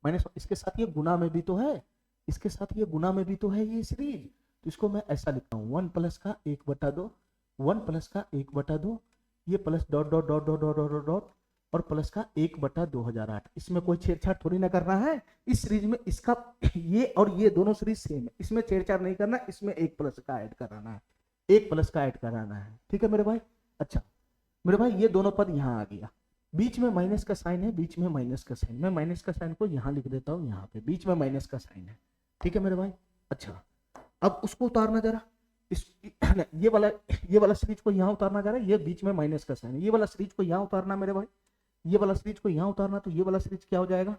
S2: माइनस इसके साथ ये गुना में भी तो है, इसके साथ ये गुना में भी तो है ये सीरीज, तो इसको मैं ऐसा लिखता हूँ 1 प्लस का 1/2, 1 प्लस का 1/2, ये plus dot dot dot dot dot dot dot और प्लस का 1/2008। इसमें कोई छेड़छाड़ थोड़ी ना करना है इस सीरीज में, इसका ये और ये दोनों सीरीज सेम है, इसमें छेड़छाड़ नहीं करना, इसमें 1 प्लस का ऐड कराना है, 1 प्लस का ऐड कराना है। ठीक है मेरे भाई, अच्छा मेरे भाई ये दोनों पद यहाँ आ गया, बीच में माइनस का साइन है, बीच में माइनस का साइन, मैं माइनस का साइन को यहाँ लिख देता हूँ, यहाँ पे बीच में माइनस का साइन है। ठीक है मेरे भाई, अच्छा अब उसको उतारना जरा, इस ये वाला सीरीज को यहाँ उतारना जरा, ये बीच में माइनस का साइन है, ये वाला सीरीज को यहाँ उतारना मेरे भाई, ये वाला सीरीज को यहाँ उतारना, तो ये वाला सीरीज क्या हो जाएगा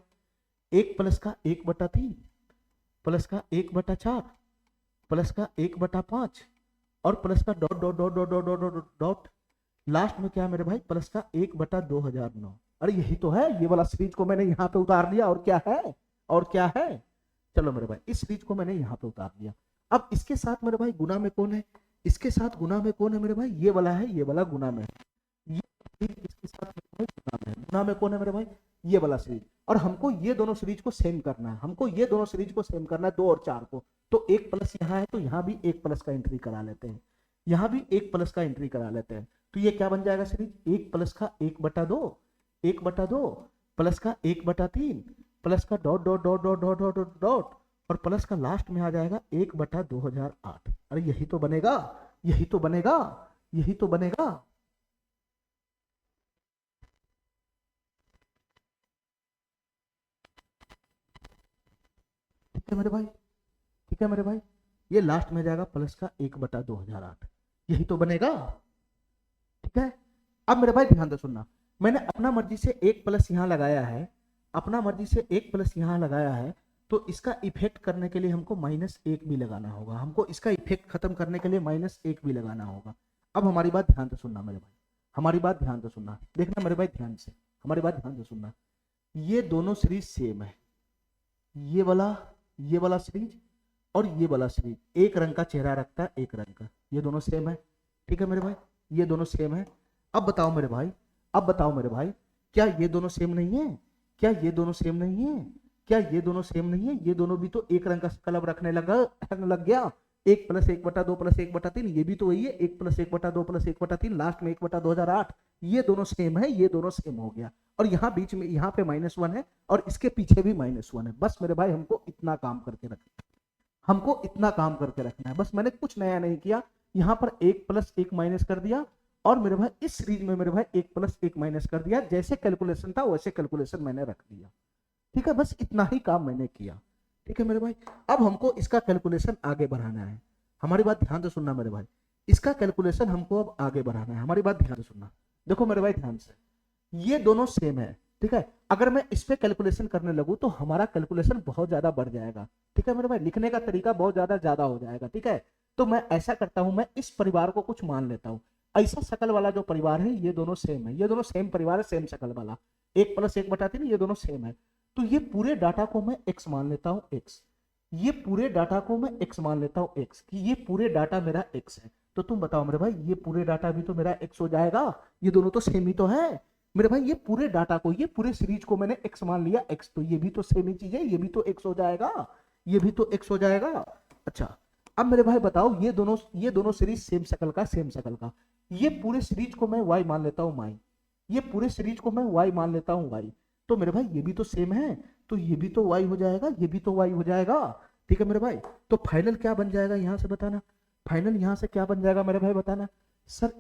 S2: 1 प्लस का 1/3 प्लस का 1/4 प्लस का 1/5 और प्लस का dot dot dot dot dot dot dot dot last में क्या मेरे भाई प्लस का 1/2009। अरे यही तो है, ये वाला सीरीज को मैंने यहाँ पे उतार लिया, और क्या है, और क्या है। चलो मेरे भाई इस सीरीज को मैंने यहाँ पे उतार दिया। अब इसके साथ मेरे भाई गुना में कौन है, इसके साथ गुना में कौन है मेरे भाई, ये वाला है, ये वाला गुना में है, ये इसके साथ मेरे भाई गुना में है, गुना में कौन है मेरे भाई, ये वाला सीरीज। और हमको ये दोनों सीरीज को सेम करना है, हमको ये दोनों सीरीज को सेम करना है 2 और 4 को। तो 1 प्लस यहाँ है तो यहाँ भी 1 प्लस का एंट्री करा लेते हैं, यहाँ भी 1 प्लस का एंट्री करा लेते हैं। तो ये क्या बन जाएगा सीरीज 1 प्लस का 1/2 1/2 प्लस का 1/3 प्लस का dot dot dot dot dot dot dot dot और प्लस का लास्ट में आ जाएगा 1/2008। अरे यही तो बनेगा, यही तो बनेगा, यही तो बनेगा। ठीक है मेरे भाई, ठीक है मेरे भाई, ये लास्ट में जाएगा प्लस का 1/2008, यही तो बनेगा। ठीक है, अब मेरे भाई ध्यान से सुनना, मैंने अपना मर्जी से 1 प्लस यहाँ लगाया है, अपना मर्जी से 1 प्लस यहाँ लगाया है, तो इसका इफेक्ट करने के लिए हमको -1 भी लगाना होगा, हमको इसका इफेक्ट खत्म करने के लिए -1 भी लगाना होगा। अब हमारी बात ध्यान से सुनना मेरे भाई, हमारी बात ध्यान से सुनना, देखना मेरे भाई ध्यान से, हमारी बात ध्यान से सुनना। ये दोनों सीरीज सेम है, ये वाला सीरीज और ये वाला सीरीज एक रंग का चेहरा रखता है, एक रंग का, ये दोनों सेम है। ठीक है मेरे भाई, ये दोनों सेम है। अब बताओ मेरे भाई, अब बताओ मेरे भाई, क्या ये दोनों सेम नहीं है, क्या ये दोनों सेम नहीं है, क्या ये दोनों सेम नहीं है, ये दोनों भी तो एक रंग का कलर रखने लग गया। 1 प्लस 1/2 प्लस 1/3, ये भी तो वही है, 1 प्लस 1/2 प्लस 1/3, लास्ट में 1/2008, ये दोनों सेम है, ये दोनों सेम हो गया। और यहाँ बीच में यहाँ पे -1 है और इसके पीछे भी -1 है। बस मेरे भाई हमको इतना काम करके रखना है, हमको इतना काम करके रखना है। बस मैंने कुछ नया नहीं किया, यहाँ पर 1 + 1 माइनस कर दिया और मेरे भाई इस सीरीज में मेरे भाई 1 + 1 माइनस कर दिया, जैसे कैलकुलेशन था वैसे कैलकुलेशन मैंने रख दिया। ठीक है, बस इतना ही काम मैंने किया। ठीक है मेरे भाई, अब हमको इसका कैलकुलेशन आगे बढ़ाना है। हमारी बात ध्यान से सुनना मेरे भाई, इसका कैलकुलेशन हमको अब आगे बढ़ाना है। हमारी बात ध्यान से सुनना, देखो मेरे भाई ध्यान से, ये दोनों सेम है। ठीक है, अगर मैं इस पे कैलकुलेशन करने लगूं तो हमारा कैलकुलेशन बहुत ज्यादा बढ़ जाएगा। ठीक है मेरे भाई, लिखने का तरीका बहुत ज्यादा हो जाएगा। ठीक है, तो मैं ऐसा करता हूं, मैं इस परिवार को कुछ मान लेता हूं। ऐसा शकल वाला जो परिवार है ये दोनों सेम है, ये दोनों सेम परिवार है, सेम शकल वाला, 1 + 1/3 ये दोनों सेम है। तो ये पूरे डाटा को मैं x मान लेता हूं, x, ये पूरे डाटा को मैं x मान लेता हूं, x, कि ये पूरे डाटा मेरा x है। तो तुम बताओ मेरे भाई, ये पूरे डाटा भी तो मेरा x हो जाएगा, ये दोनों तो सेम ही तो है मेरे भाई। ये पूरे डाटा को, ये पूरे सीरीज को मैंने x मान लिया, x, तो ये भी तो सेम ही चीज है, ये भी तो x हो जाएगा, ये भी तो x हो जाएगा। अच्छा, अब मेरे भाई बताओ, ये दोनों सीरीज सेम शकल का, सेम शकल का, ये पूरे सीरीज को मैं y मान लेता हूं y, ये पूरे सीरीज को मैं y मान लेता हूं y, तो मेरे भाई ये भी तो सेम है, तो ये भी तो y हो जाएगा, ये भी तो y हो जाएगा। ठीक है मेरे भाई, तो फाइनल क्या बन जाएगा यहां से बताना, फाइनल यहां से क्या बन जाएगा मेरे भाई बताना। सर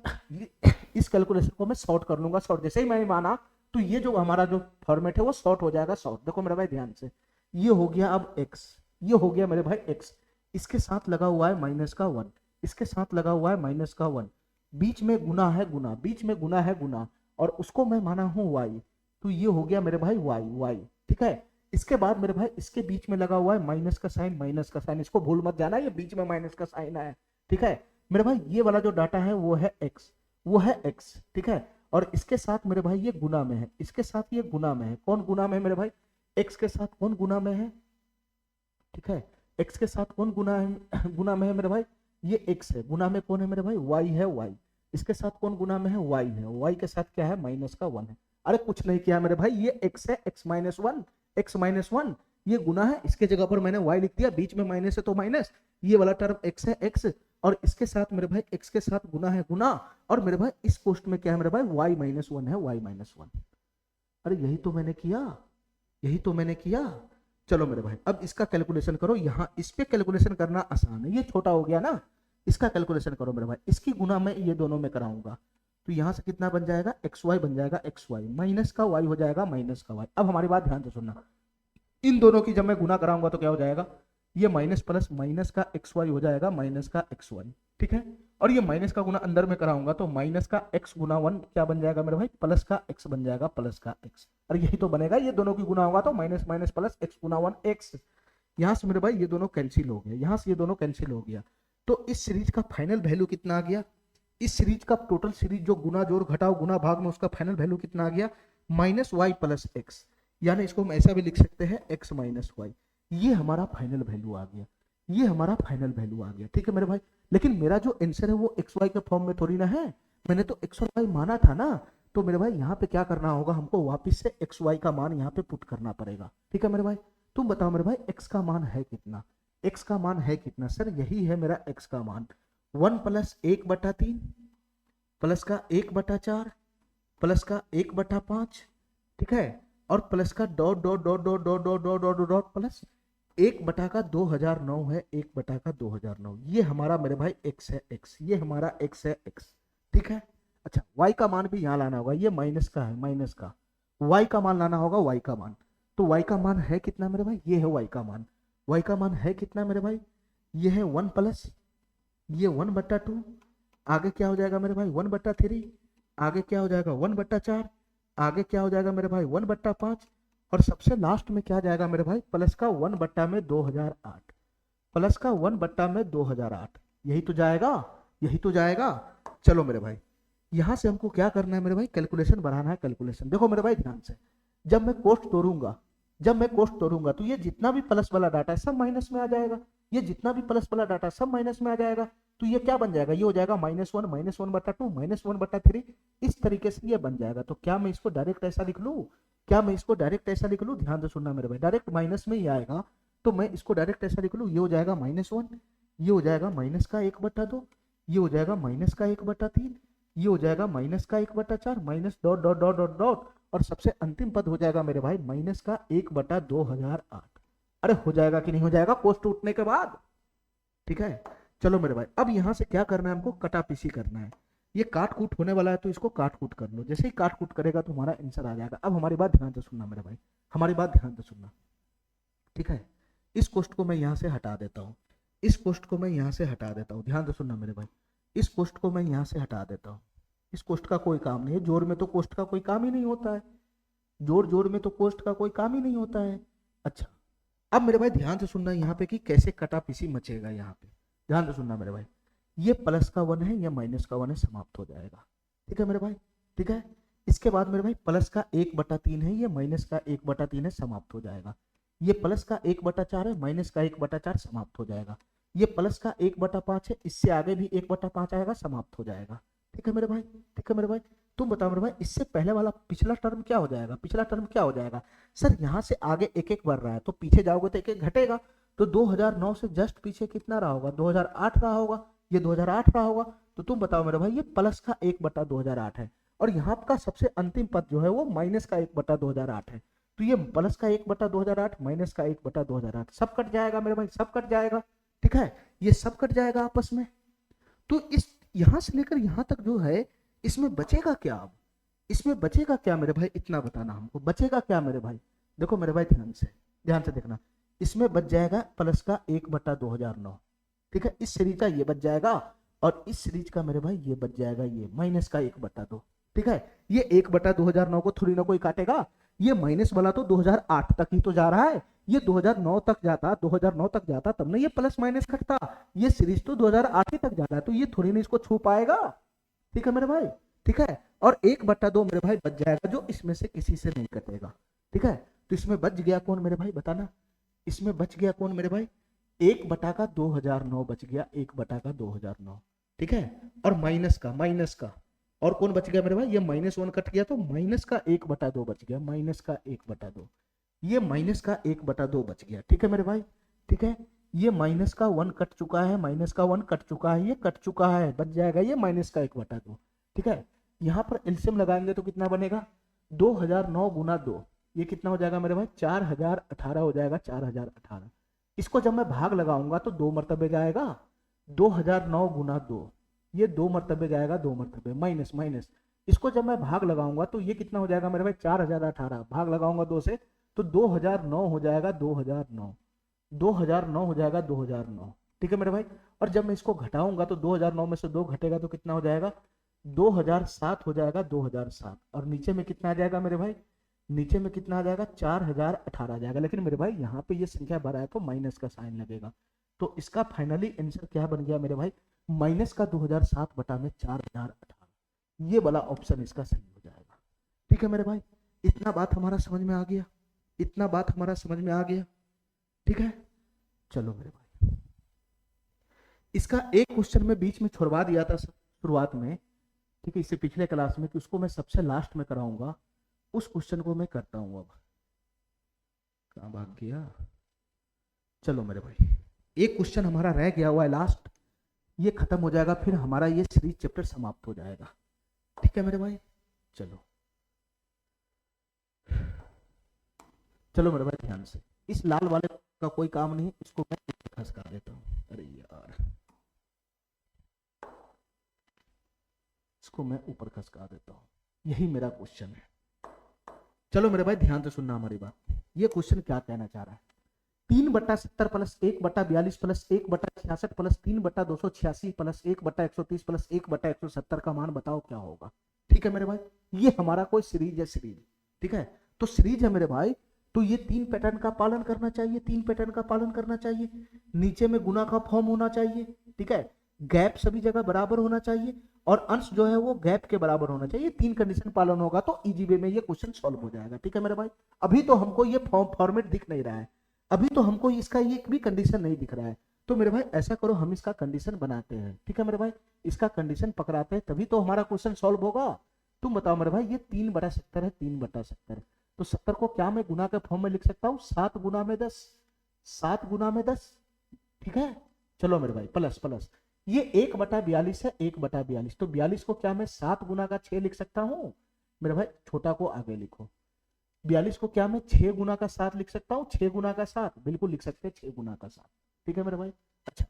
S2: इस कैलकुलेशन को मैं शॉर्ट कर लूंगा, शॉर्ट जैसे ही मैंने माना तो ये जो हमारा जो फॉर्मेट है वो शॉर्ट हो जाएगा, शॉर्ट। देखो मेरे भाई ध्यान से, ये हो गया अब x, ये हो गया मेरे भाई x, इसके साथ लगा हुआ है -1, इसके साथ लगा हुआ है -1, बीच में गुना है गुना, बीच में गुना है गुना, और उसको मैं माना हूं y, तो ये हो गया मेरे भाई y। ठीक है, इसके बाद मेरे भाई इसके बीच में लगा हुआ है माइनस का साइन, इसको भूल मत जाना, ये बीच में माइनस का साइन है। ठीक है मेरे भाई, ये वाला जो डाटा है वो है x, वो है x। ठीक है, और इसके साथ मेरे भाई ये गुना में है, इसके साथ ये गुना में है। कौन गुना में है मेरे भाई, x के साथ कौन गुना में है। ठीक है, x के साथ कौन गुना में है मेरे भाई, ये x है, गुना में कौन है मेरे भाई, y है, y, इसके साथ कौन गुना में है, y है, y के साथ क्या है, -1 है। अरे कुछ नहीं किया मेरे भाई, ये x है, x-1, ये गुना है, इसके जगह पर मैंने y लिख दिया, बीच में माइनस है तो माइनस, ये वाला टर्म x है, x, और इसके साथ मेरे भाई x के साथ गुना है गुना, और मेरे भाई इस पोस्ट में क्या है मेरे भाई, y-1 है, y-1। अरे यही तो मैंने किया, यही तो मैंने किया। चलो मेरे भाई, अब इसका कैलकुलेशन करो, यहाँ इस पे कैलकुलेशन करना आसान है, ये छोटा हो गया ना, इसका कैलकुलेशन करो मेरे भाई, इसकी गुना मैं ये दोनों में कराऊंगा, तो यहाँ से कितना बन जाएगा, xy बन जाएगा, xy माइनस का y हो जाएगा, माइनस का y। अब हमारी बात ध्यान से सुनना, इन दोनों की जब मैं गुना कराऊंगा तो क्या हो जाएगा, ये माइनस प्लस माइनस का xy हो जाएगा, माइनस का xy। ठीक है, और ये माइनस का गुना अंदर में कराऊंगा तो माइनस का x गुना 1 क्या बन जाएगा मेरे भाई, प्लस का x बन जाएगा, प्लस का x। और यही तो बनेगा, ये दोनों की गुना होगा तो माइनस माइनस प्लस x गुना 1 x। यहाँ से मेरे भाई ये दोनों कैंसिल हो गया, यहाँ से ये दोनों कैंसिल हो गया, तो इस सीरीज का फाइनल वैल्यू कितना आ गया, इस सीरीज का टोटल सीरीज जो गुना जोड़ घटाओ गुना भाग में, उसका फाइनल वैल्यू कितना आ गया, -y + x, यानी इसको हम ऐसा भी लिख सकते हैं x - y। ये हमारा फाइनल वैल्यू आ गया, ये हमारा फाइनल वैल्यू आ गया। ठीक है मेरे भाई, लेकिन मेरा जो आंसर है वो xy के फॉर्म में थोड़ी ना है, मैंने तो x और y माना था ना, तो मेरे भाई यहाँ पे क्या करना होगा, हमको वापस से xy का मान यहाँ पे पुट करना पड़ेगा। ठीक है मेरे भाई, तुम बताओ मेरे भाई x का मान है कितना, x का मान है कितना, सर यही है मेरा x का मान, 1 + 1/3 प्लस का 1/4 प्लस का 1/5। ठीक है, और प्लस का dot dot dot dot dot dot dot dot dot plus 1/2009 है, 1/2009। ये हमारा मेरे भाई x है, x, ये हमारा x है, x। ठीक है, अच्छा y का मान भी यहाँ लाना होगा, ये माइनस का है, माइनस का, y का मान लाना होगा, y का मान, तो y का मान है कितना मेरे भाई, ये है y का मान, y का मान है कितना मेरे भाई, ये है 1 प्लस ये 1/2, आगे क्या हो जाएगा मेरे भाई 1/3, आगे क्या हो जाएगा 1/4, आगे क्या हो जाएगा मेरे भाई 1/5, और सबसे लास्ट में क्या जाएगा मेरे भाई, प्लस का 1/2008, प्लस का 1/2008, यही तो जाएगा, यही तो जाएगा। चलो मेरे भाई, यहां से हमको क्या करना है मेरे भाई, कैलकुलेशन बढ़ाना है, कैलकुलेशन। देखो मेरे भाई ध्यान से, जब मैं कोष्ट तोड़ूंगा तो ये जितना भी प्लस वाला डाटा है सब माइनस में आ जाएगा, ये जितना भी प्लस वाला डाटा सब माइनस में आ जाएगा, तो ये क्या बन जाएगा, ये हो जाएगा -1 -1/2 -1/3, इस तरीके से ये बन जाएगा। तो क्या मैं इसको डायरेक्ट ऐसा लिख लूं, क्या मैं इसको डायरेक्ट ऐसा लिख लूं, ध्यान से सुनना मेरे भाई, डायरेक्ट माइनस में ही आएगा, तो मैं इसको डायरेक्ट ऐसा लिख लूं, ये हो जाएगा -1, ये हो जाएगा माइनस का 1/2, ये हो जाएगा माइनस का 1/3, ये हो जाएगा माइनस का 1/4, minus dot dot dot dot dot, और सबसे अंतिम पद हो जाएगा मेरे भाई माइनस का 1/2008। अरे हो जाएगा कि नहीं हो जाएगा कोष्ट उठने के बाद, ठीक है। चलो मेरे भाई, अब यहां से क्या करना है हमको, कटा पीसी करना है। ये काट कूट होने वाला है तो इसको काट कूट कर लो, जैसे ही काट कूट करेगा तो हमारा आंसर आ जाएगा। अब हमारी बात ध्यान से सुनना मेरे भाई, हमारी बात ध्यान से सुनना, ठीक है। इस कोष्ट को मैं यहां से हटा देता हूं, इस कोष्ट को मैं यहां से हटा देता हूं, ध्यान से सुनना मेरे भाई। इस कोष्ट को मैं यहां से हटा देता हूं, इस कोष्ट का कोई काम नहीं है, जोड़ में तो कोष्ट का कोई काम ही नहीं होता है, जोड़ में तो कोष्ट का कोई काम ही नहीं होता है। अच्छा, अब मेरे भाई ध्यान से सुनना यहाँ पे कि कैसे कटा पीसी मचेगा। यहाँ पे ध्यान से सुनना मेरे भाई, ये प्लस का 1 है, ये माइनस का 1 है, समाप्त हो जाएगा, ठीक है मेरे भाई, ठीक है। इसके बाद मेरे भाई प्लस का 1/3 है, ये माइनस का 1/3 है, समाप्त हो जाएगा। ये प्लस का 1/4 है, माइनस का 1/4 समाप्त हो जाएगा। ये प्लस का 1/5 है, इससे आगे भी 1/5 आएगा, समाप्त हो जाएगा, ठीक है मेरे भाई, ठीक है मेरे भाई। तुम बताओ मेरे भाई, इससे पहले वाला पिछला टर्म क्या हो जाएगा, पिछला टर्म क्या हो जाएगा। सर यहाँ से आगे एक एक बढ़ रहा है, तो पीछे जाओगे तो एक एक घटेगा, तो 2009 से जस्ट पीछे कितना रहा होगा, 2008 रहा होगा, ये 2008 रहा होगा। तो तुम बताओ मेरे भाई, ये प्लस का 1/2008 है, और यहाँ का सबसे अंतिम पद जो है वो माइनस का 1/2008 है। तो ये प्लस का 1/2008 माइनस का 1/2008 सब कट जाएगा मेरे भाई, सब कट जाएगा, ठीक है, ये सब कट जाएगा आपस में। तो इस यहां से लेकर यहां तक जो है, इसमें बचेगा क्या, अब इसमें बचेगा क्या मेरे भाई, इतना बताना हमको, बचेगा क्या मेरे भाई। देखो मेरे भाई ध्यान से देखना, इसमें बच जाएगा प्लस का 1/2009, ठीक है, इस सीरीज का ये बच जाएगा, और इस सीरीज का मेरे भाई ये बच जाएगा ये माइनस का 1/2, ठीक है। ये 1/2009 को थोड़ी ना कोई काटेगा, ये माइनस वाला तो 2008 तक ही तो जा रहा है, ये 2009 तक जाता, 2009 तक जाता तब ना ये प्लस माइनस कटता, ये सीरीज तो 2008 ही तक जा रहा है, तो ये थोड़ी ना इसको छू पाएगा, ठीक है मेरे भाई, ठीक है। और 1/2 मेरे भाई बच जाएगा, जो इसमें से किसी से नहीं कटेगा, ठीक है। तो इसमें बच गया कौन मेरे भाई, बताना, इसमें बच गया कौन मेरे भाई, 1/2009 बच गया, 1/2009, ठीक है। और माइनस का और कौन बच गया मेरे भाई, ये -1 कट गया, तो माइनस का 1/2 बच गया, माइनस का 1/2, ये माइनस का 1/2 बच गया, ठीक है मेरे भाई, ठीक है। ये माइनस का 1 कट चुका है, माइनस का 1 कट चुका है, ये कट चुका है, बच जाएगा ये माइनस का 1/2, ठीक है। यहाँ पर एलसीएम लगाएंगे तो कितना बनेगा, 2009 गुना 2, ये कितना हो जाएगा मेरे भाई, 4018 हो जाएगा, 4018। इसको जब मैं भाग लगाऊंगा तो 2 मरतबे जाएगा, 2009 गुना 2, ये 2 मरतबे जाएगा, 2 मरतबे माइनस, इसको जब मैं भाग लगाऊंगा तो ये कितना हो जाएगा मेरे भाई, 4018 भाग लगाऊंगा 2 से, तो 2009 हो जाएगा, 2009 हो जाएगा, 2009, ठीक है मेरे भाई। और जब मैं इसको घटाऊंगा तो 2009 में से 2 घटेगा तो कितना हो जाएगा, 2007 हो जाएगा, 2007। और नीचे में कितना आ जाएगा मेरे भाई, नीचे में कितना आ जाएगा, 4018 आ जाएगा। लेकिन मेरे भाई यहाँ पे ये संख्या भरा है तो माइनस का साइन लगेगा, तो इसका फाइनली आंसर क्या बन गया मेरे भाई, माइनस का 2007 बटा में 4018, ये वाला ऑप्शन इसका सही हो जाएगा, ठीक है मेरे भाई। इतना बात हमारा समझ में आ गया, इतना बात हमारा समझ में आ गया, ठीक है। चलो मेरे भाई, इसका एक क्वेश्चन में बीच में छुड़वा दिया था शुरुआत में, ठीक है, इससे पिछले क्लास में, कि उसको मैं सबसे लास्ट में कराऊंगा, उस क्वेश्चन को मैं करता हूं। अब कहां भाग गया, चलो मेरे भाई, एक क्वेश्चन हमारा रह गया हुआ है लास्ट, ये खत्म हो जाएगा, फिर हमारा ये सीरीज चैप्टर समाप्त हो जाएगा, ठीक है मेरे भाई। चलो मेरे भाई ध्यान से, इस लाल वाले का कोई काम नहीं, इसको मैं खसका देता हूं, अरे यार इसको मैं ऊपर खसका देता हूं, यही मेरा क्वेश्चन है। चलो मेरे भाई ध्यान से सुनना हमारी बात, ये क्वेश्चन क्या कहना चाह रहा है, 3/70 plus 1/42 plus 1/66 plus 3/286 plus 1/130 plus 1/170 का मान बताओ क्या होगा, ठीक है मेरे भाई। ये हमारा कोई सीरीज है, सीरीज, ठीक है, तो सीरीज है मेरे भाई, तो ये 3 पैटर्न का पालन करना चाहिए, 3 पैटर्न का पालन करना चाहिए, नीचे में गुना का फॉर्म होना चाहिए, ठीक है, गैप सभी जगह बराबर होना चाहिए, और अंश जो है वो गैप के बराबर होना चाहिए। 3 कंडीशन पालन होगा तो इजी वे में ये क्वेश्चन सॉल्व हो जाएगा, ठीक है मेरे भाई। अभी तो हमको ये फॉर्मेट दिख नहीं रहा है, अभी तो हमको इसका एक भी कंडीशन नहीं दिख रहा है, तो मेरे भाई ऐसा करो, हम इसका कंडीशन बनाते हैं, ठीक है मेरे भाई, इसका कंडीशन पकड़ाते हैं, तभी तो हमारा क्वेश्चन सॉल्व होगा। तुम बताओ मेरे भाई, ये 3/70 है, 3/70, तो 70 को क्या मैं गुना के फॉर्म में लिख सकता हूँ, 7 गुना में 10, 7 गुना में 10, ठीक है। चलो मेरे भाई, प्लस ये 1/42 है, 1/42, तो 42 को क्या मैं 7 गुना का 6 लिख सकता हूँ, मेरे भाई छोटा को आगे लिखो। 42 को क्या मैं 6 गुना का 7 लिख सकता हूँ? 6 गुना का 7 बिल्कुल लिख सकते हैं, 6 गुना का 7। ठीक है मेरे भाई। अच्छा,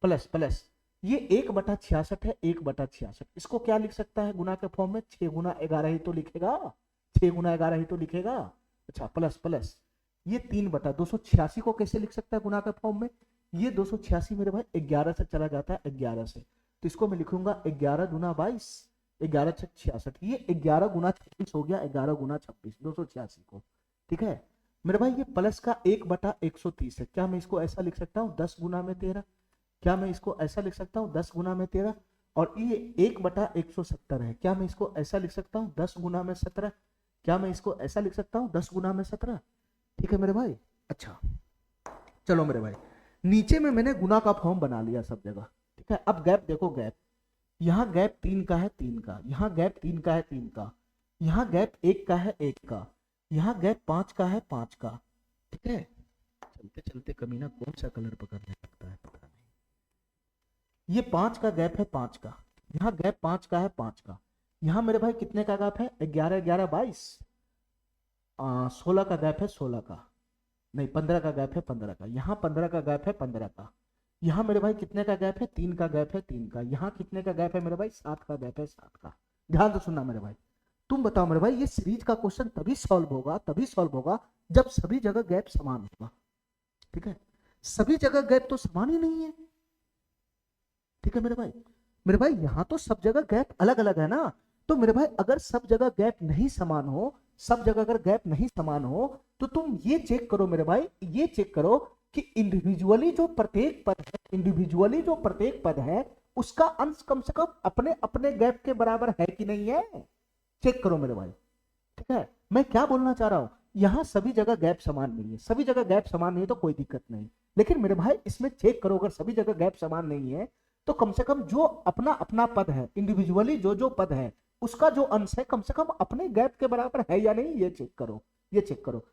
S2: प्लस प्लस ये 1/66 है, 1/66 इसको क्या लिख सकता है गुना के फॉर्म में? 6 गुना 11 ही तो लिखेगा, 6 गुना 11 ही तो लिखेगा। अच्छा, प्लस प्लस ये 3/286 को कैसे लिख सकता है गुना के फॉर्म में? ये 286 मेरे भाई 11 से चला जाता है, 11 से, तो इसको मैं लिखूंगा 11 दूना 22, 11 छक 66, ये 11 गुना 26 हो गया, 11 गुना 26 286 को। ठीक है मेरे भाई, ये प्लस का 1/130 है, क्या मैं इसको ऐसा लिख सकता हूँ 10 गुना में 13? क्या मैं इसको ऐसा लिख सकता हूँ 10 गुना में 13? और ये 1/170 है, क्या मैं इसको ऐसा लिख सकता हूँ 10 गुना में 17? क्या मैं इसको ऐसा लिख सकता हूँ 10 गुना में 17? ठीक है मेरे भाई। अच्छा चलो मेरे भाई, नीचे में मैंने गुना का फॉर्म बना लिया सब जगह। ठीक है, अब गैप देखो, गैप यहाँ गैप 3 का है 3 का, यहाँ गैप 3 का है 3 का, यहाँ गैप 1 का है 1 का, यहाँ गैप 5 का है 5 का। ठीक है, चलते चलते कमीना कौन सा कलर पकड़ने लगता है पता नहीं। ये 5 का गैप है 5 का, यहाँ गैप 5 का है 5 का, यहाँ मेरे भाई कितने का गैप है? 11 11 22, 16 का गैप है 16 का, नहीं 15 का गैप है 15 का, यहाँ 15 का गैप है 15 का, यहाँ मेरे भाई कितने का गैप है? 3 का गैप है 3 का, यहाँ कितने का गैप है मेरे भाई? 7 का गैप है 7 का। ध्यान से सुनना मेरे भाई, तुम बताओ मेरे भाई, ये सीरीज का क्वेश्चन तभी सॉल्व होगा जब सभी जगह गैप समान होगा। ठीक है, सभी जगह गैप तो समान ही नहीं है। ठीक है मेरे भाई यहाँ तो सब जगह गैप अलग अलग है ना, तो मेरे भाई अगर सब जगह गैप नहीं समान हो, सब जगह अगर गैप नहीं समान हो, तो तुम ये चेक करो मेरे भाई, ये चेक करो कि इंडिविजुअली जो प्रत्येक पद है उसका अंश कम से कम अपने अपने गैप के बराबर है कि नहीं है, चेक करो मेरे भाई। ठीक है, मैं क्या बोलना चाह रहा हूं, यहाँ सभी जगह गैप समान नहीं है, सभी जगह गैप समान नहीं है तो कोई दिक्कत नहीं, लेकिन मेरे भाई इसमें चेक करो अगर सभी जगह गैप समान नहीं है तो कम से कम जो अपना अपना पद है, इंडिविजुअली जो पद है उसका जो अंश है कम से कम अपने गैप के बराबर है या नहीं, ये चेक करो, ये चेक करो।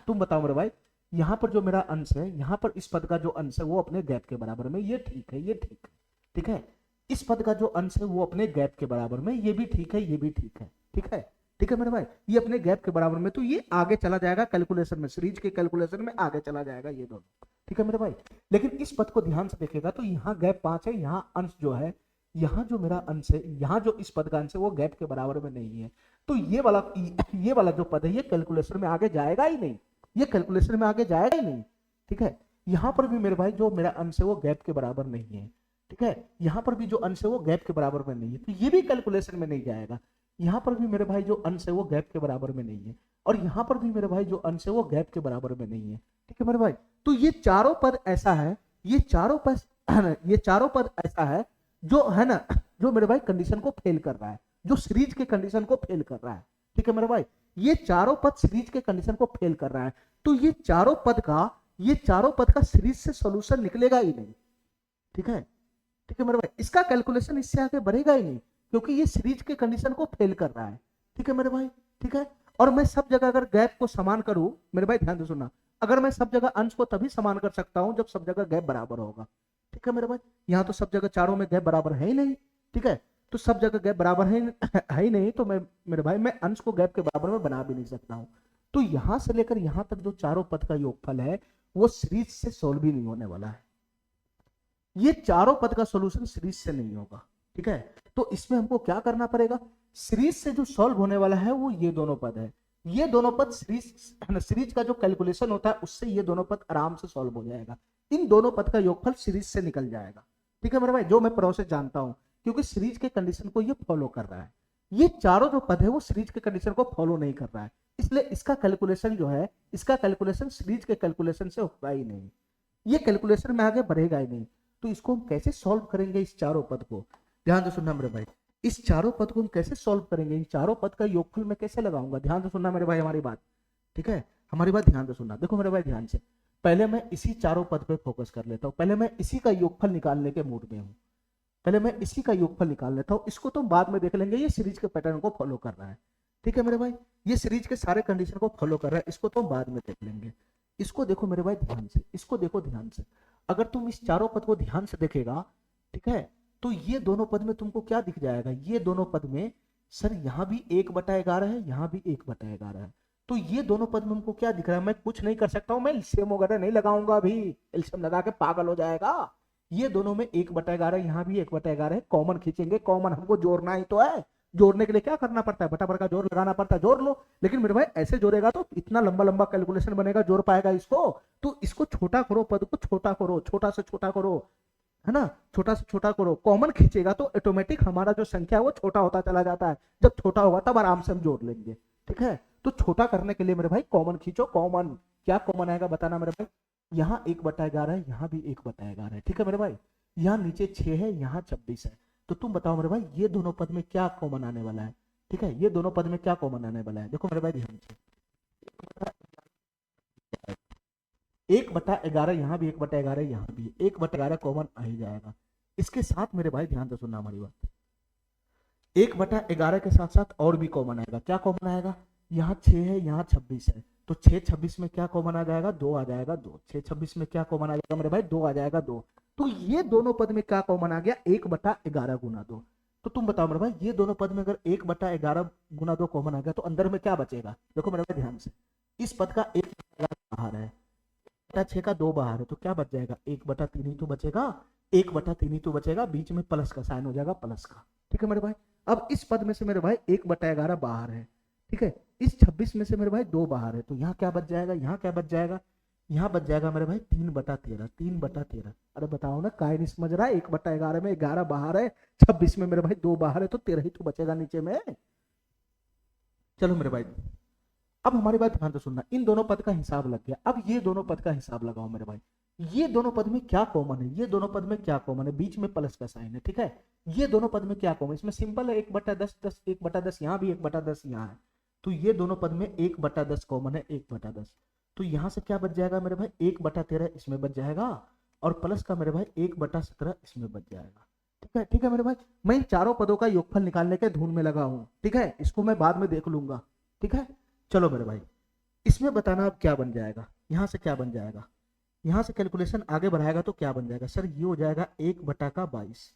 S2: तुम बताओ मेरे भाई, यहाँ पर जो मेरा अंश है, यहाँ पर इस पद का जो अंश है वो अपने गैप के बराबर में, ये ठीक है, ये ठीक है। ठीक है, इस पद का जो अंश है वो अपने गैप के बराबर में, ये भी ठीक है, ये भी ठीक है। ठीक है, ठीक है मेरे भाई, ये अपने गैप के बराबर में, तो ये आगे चला जाएगा कैलकुलेशन में, सीरीज के कैलकुलेशन में आगे चला जाएगा ये दोनों। ठीक है मेरे भाई, लेकिन इस पद को ध्यान से देखेगा तो यहाँ गैप 5 है, यहाँ अंश जो है, यहाँ जो मेरा अंश है, यहाँ जो इस पद का अंश है वो गैप के बराबर में नहीं है, तो ये वाला जो पद है ये कैलकुलेशन में आगे जाएगा ही नहीं, ये कैलकुलेशन में आगे जाएगा ही नहीं। ठीक है, यहाँ पर भी मेरे भाई जो मेरा अंश है वो गैप के बराबर नहीं है। ठीक है, यहाँ पर भी जो अंश है वो गैप के बराबर में नहीं है, तो ये भी कैलकुलेशन में नहीं जाएगा। यहाँ पर भी मेरे भाई जो अंश है वो गैप के बराबर में नहीं है, और यहाँ पर भी मेरे भाई जो अंश है वो गैप के बराबर में नहीं है। ठीक है मेरे भाई, तो ये चारों पद ऐसा है, ये चारों पद ऐसा है जो है ना, जो मेरे भाई कंडीशन को फेल कर रहा है, जो सीरीज के कंडीशन को फेल कर रहा है। ठीक है मेरे भाई, ये चारों पद सीरीज के कंडीशन को फेल कर रहा है, तो ये चारों पद का सीरीज से सॉल्यूशन निकलेगा ही नहीं। ठीक है, ठीक है मेरे भाई, इसका कैलकुलेशन इससे आगे बढ़ेगा ही नहीं, क्योंकि ये सीरीज के कंडीशन को फेल कर रहा है। ठीक है मेरे भाई, ठीक है, और मैं सब जगह अगर गैप को समान करूं, मेरे भाई ध्यान से सुनना, अगर मैं सब जगह अंश को तभी समान कर सकता हूं जब सब जगह गैप बराबर होगा। ठीक है मेरे भाई, यहाँ तो सब जगह चारों में गैप बराबर है ही नहीं। ठीक है, तो सब जगह गैप बराबर है ही नहीं, तो मैं मेरे भाई मैं अंश को गैप के बराबर में बना भी नहीं सकता हूं, तो यहां से लेकर यहां तक जो चारों पद का योगफल है वो सीरीज से सॉल्व ही नहीं होने वाला है, ये चारों पद का सॉल्यूशन सीरीज से नहीं होगा। ठीक है, तो इसमें हमको क्या करना पड़ेगा, सीरीज से जो सॉल्व होने वाला है वो ये दोनों पद है, ये दोनों पद सीरीज का जो कैलकुलेशन होता है उससे ये दोनों पद आराम से सॉल्व हो जाएगा, इन दोनों पद का योगफल सीरीज से निकल जाएगा। ठीक है मेरे भाई, जो मैं प्रोसेस जानता हूं, क्योंकि सीरीज के कंडीशन को ये फॉलो कर रहा है, ये चारों जो पद है वो सीरीज के कंडीशन को फॉलो नहीं कर रहा है, इसलिए इसका कैलकुलेशन जो है, इसका कैलकुलेशन सीरीज के कैलकुलेशन से होगा ही नहीं, ये कैलकुलेशन में आगे बढ़ेगा ही नहीं। तो इसको हम कैसे सॉल्व करेंगे, इस चारों पद को ध्यान से सुनना मेरे भाई, इस चारों पद को हम कैसे सॉल्व करेंगे, इन चारों पद का योगफल मैं कैसे लगाऊंगा, ध्यान से सुनना मेरे भाई हमारी बात। ठीक है, हमारी बात ध्यान से सुनना, देखो मेरे भाई ध्यान से, पहले मैं इसी चारों पद पे फोकस कर लेता हूं, पहले मैं इसी का योगफल निकालने के मूड में हूं, पहले मैं इसी का योगफल निकाल लेता हूं, इसको तो बाद में देख लेंगे, ये सीरीज के पैटर्न को फॉलो कर रहा है। ठीक है मेरे भाई, ये सीरीज के सारे कंडीशन को फॉलो कर रहा है, इसको तो बाद में देख लेंगे। इसको देखो मेरे भाई ध्यान से, इसको देखो ध्यान से, अगर तुम इस चारों पद को ध्यान से देखेगा, ठीक है, तो ये दोनों पद में तुमको क्या दिख जाएगा, ये दोनों पद में सर यहाँ भी 1/11 है, यहाँ भी 1/11 है, तो ये दोनों पद में हमको क्या दिख रहा है? मैं कुछ नहीं कर सकता हूं, मैं एलसीएम वगैरह नहीं लगाऊंगा, अभी एलसीएम लगा के पागल हो जाएगा। ये दोनों में 1/11, यहाँ भी 1/11 है, कॉमन खींचेंगे, कॉमन हमको जोड़ना ही तो है। जोड़ने के लिए क्या करना पड़ता है? बटा पर का जोड़ लगाना पड़ता है, जोड़ लो। लेकिन मेरे भाई ऐसे जोड़ेगा तो इतना लंबा लंबा कैलकुलेशन बनेगा, जोड़ पाएगा इसको? तो इसको छोटा करो, पद को छोटा करो, छोटा से छोटा करो, है ना, छोटा से छोटा करो। कॉमन खींचेगा तो ऑटोमेटिक हमारा जो संख्या है वो छोटा होता चला जाता है, जब छोटा होगा तब आराम से हम जोड़ लेंगे। ठीक है, तो छोटा करने के लिए मेरे भाई कॉमन खींचो, कॉमन क्या कॉमन आएगा बताना मेरे भाई। यहाँ 1/11 है, यहाँ भी 1/11 है, ठीक है मेरे भाई। यहाँ नीचे 6 है, यहाँ 26 है, तो तुम बताओ मेरे भाई ये दोनों पद में क्या कॉमन आने वाला है? ठीक है, ये दोनों पद में क्या कॉमन आने वाला है? देखो मेरे भाई ध्यान से, 1/11, यहाँ भी 1/11, यहाँ भी 1/11 कॉमन आ ही जाएगा। इसके साथ मेरे भाई ध्यान से सुनना हमारी बात, 1/11 के साथ साथ और भी कॉमन आएगा। क्या कॉमन आएगा? यहाँ 6 है, यहाँ 26 है, तो 6 26 में क्या कॉमन आ जाएगा? 2 आ जाएगा, 2 6 26 में क्या कॉमन आ जाएगा मेरे भाई? 2 आ जाएगा, 2। तो ये दोनों पद में क्या कॉमन आ गया? 1/11 गुना 2। तो तुम बताओ मेरे भाई ये दोनों पद में अगर 1/11 गुना 2 कॉमन आ गया तो अंदर में क्या बचेगा? देखो मेरे भाई ध्यान से, इस पद का 1/11 बाहर है, 6 का 2 बाहर है, तो क्या बच जाएगा? 1/3 ही तो बचेगा, 1/3 ही तो बचेगा, बीच में प्लस का साइन हो जाएगा, प्लस का। ठीक है मेरे भाई, अब इस पद में से मेरे भाई 1/11 बाहर है, ठीक है, इस 26 में से मेरे भाई 2 बाहर है, तो यहाँ क्या बच जाएगा? यहाँ क्या बच जाएगा? यहाँ बच जाएगा मेरे भाई 3/13, 3/13। अरे बताओ ना, काय नहीं समझ रहा है? 1/11 में 11 बाहर है, 26 में मेरे भाई 2 बाहर है, तो 13 ही तो बचेगा नीचे में। चलो मेरे भाई, अब हमारी बात ध्यान से सुनना, इन दोनों पद का हिसाब लग गया, अब ये दोनों पद का हिसाब लगाओ मेरे भाई। ये दोनों पद में क्या कॉमन है? ये दोनों पद में क्या कॉमन है? बीच में प्लस का साइन है, ठीक है। ये दोनों पद में क्या कॉमन? इसमें सिंपल है, 1/10, 10 1/10 यहाँ भी, 1/10 यहाँ है, तो ये दोनों पद में 1/10 कॉमन है, 1/10। तो यहाँ से क्या बच जाएगा मेरे भाई? 1/13 इसमें बच जाएगा, और प्लस का मेरे भाई 1/17 इसमें बच जाएगा। ठीक है, ठीक है मेरे भाई, मैं इन चारों पदों का योगफल निकालने के धुन में लगा हूं, ठीक है, इसको मैं बाद में देख लूंगा। ठीक है, चलो मेरे भाई, इसमें बताना अब क्या बन जाएगा, यहाँ से क्या बन जाएगा, यहाँ से कैलकुलेशन आगे बढ़ाएगा तो क्या बन जाएगा? सर ये हो जाएगा 1/22,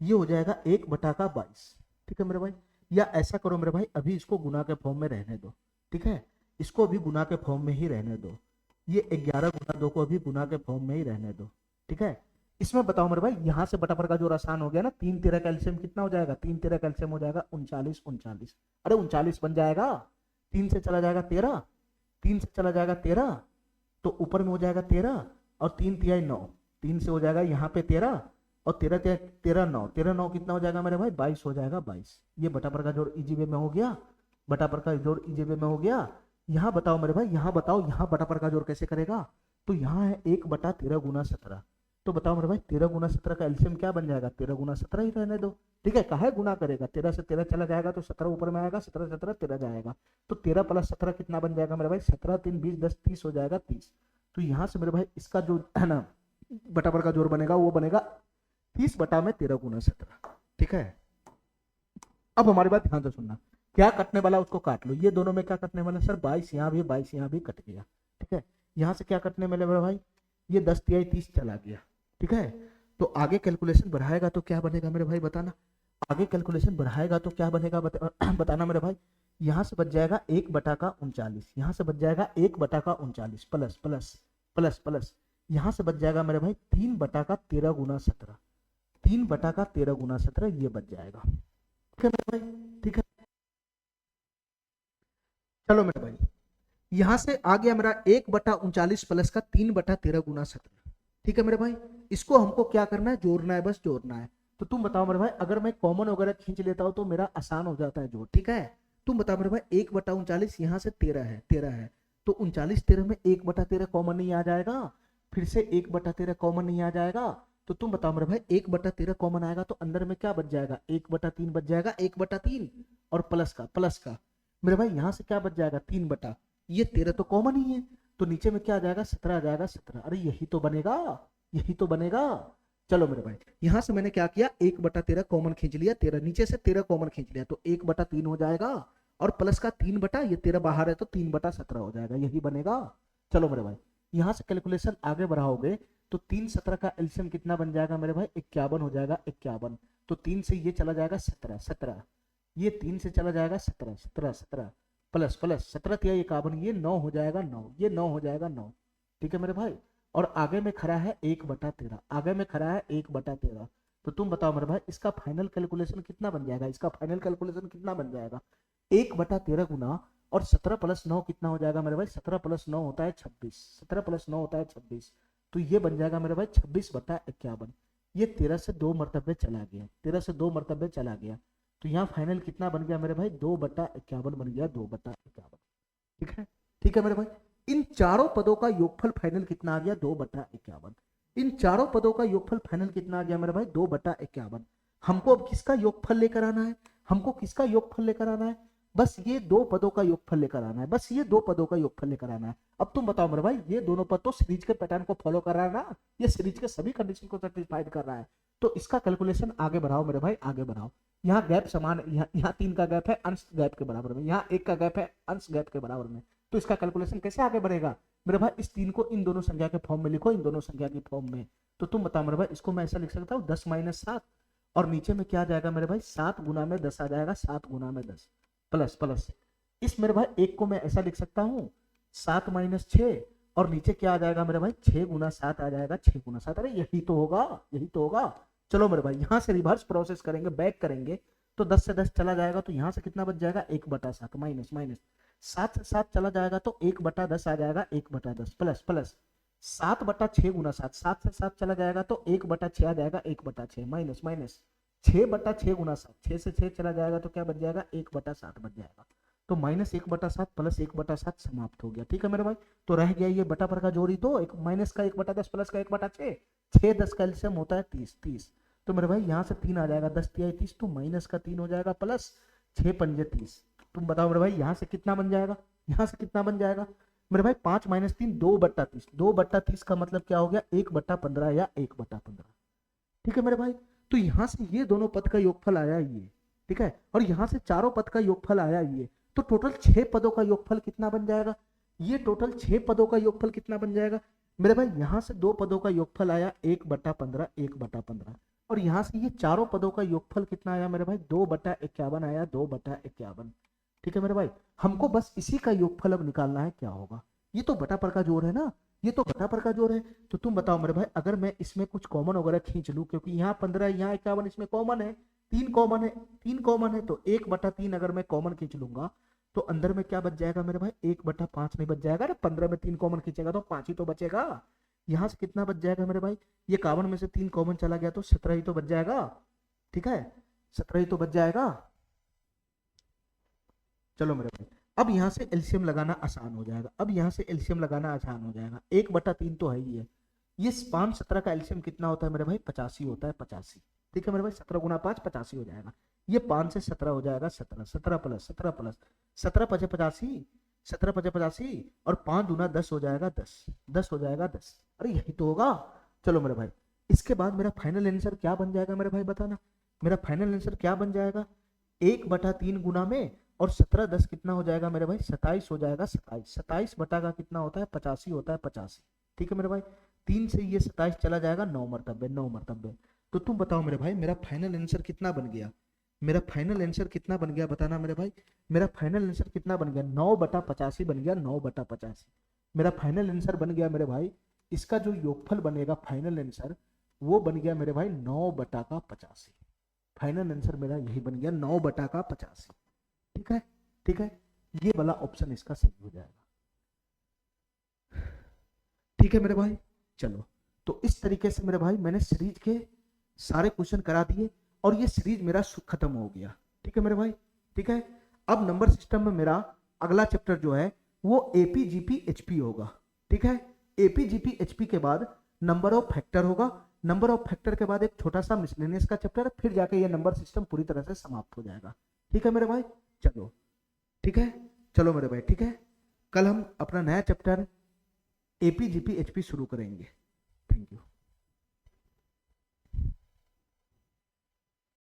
S2: ये हो जाएगा 1/22। ठीक है मेरे भाई, या ऐसा करो मेरे भाई, अभी इसको गुना के फॉर्म में रहने दो, ठीक है, इसको अभी गुना के फॉर्म में ही रहने दो, ये 11 गुना 2 को अभी गुना के फॉर्म में ही रहने दो। ठीक है, इसमें बताओ मेरे भाई, यहाँ से बटा पर का जो आसान हो गया ना, 3 13 कैल्शियम कितना हो जाएगा? 3 13 कैल्शियम हो जाएगा 39, 39। अरे 39 बन जाएगा, 3 से चला जाएगा 13, 3 से चला जाएगा 13, तो ऊपर में हो जाएगा 13, और 3 तिहाई 9, 3 से हो जाएगा यहाँ पे 13, और 13 13 9, 13 9 कितना हो जाएगा मेरे भाई? 22 हो जाएगा, 22। ये बटा पर का जोड़ ईजीवे में हो गया, बटा पर का जोड़ ईजीवे में हो गया। यहाँ बताओ मेरे भाई, यहाँ बताओ, यहाँ बटा पर का जोड़ कैसे करेगा? तो यहाँ है 1/13 गुना 17, तो बताओ मेरे भाई 13 गुना 17 का एलसीएम क्या बन जाएगा? 13 गुना 17 ही रहने दो, ठीक है, काहे गुना करेगा? 13 से 13 चला जाएगा तो 17 ऊपर में आएगा, 17 17 13 जाएगा, तो 13 + 17 कितना बन जाएगा मेरे भाई? 17 3 20 10 30 हो जाएगा, 30। तो यहाँ से मेरे भाई इसका जो है ना बटा पर का जोड़ बनेगा वो बनेगा 30/13 गुना 17। ठीक है, अब हमारी बात ध्यान से सुनना, क्या कटने वाला उसको काट लो। ये दोनों में क्या कटने वाला? सर 22 यहाँ भी, 22 यहाँ भी कट गया। ठीक है, यहाँ से क्या कटने वाला मेरे भाई? ये 10 तिहाई 30 चला गया। ठीक है, तो आगे कैलकुलेशन बढ़ाएगा तो क्या बनेगा मेरे भाई बताना? आगे कैलकुलेशन बढ़ाएगा तो क्या बनेगा बताना मेरे भाई? यहाँ से बच जाएगा 1/39, यहाँ से बच जाएगा 1/39 प्लस प्लस प्लस प्लस, यहाँ से बच जाएगा मेरे भाई 3/13 गुना 17, 3/13 गुना 17 ये बच जाएगा। ठीक है मेरे भाई, ठीक है, चलो मेरे भाई, यहां से आ गया मेरा 1/39 प्लस का 3/13 गुना 17। ठीक है मेरे भाई, इसको हमको क्या करना है? जोड़ना है, बस जोड़ना है। तो तुम बताओ मेरे भाई, अगर मैं कॉमन वगैरह खींच लेता हूं तो मेरा आसान हो जाता है जोड़। ठीक है, तुम बताओ मेरे भाई, 1/39 यहाँ से 13 है, 13 है, तो 39 13 में 1/13 कॉमन नहीं आ जाएगा, फिर से 1/13 कॉमन नहीं आ जाएगा, तो तुम बताओ मेरे भाई 1/13 कॉमन आएगा तो अंदर में क्या बच जाएगा? 1/3 बच जाएगा, 1/3 और प्लस का मेरे भाई यहाँ से क्या बच जाएगा? 3 ये 13 तो कॉमन ही है, तो नीचे में क्या आ जाएगा? 17 आ जाएगा, 17। अरे यही तो बनेगा, यही तो बनेगा। चलो मेरे भाई, यहां से मैंने क्या किया? 1/13 कॉमन खींच लिया, 13 नीचे से 13 कॉमन खींच लिया, तो 1/3 हो जाएगा, और प्लस का 3 ये 13 बाहर है तो 3/17 हो जाएगा, यही बनेगा। चलो मेरे भाई, यहाँ से कैलकुलेशन आगे बढ़ाओगे तो 3 17 का एलसीएम कितना बन जाएगा मेरे भाई? 51 हो जाएगा, 51। तो 3 से ये चला जाएगा 17, 17, ये 3 से चला जाएगा 17, 17 17 प्लस प्लस 17 तिया 51, ये 9 हो जाएगा 9, ये 9 हो जाएगा 9। ठीक है मेरे भाई, और आगे में खड़ा है 1/13, आगे में खड़ा है 1/13। तो तुम बताओ मेरे भाई इसका फाइनल कैलकुलेशन कितना बन जाएगा, इसका फाइनल कैलकुलेशन कितना बन जाएगा? 1/13 गुना और 17 प्लस 9 कितना हो जाएगा मेरे भाई? 17 प्लस 9 होता है 26, 17 प्लस 9 होता है 26। तो ये बन जाएगा मेरे भाई 26/51। ये 13 से 2 मरतबे चला गया, 13 से 2 मरतबे चला गया। तो यहाँ फाइनल कितना बन गया मेरे भाई? 2/51 बन गया, 2/51। ठीक है, ठीक है मेरे भाई। इन चारों पदों का योगफल फाइनल कितना आ गया? 2/51। इन चारों पदों का योगफल फाइनल कितना आ गया मेरे भाई? 2/51। हमको अब किसका योगफल लेकर आना है? हमको किसका योगफल लेकर आना है? बस ये दो पदों का योगफल लेकर आना है, बस ये दो पदों का योगफल लेकर आना है। अब तुम बताओ मेरे भाई, ये दोनों पद तो सीरीज के पैटर्न को फॉलो कर रहा है ना, ये सीरीज के सभी कंडीशन को सेटिस्फाइड कर रहा है। तो इसका कैलकुलेशन आगे बढ़ाओ मेरे भाई, आगे बढ़ाओ। यहाँ गैप समान, यहाँ 3 का गैप है अंश गैप के बराबर में, यहाँ 1 का गैप है अंश गैप के बराबर में। तो इसका कैलकुलेशन कैसे आगे बढ़ेगा मेरे भाई? इस 3 को इन दोनों संख्या के फॉर्म में लिखो, इन दोनों संख्या की फॉर्म में। तो तुम बताओ मेरे भाई, इसको मैं ऐसा लिख सकता हूँ 10 - 7, और नीचे में क्या आ जाएगा मेरे भाई? 7 गुना में 10 आ जाएगा, 7 गुना में 10 प्लस प्लस। इस मेरे भाई एक को मैं ऐसा लिख सकता हूँ 7 - 6, और नीचे क्या आ जाएगा मेरे भाई? 6 गुना 7 आ जाएगा, 6 गुना 7। अरे यही तो होगा, यही तो होगा। चलो मेरे भाई यहाँ से रिवर्स प्रोसेस करेंगे, बैक करेंगे, तो 10 से 10 चला जाएगा, तो यहाँ से कितना बच जाएगा? 1/7 माइनस माइनस 7 से 7 चला जाएगा तो 1/10 आ जाएगा, 1/10 प्लस प्लस 7/6 गुना 7, 7 से 7 चला जाएगा तो 1/6 आ जाएगा, 1/6 माइनस माइनस 6/6 गुना 7, 6 से 6 चला जाएगा तो क्या बच जाएगा? 1/7 बच जाएगा। तो -1/7 प्लस 1/7 समाप्त हो गया। ठीक है मेरे भाई, तो रह गया ये बटा पर का जोड़ी, तो एक माइनस का 1/10 प्लस का 1/6, 6 10 का एलसीएम होता है 30, 30। तो मेरे भाई यहाँ से 3 आ जाएगा, 10 तिया 30, तो माइनस का 3 हो जाएगा प्लस 6 पंजे 30। तुम बताओ मेरे भाई यहाँ से कितना बन जाएगा? यहाँ से कितना बन जाएगा मेरे भाई? 5 - 3 2/30, 2/30 का मतलब क्या हो गया? 1/15 या 1/15। ठीक है मेरे भाई, तो यहाँ से ये दोनों पद का योगफल आया ये, ठीक है, और यहाँ से चारों पद का योगफल आया ये, तो टोटल 6 पदों का योगफल कितना बन जाएगा? ये टोटल 6 पदों का योगफल कितना बन जाएगा मेरे भाई? यहाँ से 2 पदों का योगफल आया 1/15, 1/15, और यहाँ से ये चारों पदों का योगफल कितना आया मेरे भाई? 2/51 आया, 2/51। ठीक है मेरे भाई, हमको बस इसी का योगफल अब निकालना है, क्या होगा? ये तो बटा पर का जोड़ है ना, ये तो बटा पर का जोड़ है। तो तुम बताओ मेरे भाई, अगर मैं इसमें कुछ कॉमन वगैरह खींच लूं, क्योंकि यहाँ 15 यहाँ 51 इसमें कॉमन है, 3 कॉमन है, 3 कॉमन है, तो 1/3 अगर मैं कॉमन खींच लूंगा तो अंदर में क्या बच जाएगा मेरे भाई? 1/5 नहीं बच जाएगा। 15 में 3 कॉमन खींचेगा तो 5 ही तो बचेगा। यहाँ से कितना बच जाएगा मेरे भाई? ये 51 में से 3 कॉमन चला गया तो 17 ही तो बच जाएगा। ठीक है, 17 ही तो बच जाएगा। चलो मेरे भाई, अब यहाँ से एलसीएम लगाना आसान हो जाएगा, अब यहाँ से एलसीएम लगाना आसान हो जाएगा। 1/3 तो है ही है। ये 5 17 का एलसीएम कितना होता है मेरे भाई? 85 होता है, 85। ठीक है मेरे भाई, 17 गुना 5 85 हो जाएगा। ये 5 से 17 हो जाएगा 17, 17 प्लस 17 प्लस 17 × 5 = 85, 17 × 5 = 85, और 5 दूना 10 हो जाएगा 10, 10 हो जाएगा 10। अरे यही तो होगा। चलो मेरे भाई, इसके बाद मेरा फाइनल आंसर क्या बन जाएगा मेरे भाई? बताना मेरा फाइनल आंसर क्या बन जाएगा? 1/3 गुना में और 17 10 कितना हो जाएगा मेरे भाई? 27 हो जाएगा, 27। 27 बटा का कितना होता है? 85 होता है, 85। ठीक है मेरे भाई, 3 से ये 27 चला जाएगा 9 मरतबे, 9 मरतबे। तो तुम बताओ मेरे भाई, मेरा फाइनल आंसर कितना बन गया? मेरा फाइनल आंसर कितना बन गया बताना मेरे भाई? मेरा फाइनल आंसर कितना बन गया? 9/85 बन गया, 9/85 मेरा फाइनल आंसर बन गया मेरे भाई। इसका जो योगफल बनेगा फाइनल आंसर, वो बन गया मेरे भाई 9/85। फाइनल आंसर मेरा यही बन गया, 9/85। ठीक है, ठीक है, ये वाला ऑप्शन इसका सही हो जाएगा। ठीक है मेरे भाई, चलो, तो इस तरीके से मेरे भाई मैंने सीरीज के सारे क्वेश्चन करा दिए और ये सीरीज मेरा खत्म हो गया। ठीक है मेरे भाई, ठीक है। अब नंबर सिस्टम में मेरा अगला चैप्टर जो है वो एपीजीपी होगा। ठीक है, एपीजीपी के बाद नंबर ऑफ फैक्टर होगा, नंबर ऑफ फैक्टर के बाद एक छोटा सा मिसलेनियस का चैप्टर, फिर जाके ये नंबर सिस्टम पूरी तरह से समाप्त हो जाएगा। ठीक है मेरे भाई, चलो, ठीक है, चलो मेरे भाई, ठीक है, कल हम अपना नया चैप्टर एपीजीपी शुरू करेंगे।